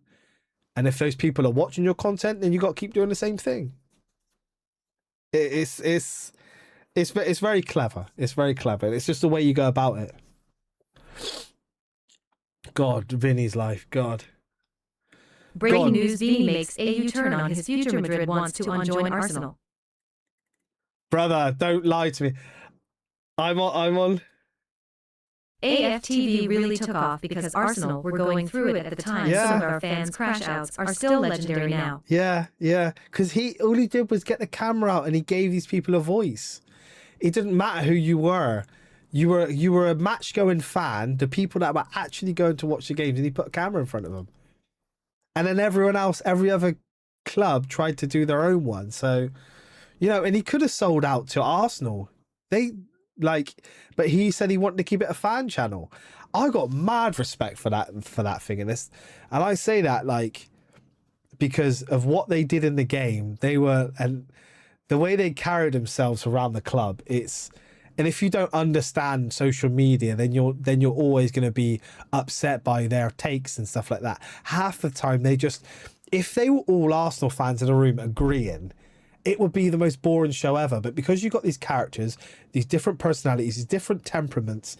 And if those people are watching your content, then you got to keep doing the same thing. It's very clever. It's very clever. It's just the way you go about it. God, Vinny's life. God. Breaking news: Vini makes a U-turn on his future. Madrid wants to join Arsenal. Brother, don't lie to me. I'm on. AFTV really took off because Arsenal were going through it at the time. Yeah. Some of our fans' crash outs are still legendary now. Yeah. Because all he did was get the camera out and he gave these people a voice. It didn't matter who you were. You were a match-going fan, the people that were actually going to watch the games, and he put a camera in front of them. And then everyone else, every other club tried to do their own one. So, and he could have sold out to Arsenal. But he said he wanted to keep it a fan channel. I got mad respect for that thing. And I say that because of what they did in the game. And the way they carried themselves around the club. And if you don't understand social media, then you're always going to be upset by their takes and stuff like that. Half the time if they were all Arsenal fans in a room agreeing, it would be the most boring show ever. But because you've got these characters, these different personalities, these different temperaments,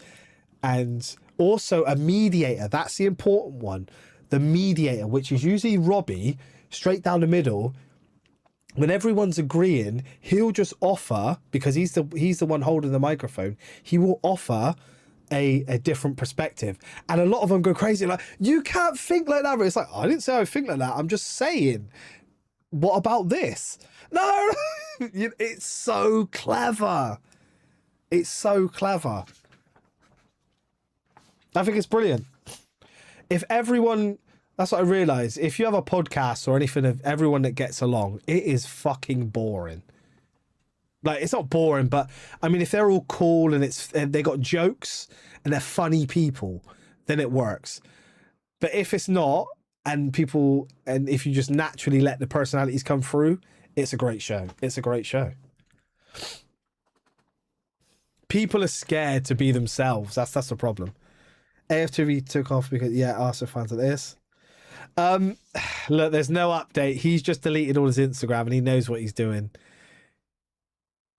and also a mediator, that's the important one. The mediator, which is usually Robbie, straight down the middle. When everyone's agreeing, he'll just offer, because he's the one holding the microphone, he will offer a different perspective. And a lot of them go crazy, like, you can't think like that. But it's like, I didn't say I think like that. I'm just saying, what about this? No, it's so clever. It's so clever. I think it's brilliant. If everyone... That's what I realised. If you have a podcast or anything of everyone that gets along, it is fucking boring. Like, it's not boring, but I mean, if they're all cool and they got jokes and they're funny people, then it works. But if it's not, and if you just naturally let the personalities come through, it's a great show. It's a great show. People are scared to be themselves. That's the problem. AFTV took off because, Arsenal fans are this. Look, there's no update. He's just deleted all his Instagram and he knows what he's doing.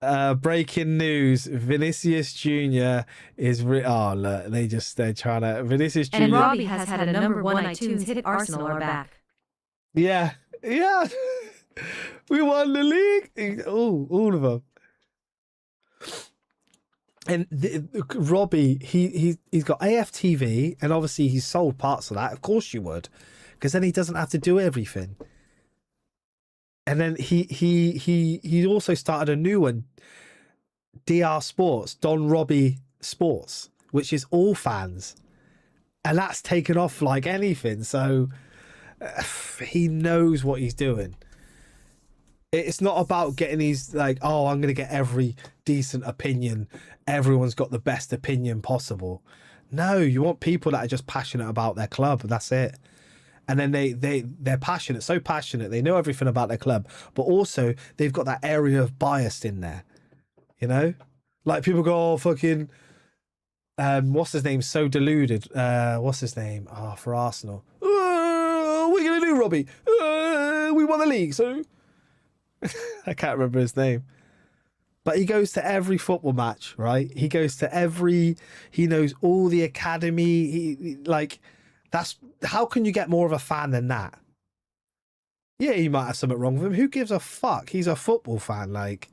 Breaking news: Vinicius Jr. is look, they're trying to Vinicius Jr. And Robbie has had a #1 iTunes hit. Arsenal are back. Yeah. We won the league. All of them. And Robbie, he's got AFTV, and obviously he's sold parts of that. Of course you would. Because then he doesn't have to do everything. And then he also started a new one, DR Sports, Don Robbie Sports, which is all fans. And that's taken off like anything. So He knows what he's doing. It's not about getting these like, oh, I'm going to get every decent opinion. Everyone's got the best opinion possible. No, you want people that are just passionate about their club. That's it. And then they're passionate, so passionate. They know everything about their club, but also they've got that area of bias in there. You know, like people go, oh, fucking, what's his name? So deluded. What's his name? Oh, for Arsenal. What are we gonna do, Robbie? We won the league, so I can't remember his name. But he goes to every football match, right? He goes to every. He knows all the academy. He like, that's how can you get more of a fan than that? Yeah, he might have something wrong with him. Who gives a fuck? He's a football fan, like.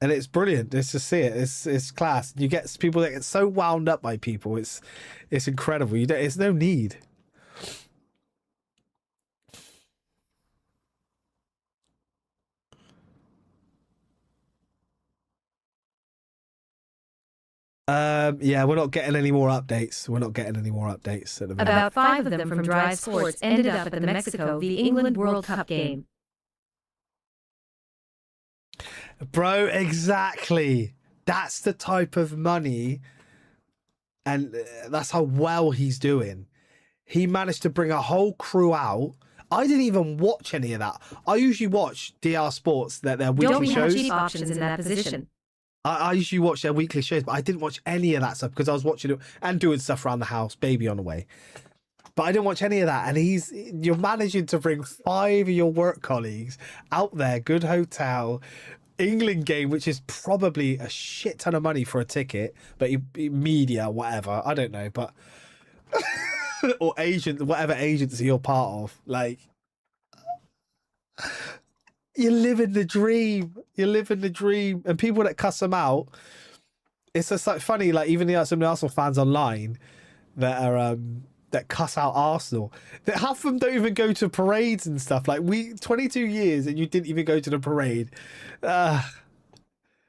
And it's brilliant just to see it. It's class. You get people that get so wound up by people. It's incredible. It's no need. Yeah, we're not getting any more updates. We're not getting any more updates at the minute. About 5 of them from Drive Sports ended up at the Mexico v England World Cup game. Bro, exactly. That's the type of money, and that's how well he's doing. He managed to bring a whole crew out. I didn't even watch any of that. I usually watch DR Sports, their weekly Don't we have shows. cheap options in that position? I usually watch their weekly shows, but I didn't watch any of that stuff because I was watching it and doing stuff around the house, baby on the way. But I didn't watch any of that. And you're managing to bring 5 of your work colleagues out there, good hotel, England game, which is probably a shit ton of money for a ticket, but media, whatever, I don't know, but or agent, whatever agency you're part of, like, you're living the dream. You're living the dream. And people that cuss them out, it's just like funny, like even some of the Arsenal fans online that are that cuss out Arsenal. That half of them don't even go to parades and stuff. Like 22 years and you didn't even go to the parade.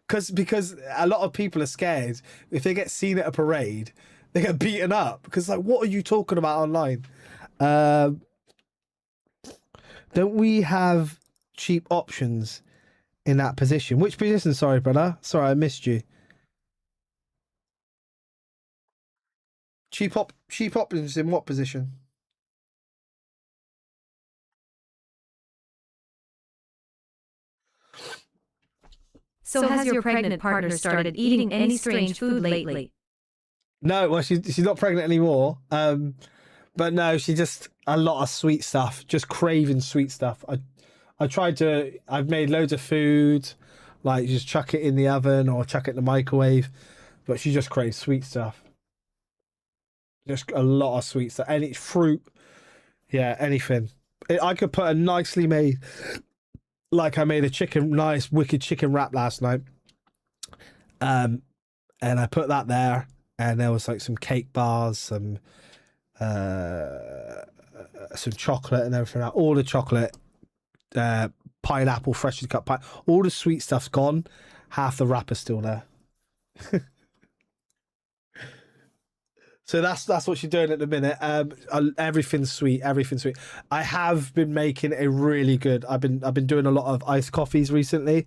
Because a lot of people are scared if they get seen at a parade, they get beaten up. Because like, what are you talking about online? Don't we have cheap options in that position? Which position? Sorry, brother. Sorry, I missed you. Cheap options in what position? So has your pregnant partner started eating any strange food lately? No, well, she's not pregnant anymore. But no, she just a lot of sweet stuff, just craving sweet stuff. I've made loads of food, like just chuck it in the oven or chuck it in the microwave, but she just craves sweet stuff. Just a lot of sweet stuff. Any fruit, yeah, anything. I could put a nicely made, like I made a nice wicked chicken wrap last night. And I put that there, and there was like some cake bars, some chocolate and everything. All the chocolate, pineapple, freshly cut pine. All the sweet stuff's gone. Half the wrapper's still there. So that's what she's doing at the minute. Everything's sweet. Everything's sweet. I have been making a really good. I've been doing a lot of iced coffees recently.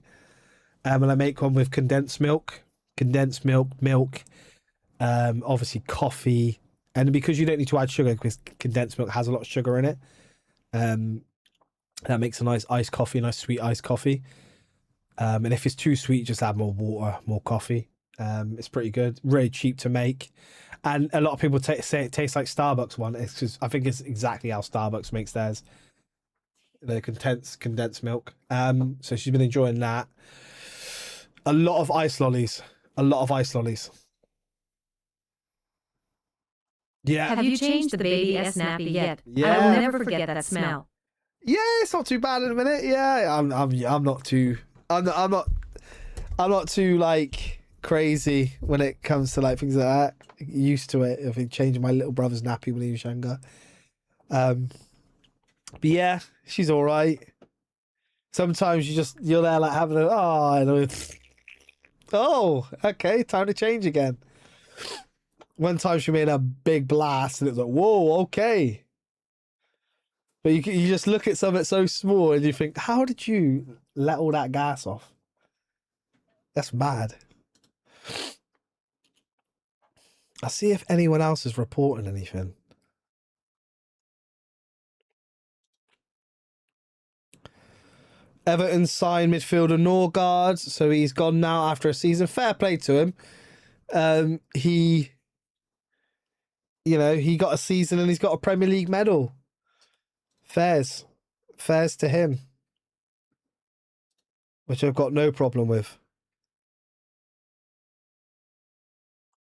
And I make one with condensed milk, obviously coffee, and because you don't need to add sugar because condensed milk has a lot of sugar in it. That makes a nice iced coffee, nice sweet iced coffee. And if it's too sweet, just add more water, more coffee. It's pretty good, really cheap to make, and a lot of people say it tastes like Starbucks one. It's just, I think it's exactly how Starbucks makes theirs. The condensed milk. So she's been enjoying that. A lot of ice lollies. Yeah. Have you changed the baby's nappy yet? Yeah. I will never forget that smell. Yeah, it's not too bad in a minute. Yeah, I'm not too like crazy when it comes to like things like that. Used to it. I think changing my little brother's nappy when he was younger. But yeah, she's all right. Sometimes you're there like having okay, time to change again. One time she made a big blast and it was like, whoa, okay. But you just look at something so small and you think, how did you let all that gas off? That's mad. I'll see if anyone else is reporting anything. Everton signed midfielder Norgard, so he's gone now after a season. Fair play to him. He got a season and he's got a Premier League medal. Fairs to him, which I've got no problem with.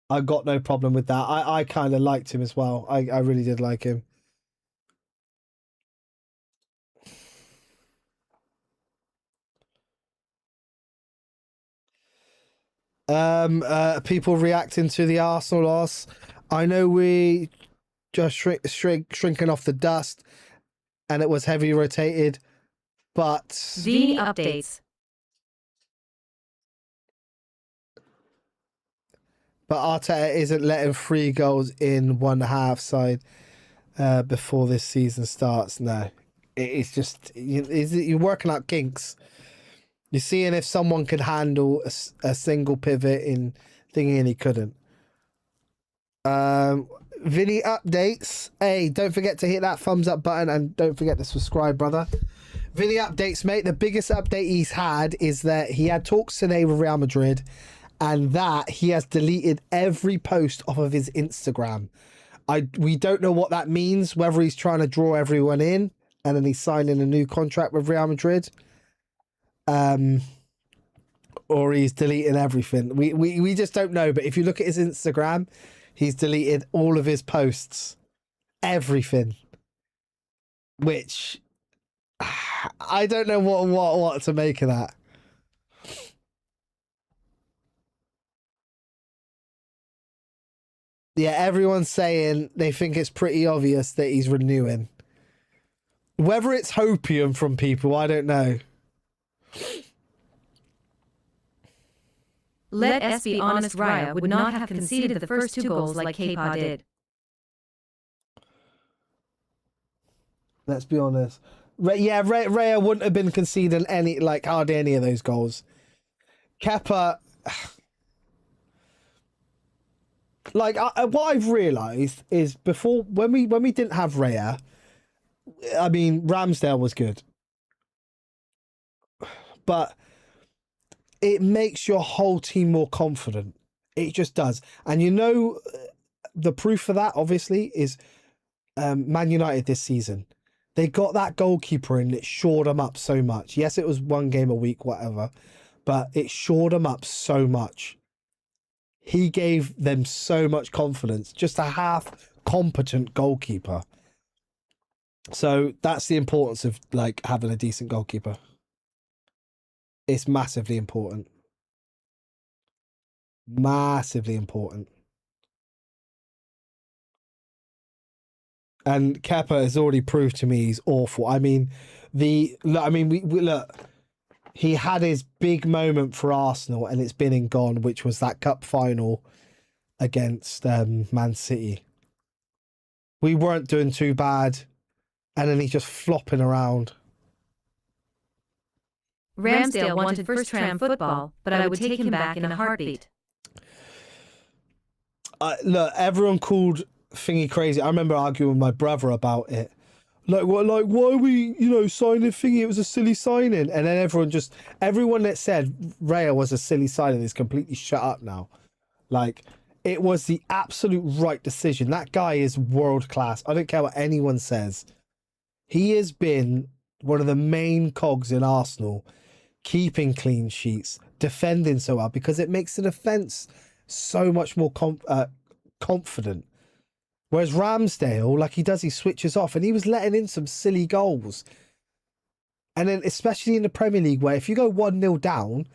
I've got no problem with that. I kind of liked him as well. I really did like him. People reacting to the Arsenal loss. I know we just shrinking off the dust, and it was heavy rotated, but Vini updates. But Arteta isn't letting 3 goals in 1.5 side before this season starts. No, it's just you're working out kinks. You're seeing if someone could handle a single pivot in thingy, and he couldn't. Vinny updates. Hey, don't forget to hit that thumbs up button and don't forget to subscribe, brother. Vinny updates, mate. The biggest update he's had is that he had talks today with Real Madrid, and that he has deleted every post off of his Instagram. We don't know what that means, whether he's trying to draw everyone in and then he's signing a new contract with Real Madrid. Or he's deleting everything. We just don't know. But if you look at his Instagram, he's deleted all of his posts, everything. Which I don't know what to make of that. Yeah, everyone's saying they think it's pretty obvious that he's renewing. Whether it's hopium from people, I don't know. Let us be honest, Raya would not have conceded the first 2 goals like Kepa did. Let's be honest. Raya wouldn't have been conceding hardly any of those goals. Kepa, what I've realised is before when we didn't have Raya, I mean Ramsdale was good, but it makes your whole team more confident. It just does. And the proof for that, obviously, is Man United this season. They got that goalkeeper in, it shored them up so much. Yes, it was 1 game a week, whatever, but it shored them up so much. He gave them so much confidence. Just a half-competent goalkeeper. So that's the importance of having a decent goalkeeper. It's massively important. Massively important. And Kepa has already proved to me he's awful. I mean, we look. He had his big moment for Arsenal, and it's been and gone, which was that cup final against Man City. We weren't doing too bad, and then he's just flopping around. Ramsdale wanted first-tram football, but I would take him back in a heartbeat. Look, everyone called Thingy crazy. I remember arguing with my brother about it. Why are we, signing Thingy? It was a silly signing. And then everyone that said Raya was a silly signing is completely shut up now. It was the absolute right decision. That guy is world class. I don't care what anyone says. He has been one of the main cogs in Arsenal, keeping clean sheets, defending so well, because it makes the defence so much more confident. Whereas Ramsdale, he switches off, and he was letting in some silly goals. And then, especially in the Premier League, where if you go 1-0 down,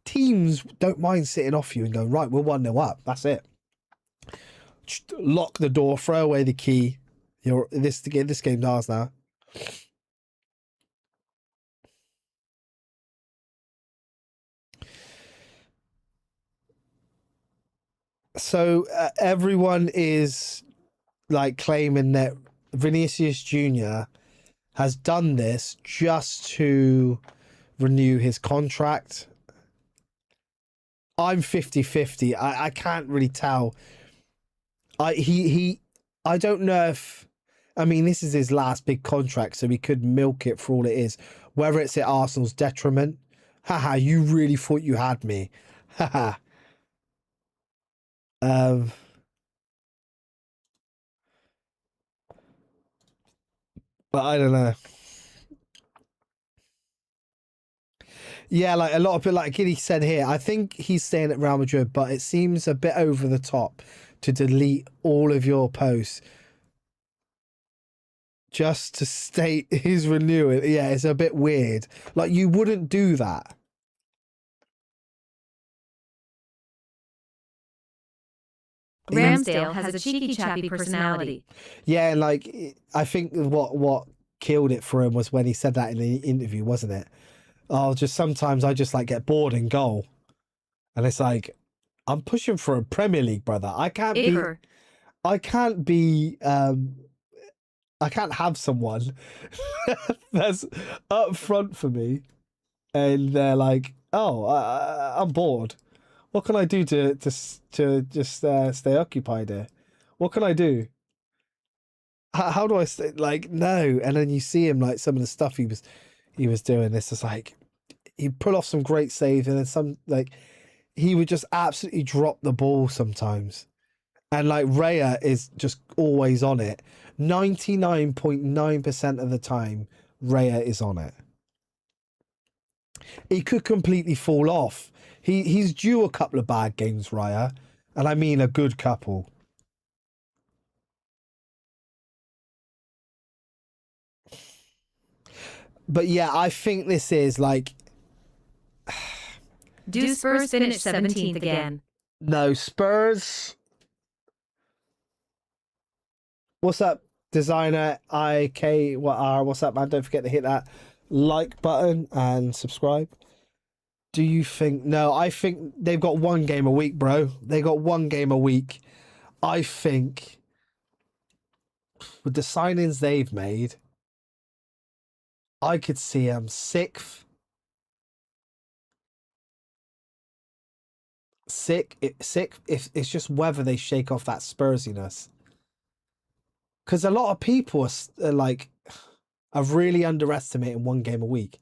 teams don't mind sitting off you and going, right, we're 1-0 up. That's it. Just lock the door, throw away the key. This game's ours now. So everyone is claiming that Vinicius Jr has done this just to renew his contract. I'm 50-50. I can't really tell. I don't know if, I mean, this is his last big contract, so he could milk it for all it is. Whether it's at Arsenal's detriment. Haha, you really thought you had me. Haha. But I don't know. Yeah, like a lot of people, like Giddy said here, I think he's staying at Real Madrid, but it seems a bit over the top to delete all of your posts just to state his renewal. Yeah, it's a bit weird. Like, you wouldn't do that. Ramsdale has a cheeky chappy personality. Yeah, and like, I think what killed it for him was when he said that in the interview, wasn't it? Oh, just sometimes I just like get bored in goal. And it's like, I'm pushing for a Premier League, brother. I can't have someone that's up front for me and they're like, oh, I'm bored. What can I do to just stay occupied here? What can I do? How do I stay? Like, no. And then you see him, like, some of the stuff he was doing. This is like, he'd pull off some great saves, and then some, like, he would just absolutely drop the ball sometimes. And like, Raya is just always on it. 99.9% of the time, Raya is on it. He could completely fall off. He's due a couple of bad games, Raya. And I mean a good couple. But yeah, I think this is like... Do Spurs finish 17th again? No, Spurs... What's up, designer IK? What's up, man? Don't forget to hit that like button and subscribe. Do you think... No, I think they've got one game a week, bro. They got one game a week. I think with the signings they've made, I could see them sixth. Sixth. If it's just whether they shake off that Spursiness. Because a lot of people are really underestimating one game a week.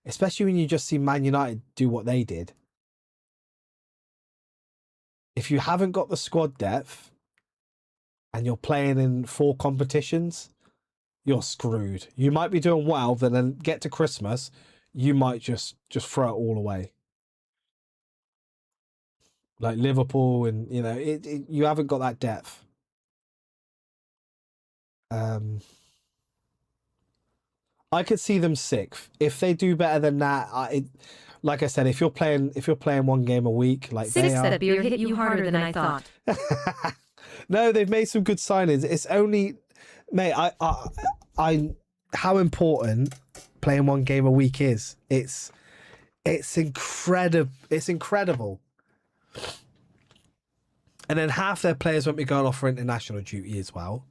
Especially when you just see Man United do what they did. If you haven't got the squad depth and you're playing in 4 competitions, you're screwed. You might be doing well, but then get to Christmas, you might just throw it all away. Like Liverpool, and you know, you haven't got that depth. I could see them sixth. If they do better than that, like I said, if you're playing one game a week, like Sixth at a beer hit you harder than I thought. No, they've made some good signings. It's only, mate, I how important playing one game a week is. It's incredible. It's incredible. And then half their players won't be going off for international duty as well.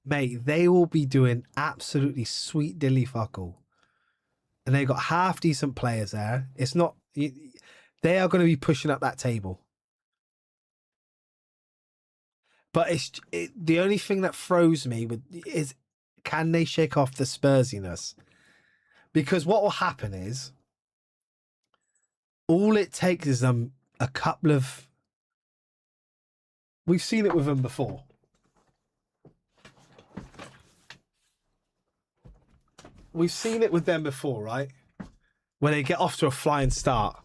Mate, they will be doing absolutely sweet dilly fuck all. And they've got half decent players there. It's not... They are going to be pushing up that table. But the only thing that throws me is, can they shake off the Spursiness? Because what will happen is, all it takes is them a couple of... We've seen it with them before. We've seen it with them before, right? When they get off to a flying start.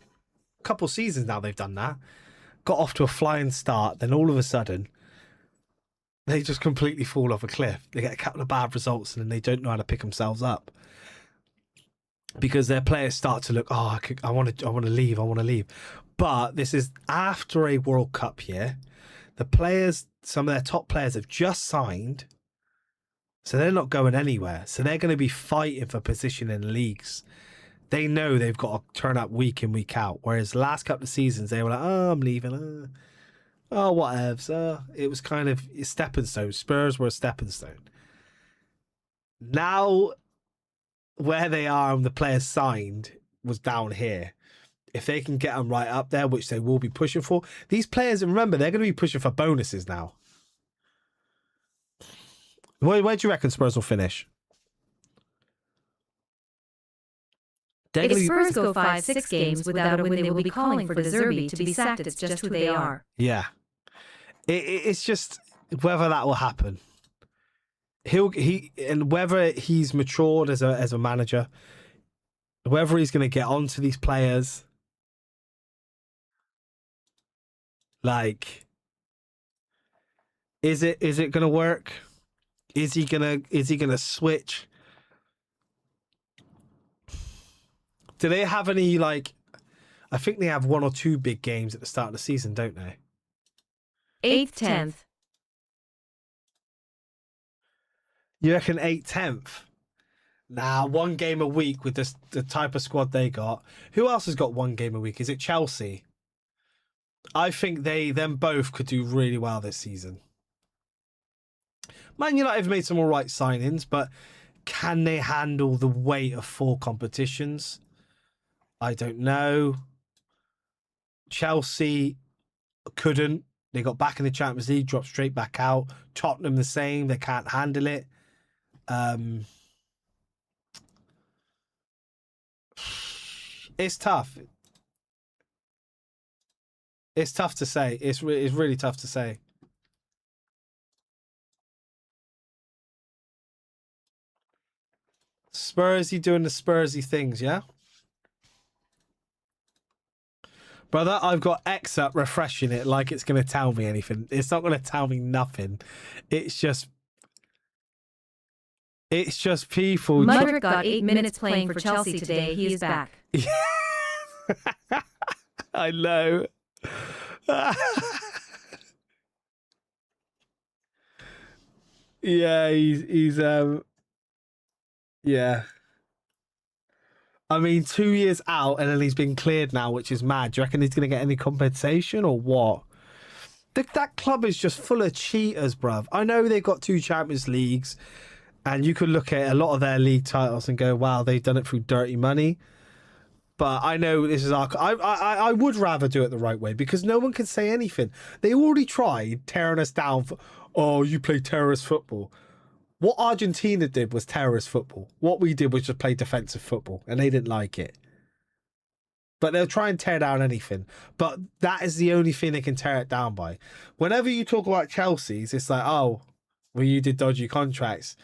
A couple seasons now they've done that. Got off to a flying start, then all of a sudden, they just completely fall off a cliff. They get a couple of bad results and then they don't know how to pick themselves up. Because their players start to look, oh, I want to leave. But this is after a World Cup year. The players, some of their top players have just signed. So they're not going anywhere. So they're going to be fighting for position in leagues. They know they've got to turn up week in, week out. Whereas the last couple of seasons, they were like, oh, I'm leaving. Oh, whatevs. It was kind of a stepping stone. Spurs were a stepping stone. Now where they are and the players signed was down here. If they can get them right up there, which they will be pushing for, these players, and remember, they're going to be pushing for bonuses now. Where do you reckon Spurs will finish? If Spurs go 5-6 games without a win, they will be calling for De Zerbi to be sacked. It's just who they are. Yeah. It's just whether that will happen. And whether he's matured as a manager, whether he's going to get onto these players. Like, is it going to work? Is he gonna switch? Do they have any, like, I think they have 1 or 2 big games at the start of the season, don't they? 8th, 10th. You reckon 8th, 10th? Nah, 1 game a week with the type of squad they got. Who else has got 1 game a week? Is it Chelsea? I think them both could do really well this season. Man United have made some all right signings, but can they handle the weight of 4 competitions? I don't know. Chelsea couldn't. They got back in the Champions League, dropped straight back out. Tottenham the same. They can't handle it. It's tough. It's tough to say. It's really tough to say. Spursy doing the Spursy things, yeah? Brother, I've got X up refreshing it like it's going to tell me anything. It's not going to tell me nothing. It's just people. Mudryk got 8 minutes playing for Chelsea today. He is back. I know. Yeah, he's yeah. I mean, 2 years out and then he's been cleared now, which is mad. Do you reckon he's going to get any compensation or what? That club is just full of cheaters, bruv. I know they've got 2 Champions Leagues and you could look at a lot of their league titles and go, wow, they've done it through dirty money. But I know this is I would rather do it the right way because no one can say anything. They already tried tearing us down for, oh, you play terrorist football. What Argentina did was terrorist football. What we did was just play defensive football, and they didn't like it. But they'll try and tear down anything. But that is the only thing they can tear it down by. Whenever you talk about Chelsea's, it's like, oh, well, you did dodgy contracts.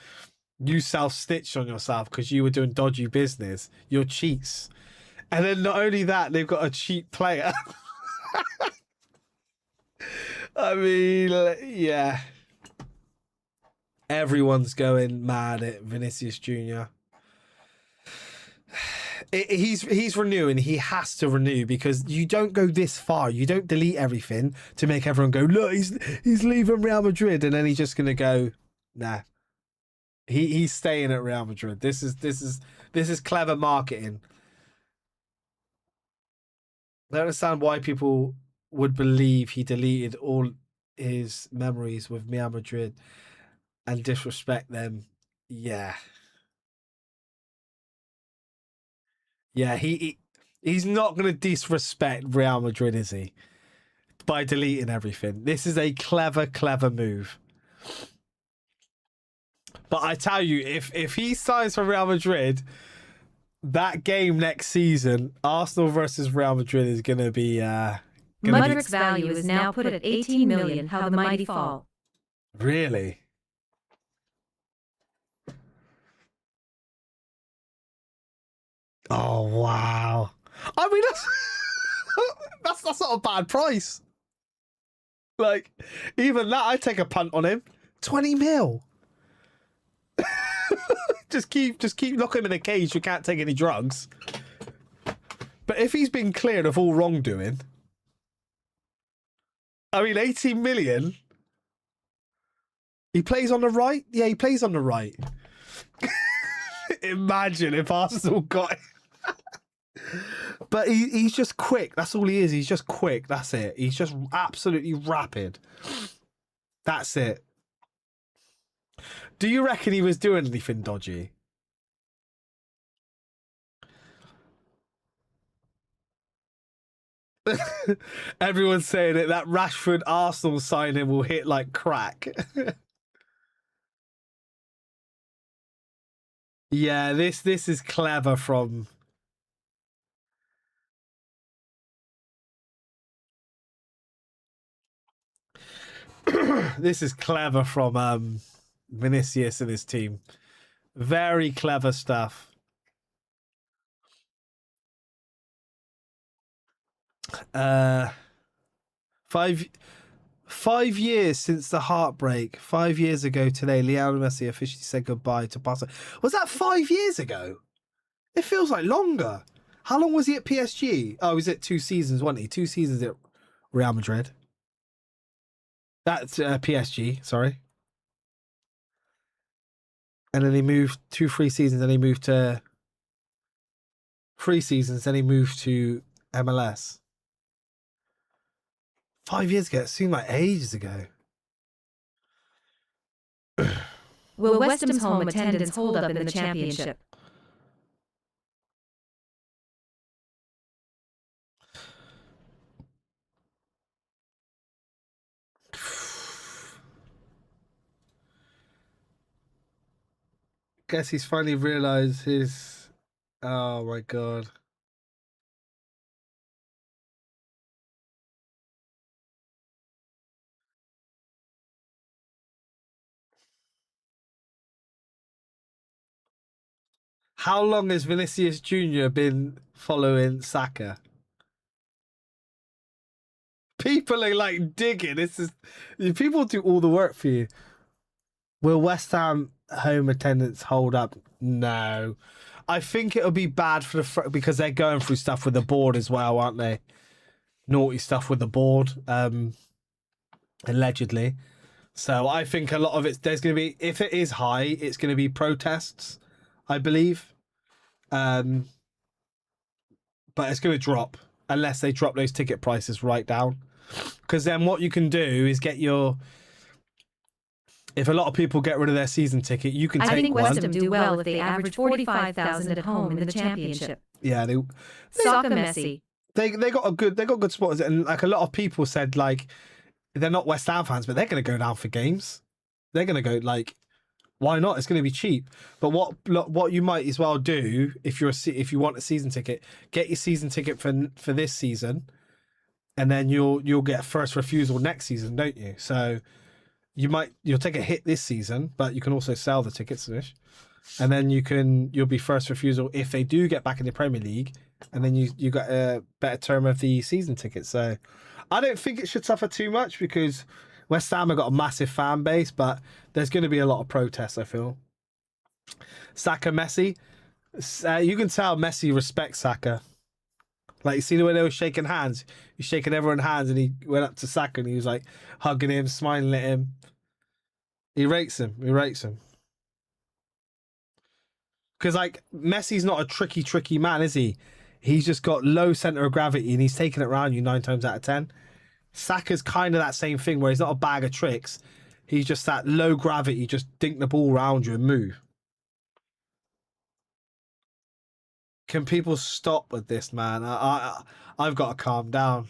You self-stitched on yourself because you were doing dodgy business. You're cheats. And then not only that, they've got a cheap player. I mean, yeah. Everyone's going mad at Vinicius Jr. He's renewing. He has to renew because you don't go this far. You don't delete everything to make everyone go, look, he's leaving Real Madrid, and then he's just gonna go, nah. He's staying at Real Madrid. This is clever marketing. I don't understand why people would believe he deleted all his memories with Real Madrid and disrespect them. Yeah. Yeah, he's not going to disrespect Real Madrid, is he? By deleting everything. This is a clever move. But I tell you, if he signs for Real Madrid, that game next season, Arsenal versus Real Madrid, is going to be... Mudryk's value is now put at 18 million. How the mighty fall. Really? Oh, wow. I mean, that's not a bad price. Like, even that, I'd take a punt on him. 20 mil. just keep locking him in a cage. You can't take any drugs. But if he's been cleared of all wrongdoing, I mean, 18 million. He plays on the right? Yeah, he plays on the right. Imagine if Arsenal got him. But he's just quick. That's all he is. He's just quick. That's it. He's just absolutely rapid. That's it. Do you reckon he was doing anything dodgy? Everyone's saying it. That Rashford Arsenal signing will hit like crack. Yeah, this is clever from. This is clever from Vinicius and his team. Very clever stuff. Five years since the heartbreak. 5 years ago today, Lionel Messi officially said goodbye to Barcelona. Was that 5 years ago? It feels like longer. How long was he at PSG? Oh, he was at 2 seasons, wasn't he? 2 seasons at Real Madrid. That's PSG, sorry. And then he moved 3 seasons, then he moved to 3 seasons, then he moved to MLS. 5 years ago, it seemed like ages ago. Will West Ham's home attendance hold up in the Championship? Guess he's finally realised his... Oh my god. How long has Vinicius Jr. been following Saka? People are like digging. People do all the work for you. Will West Ham home attendance hold up? No. I think it'll be bad for because they're going through stuff with the board as well, aren't they? Naughty stuff with the board, allegedly. So I think a lot of there's going to be, if it is high, it's going to be protests, I believe. But it's going to drop unless they drop those ticket prices right down. Because then what you can do is get your... If a lot of people get rid of their season ticket, you can take one. I think West Ham do well if they average 45,000 at home in the Championship. Yeah, Soccer Messi. They got good supporters, and like a lot of people said, like they're not West Ham fans, but they're going to go down for games. They're going to go like, why not? It's going to be cheap. But what you might as well do if you want a season ticket, get your season ticket for this season, and then you'll get first refusal next season, don't you? So you'll take a hit this season, but you can also sell the tickets, and then you'll be first refusal if they do get back in the Premier League, and then you got a better term of the season ticket. So I don't think it should suffer too much because West Ham have got a massive fan base, but there's going to be a lot of protests, I feel. Saka, Messi, you can tell Messi respects Saka. Like, you see the way they were shaking hands? He's shaking everyone's hands, and he went up to Saka and he was like hugging him, smiling at him. He rates him. Because, like, Messi's not a tricky man, is he? He's just got low centre of gravity and he's taking it around you 9 times out of 10. Saka's kind of that same thing where he's not a bag of tricks. He's just that low gravity, just dink the ball around you and move. Can people stop with this, man? I've got to calm down.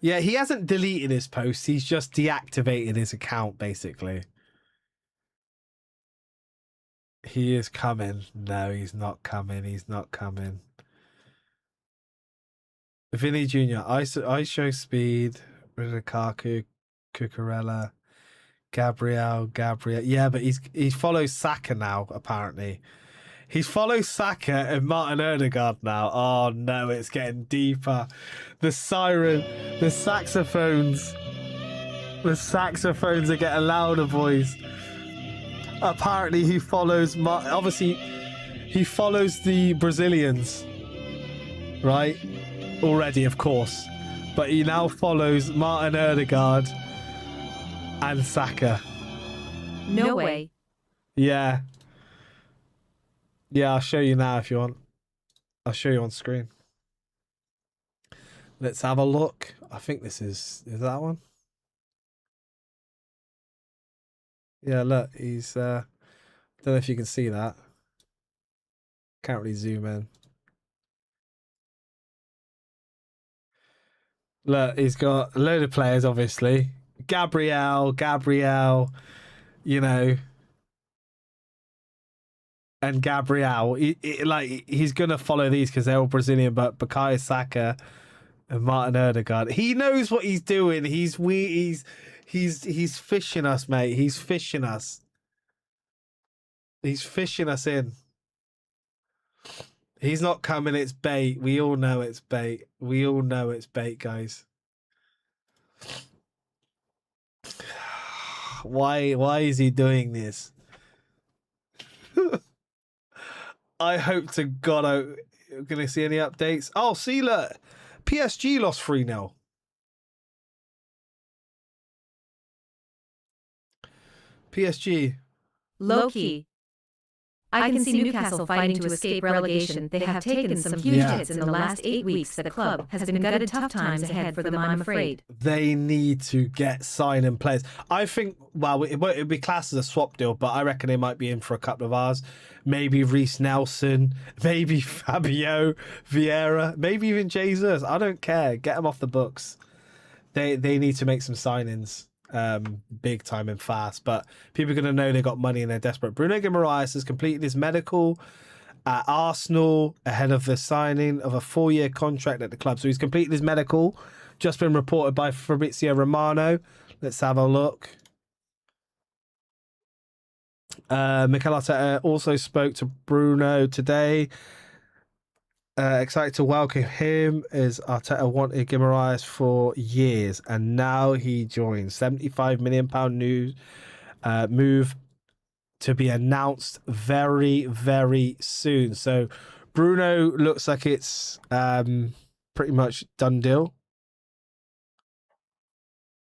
Yeah, he hasn't deleted his post. He's just deactivated his account, basically. He is coming. No, he's not coming. He's not coming. Vini Jr. I show speed. Lukaku, Cucurella, Gabriel. Yeah, but he follows Saka now, apparently. He follows Saka and Martin Odegaard now. Oh no, it's getting deeper. The siren, the saxophones are getting louder, boys. Apparently he follows, obviously he follows the Brazilians, right? Already, of course. But he now follows Martin Odegaard and Saka. No way. Yeah. Yeah, I'll show you now if you want. I'll show you on screen. Let's have a look. I think this is that one? Yeah, look, he's don't know if you can see that. Can't really zoom in. Look, he's got a load of players, obviously. Gabriel, you know, and Gabriel. He's gonna follow these because they're all Brazilian. But Bukayo Saka and Martin Odegaard, he knows what he's doing. He's fishing us, mate. He's fishing us. He's fishing us in. He's not coming. It's bait. We all know it's bait. We all know it's bait, guys. Why is he doing this? I hope to God I'm going to see any updates. Oh, see, look. PSG lost 3-0. PSG. Low-key. I can see Newcastle fighting to escape relegation. They have taken some huge hits in the last 8 weeks. The club has been gutted. Tough times ahead for them, I'm afraid. They need to get signing players. I think, well, it'd be classed as a swap deal, but I reckon they might be in for a couple of hours. Maybe Reece Nelson, maybe Fabio Vieira, maybe even Jesus. I don't care. Get them off the books. They need to make some signings. Big time and fast, but people are going to know they got money and they're desperate. Bruno Guimaraes has completed his medical at Arsenal ahead of the signing of a 4-year contract at the club. So he's completed his medical, just been reported by Fabrizio Romano. Let's have a look. Mikel Arteta also spoke to Bruno today. Excited to welcome him as Arteta wanted Guimaraes for years, and now he joins. £75 million news move to be announced very, very soon. So Bruno looks like it's pretty much done deal.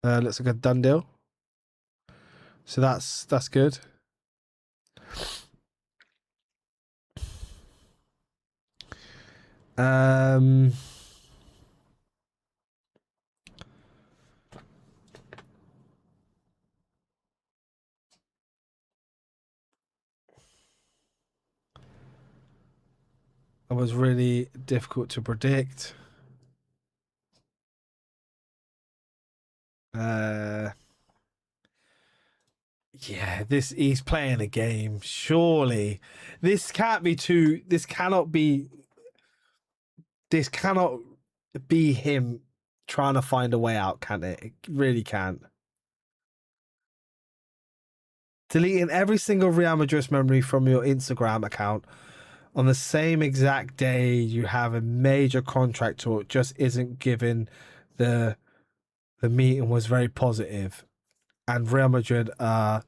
Looks like a done deal. So that's good. I was really difficult to predict. Yeah, he's playing a game. Surely, this cannot be him trying to find a way out, can it? It really can't. Deleting every single Real Madrid memory from your Instagram account on the same exact day you have a major contract talk just isn't given. The meeting was very positive, and Real Madrid are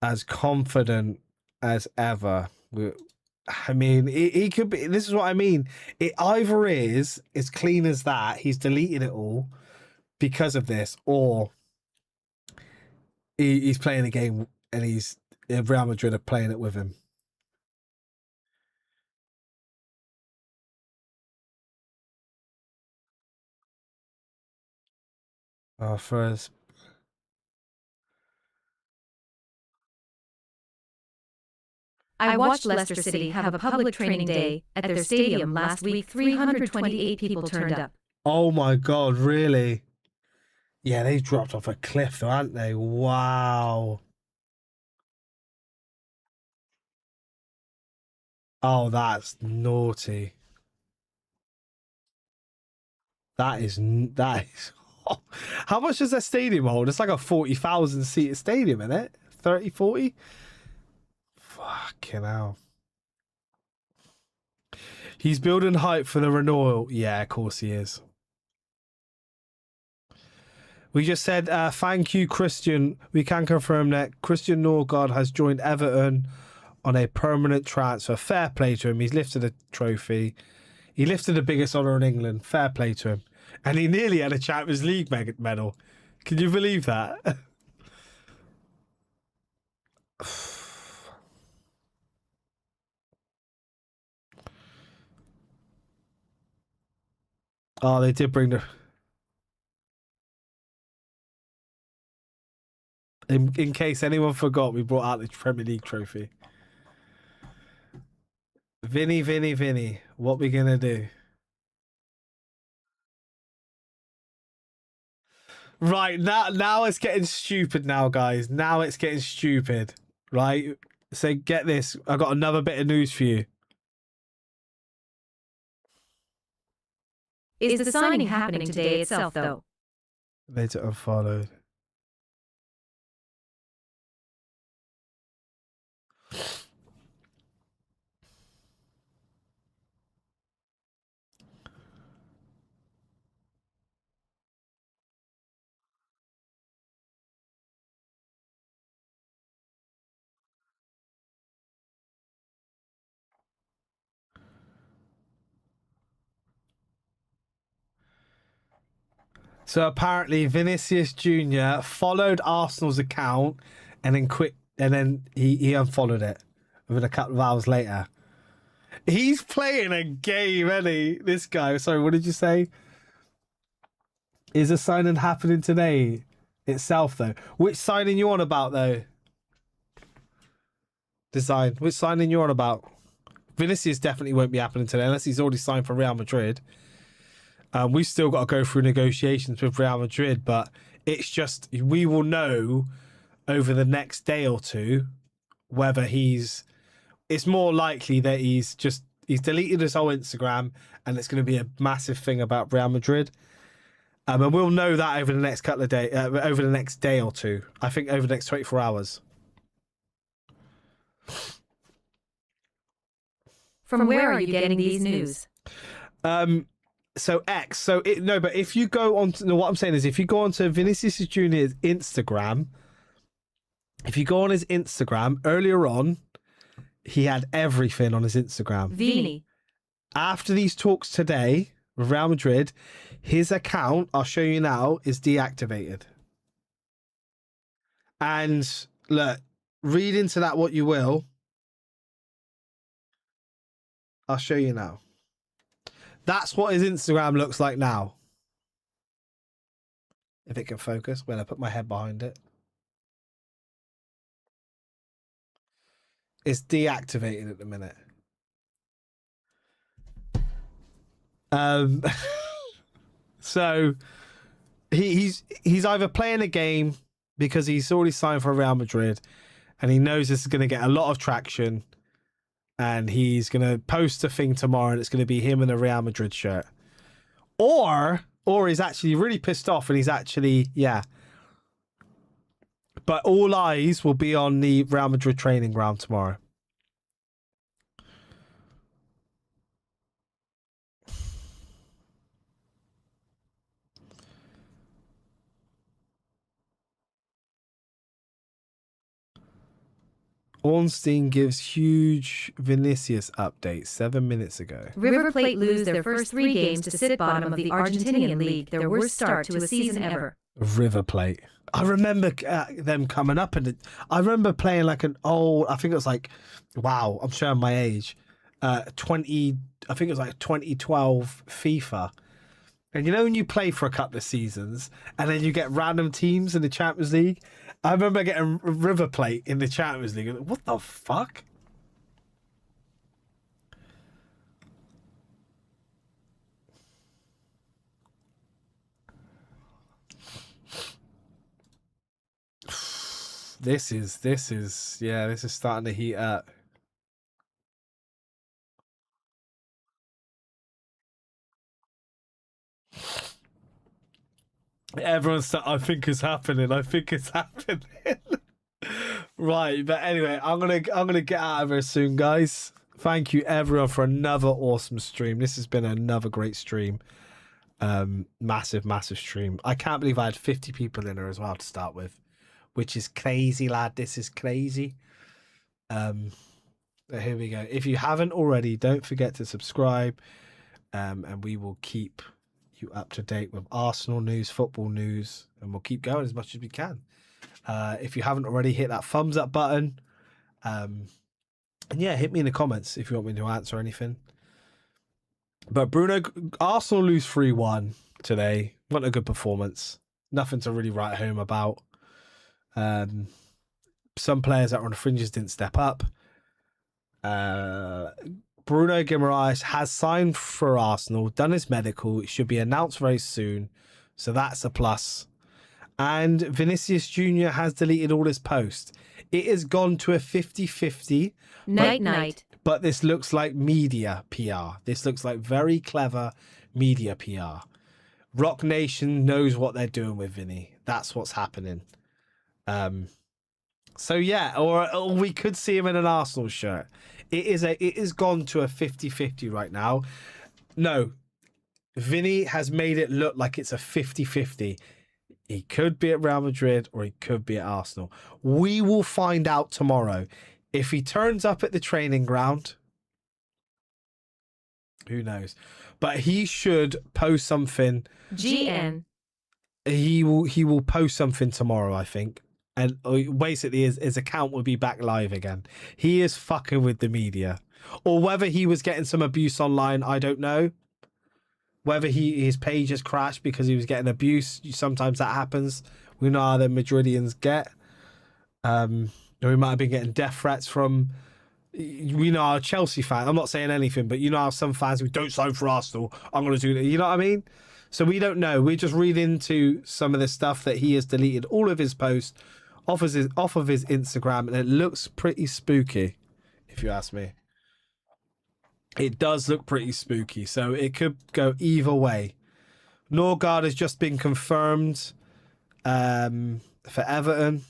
as confident as ever. I mean, he could be. This is what I mean. It either is as clean as that, he's deleted it all because of this, or he's playing a game and Real Madrid are playing it with him. First. I watched Leicester City have a public training day at their stadium last week. 328 people turned up. Oh my God, really? Yeah, they dropped off a cliff though, aren't they? Wow. Oh, that's naughty. That is. How much does their stadium hold? It's like a 40,000 seat stadium, isn't it? 30, 40? Fucking hell. He's building hype for the renewal. Yeah, of course he is. We just said thank you, Christian. We can confirm that Christian Norgard has joined Everton on a permanent transfer. Fair play to him. He's lifted a trophy. He lifted the biggest honour in England. Fair play to him. And he nearly had a Champions League medal. Can you believe that? Oh, they did bring the... In case anyone forgot, we brought out the Premier League trophy. Vini. What we gonna do? Right, now it's getting stupid now, guys. Now it's getting stupid. Right? So get this. I got another bit of news for you. Is the signing happening today itself, though? Later unfollowed. So apparently Vinicius Jr. followed Arsenal's account and then quit, and then he unfollowed it within a couple of hours later. He's playing a game, isn't he? This guy. Sorry, what did you say? Is a signing happening today itself, though? Which signing you on about, though? Design. Which signing you on about? Vinicius definitely won't be happening today unless he's already signed for Real Madrid. We've still got to go through negotiations with Real Madrid, but it's just, we will know over the next day or two whether it's more likely that he's deleted his whole Instagram and it's going to be a massive thing about Real Madrid. And we'll know that over the next couple of days, over the next day or two. I think over the next 24 hours. From where are you getting these news? So X. So but if you go on to, no, what I'm saying is if you go onto Vinicius Jr.'s Instagram, if you go on his Instagram earlier on, he had everything on his Instagram. Vini. After these talks today with Real Madrid, his account, I'll show you now, is deactivated. And look, read into that what you will. I'll show you now. That's what his Instagram looks like now. If it can focus, when I put my head behind it. It's deactivated at the minute. So he's either playing a game because he's already signed for Real Madrid and he knows this is going to get a lot of traction. And he's going to post a thing tomorrow and it's going to be him in a Real Madrid shirt. Or he's actually really pissed off and he's actually, yeah. But all eyes will be on the Real Madrid training ground tomorrow. Ornstein gives huge Vinicius update 7 minutes ago. River Plate lose their first 3 games to sit bottom of the Argentinian league, their worst start to a season ever. River Plate. I remember them coming up and I remember playing like an old, I think it was like, wow, I'm showing my age. I think it was like 2012 FIFA. And you know when you play for a couple of seasons and then you get random teams in the Champions League? I remember getting River Plate in the Champions League. What the fuck? This is starting to heat up. Everyone's I think it's happening. Right, but anyway, I'm gonna get out of here soon, guys. Thank you everyone for another awesome stream. This has been another great stream. Massive stream. I can't believe I had 50 people in there as well to start with, which is crazy, lad. This is crazy. Here we go. If you haven't already, don't forget to subscribe, and we will keep you up to date with Arsenal news, football news, and we'll keep going as much as we can. If you haven't already, hit that thumbs up button, and yeah, hit me in the comments if you want me to answer anything. But Bruno, Arsenal lose 3-1 today. What a good performance. Nothing to really write home about. Some players that were on the fringes didn't step up. Bruno Guimaraes has signed for Arsenal, done his medical. It should be announced very soon. So that's a plus. And Vinicius Jr. has deleted all his posts. It has gone to a 50-50. Night. But this looks like media PR. This looks like very clever media PR. Rock Nation knows what they're doing with Vinny. That's what's happening. So yeah, or we could see him in an Arsenal shirt. It is gone to a 50-50 right now. No, Vinny has made it look like it's a 50-50. He could be at Real Madrid or he could be at Arsenal. We will find out tomorrow. If he turns up at the training ground, who knows? But he should post something. GN. He will post something tomorrow, I think. And basically his account will be back live again. He is fucking with the media. Or whether he was getting some abuse online, I don't know. Whether his page has crashed because he was getting abuse. Sometimes that happens. We know how the Madridians get. Or we might have been getting death threats from, we know, our Chelsea fan. I'm not saying anything, but you know how some fans who don't sign for Arsenal, I'm going to do that. You know what I mean? So we don't know. We just read into some of the stuff that he has deleted all of his posts off of his Instagram, and it looks pretty spooky, if you ask me. It does look pretty spooky, so it could go either way. Norgard has just been confirmed for Everton.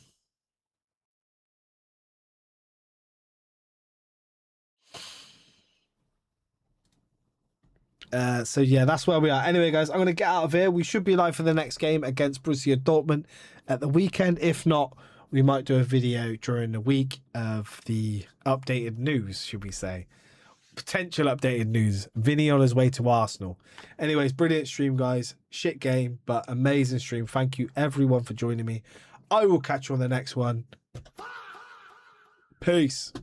So yeah, that's where we are. Anyway, guys, I'm going to get out of here. We should be live for the next game against Borussia Dortmund at the weekend. If not, we might do a video during the week of the updated news, should we say. Potential updated news. Vinny on his way to Arsenal. Anyways, brilliant stream, guys. Shit game, but amazing stream. Thank you, everyone, for joining me. I will catch you on the next one. Peace.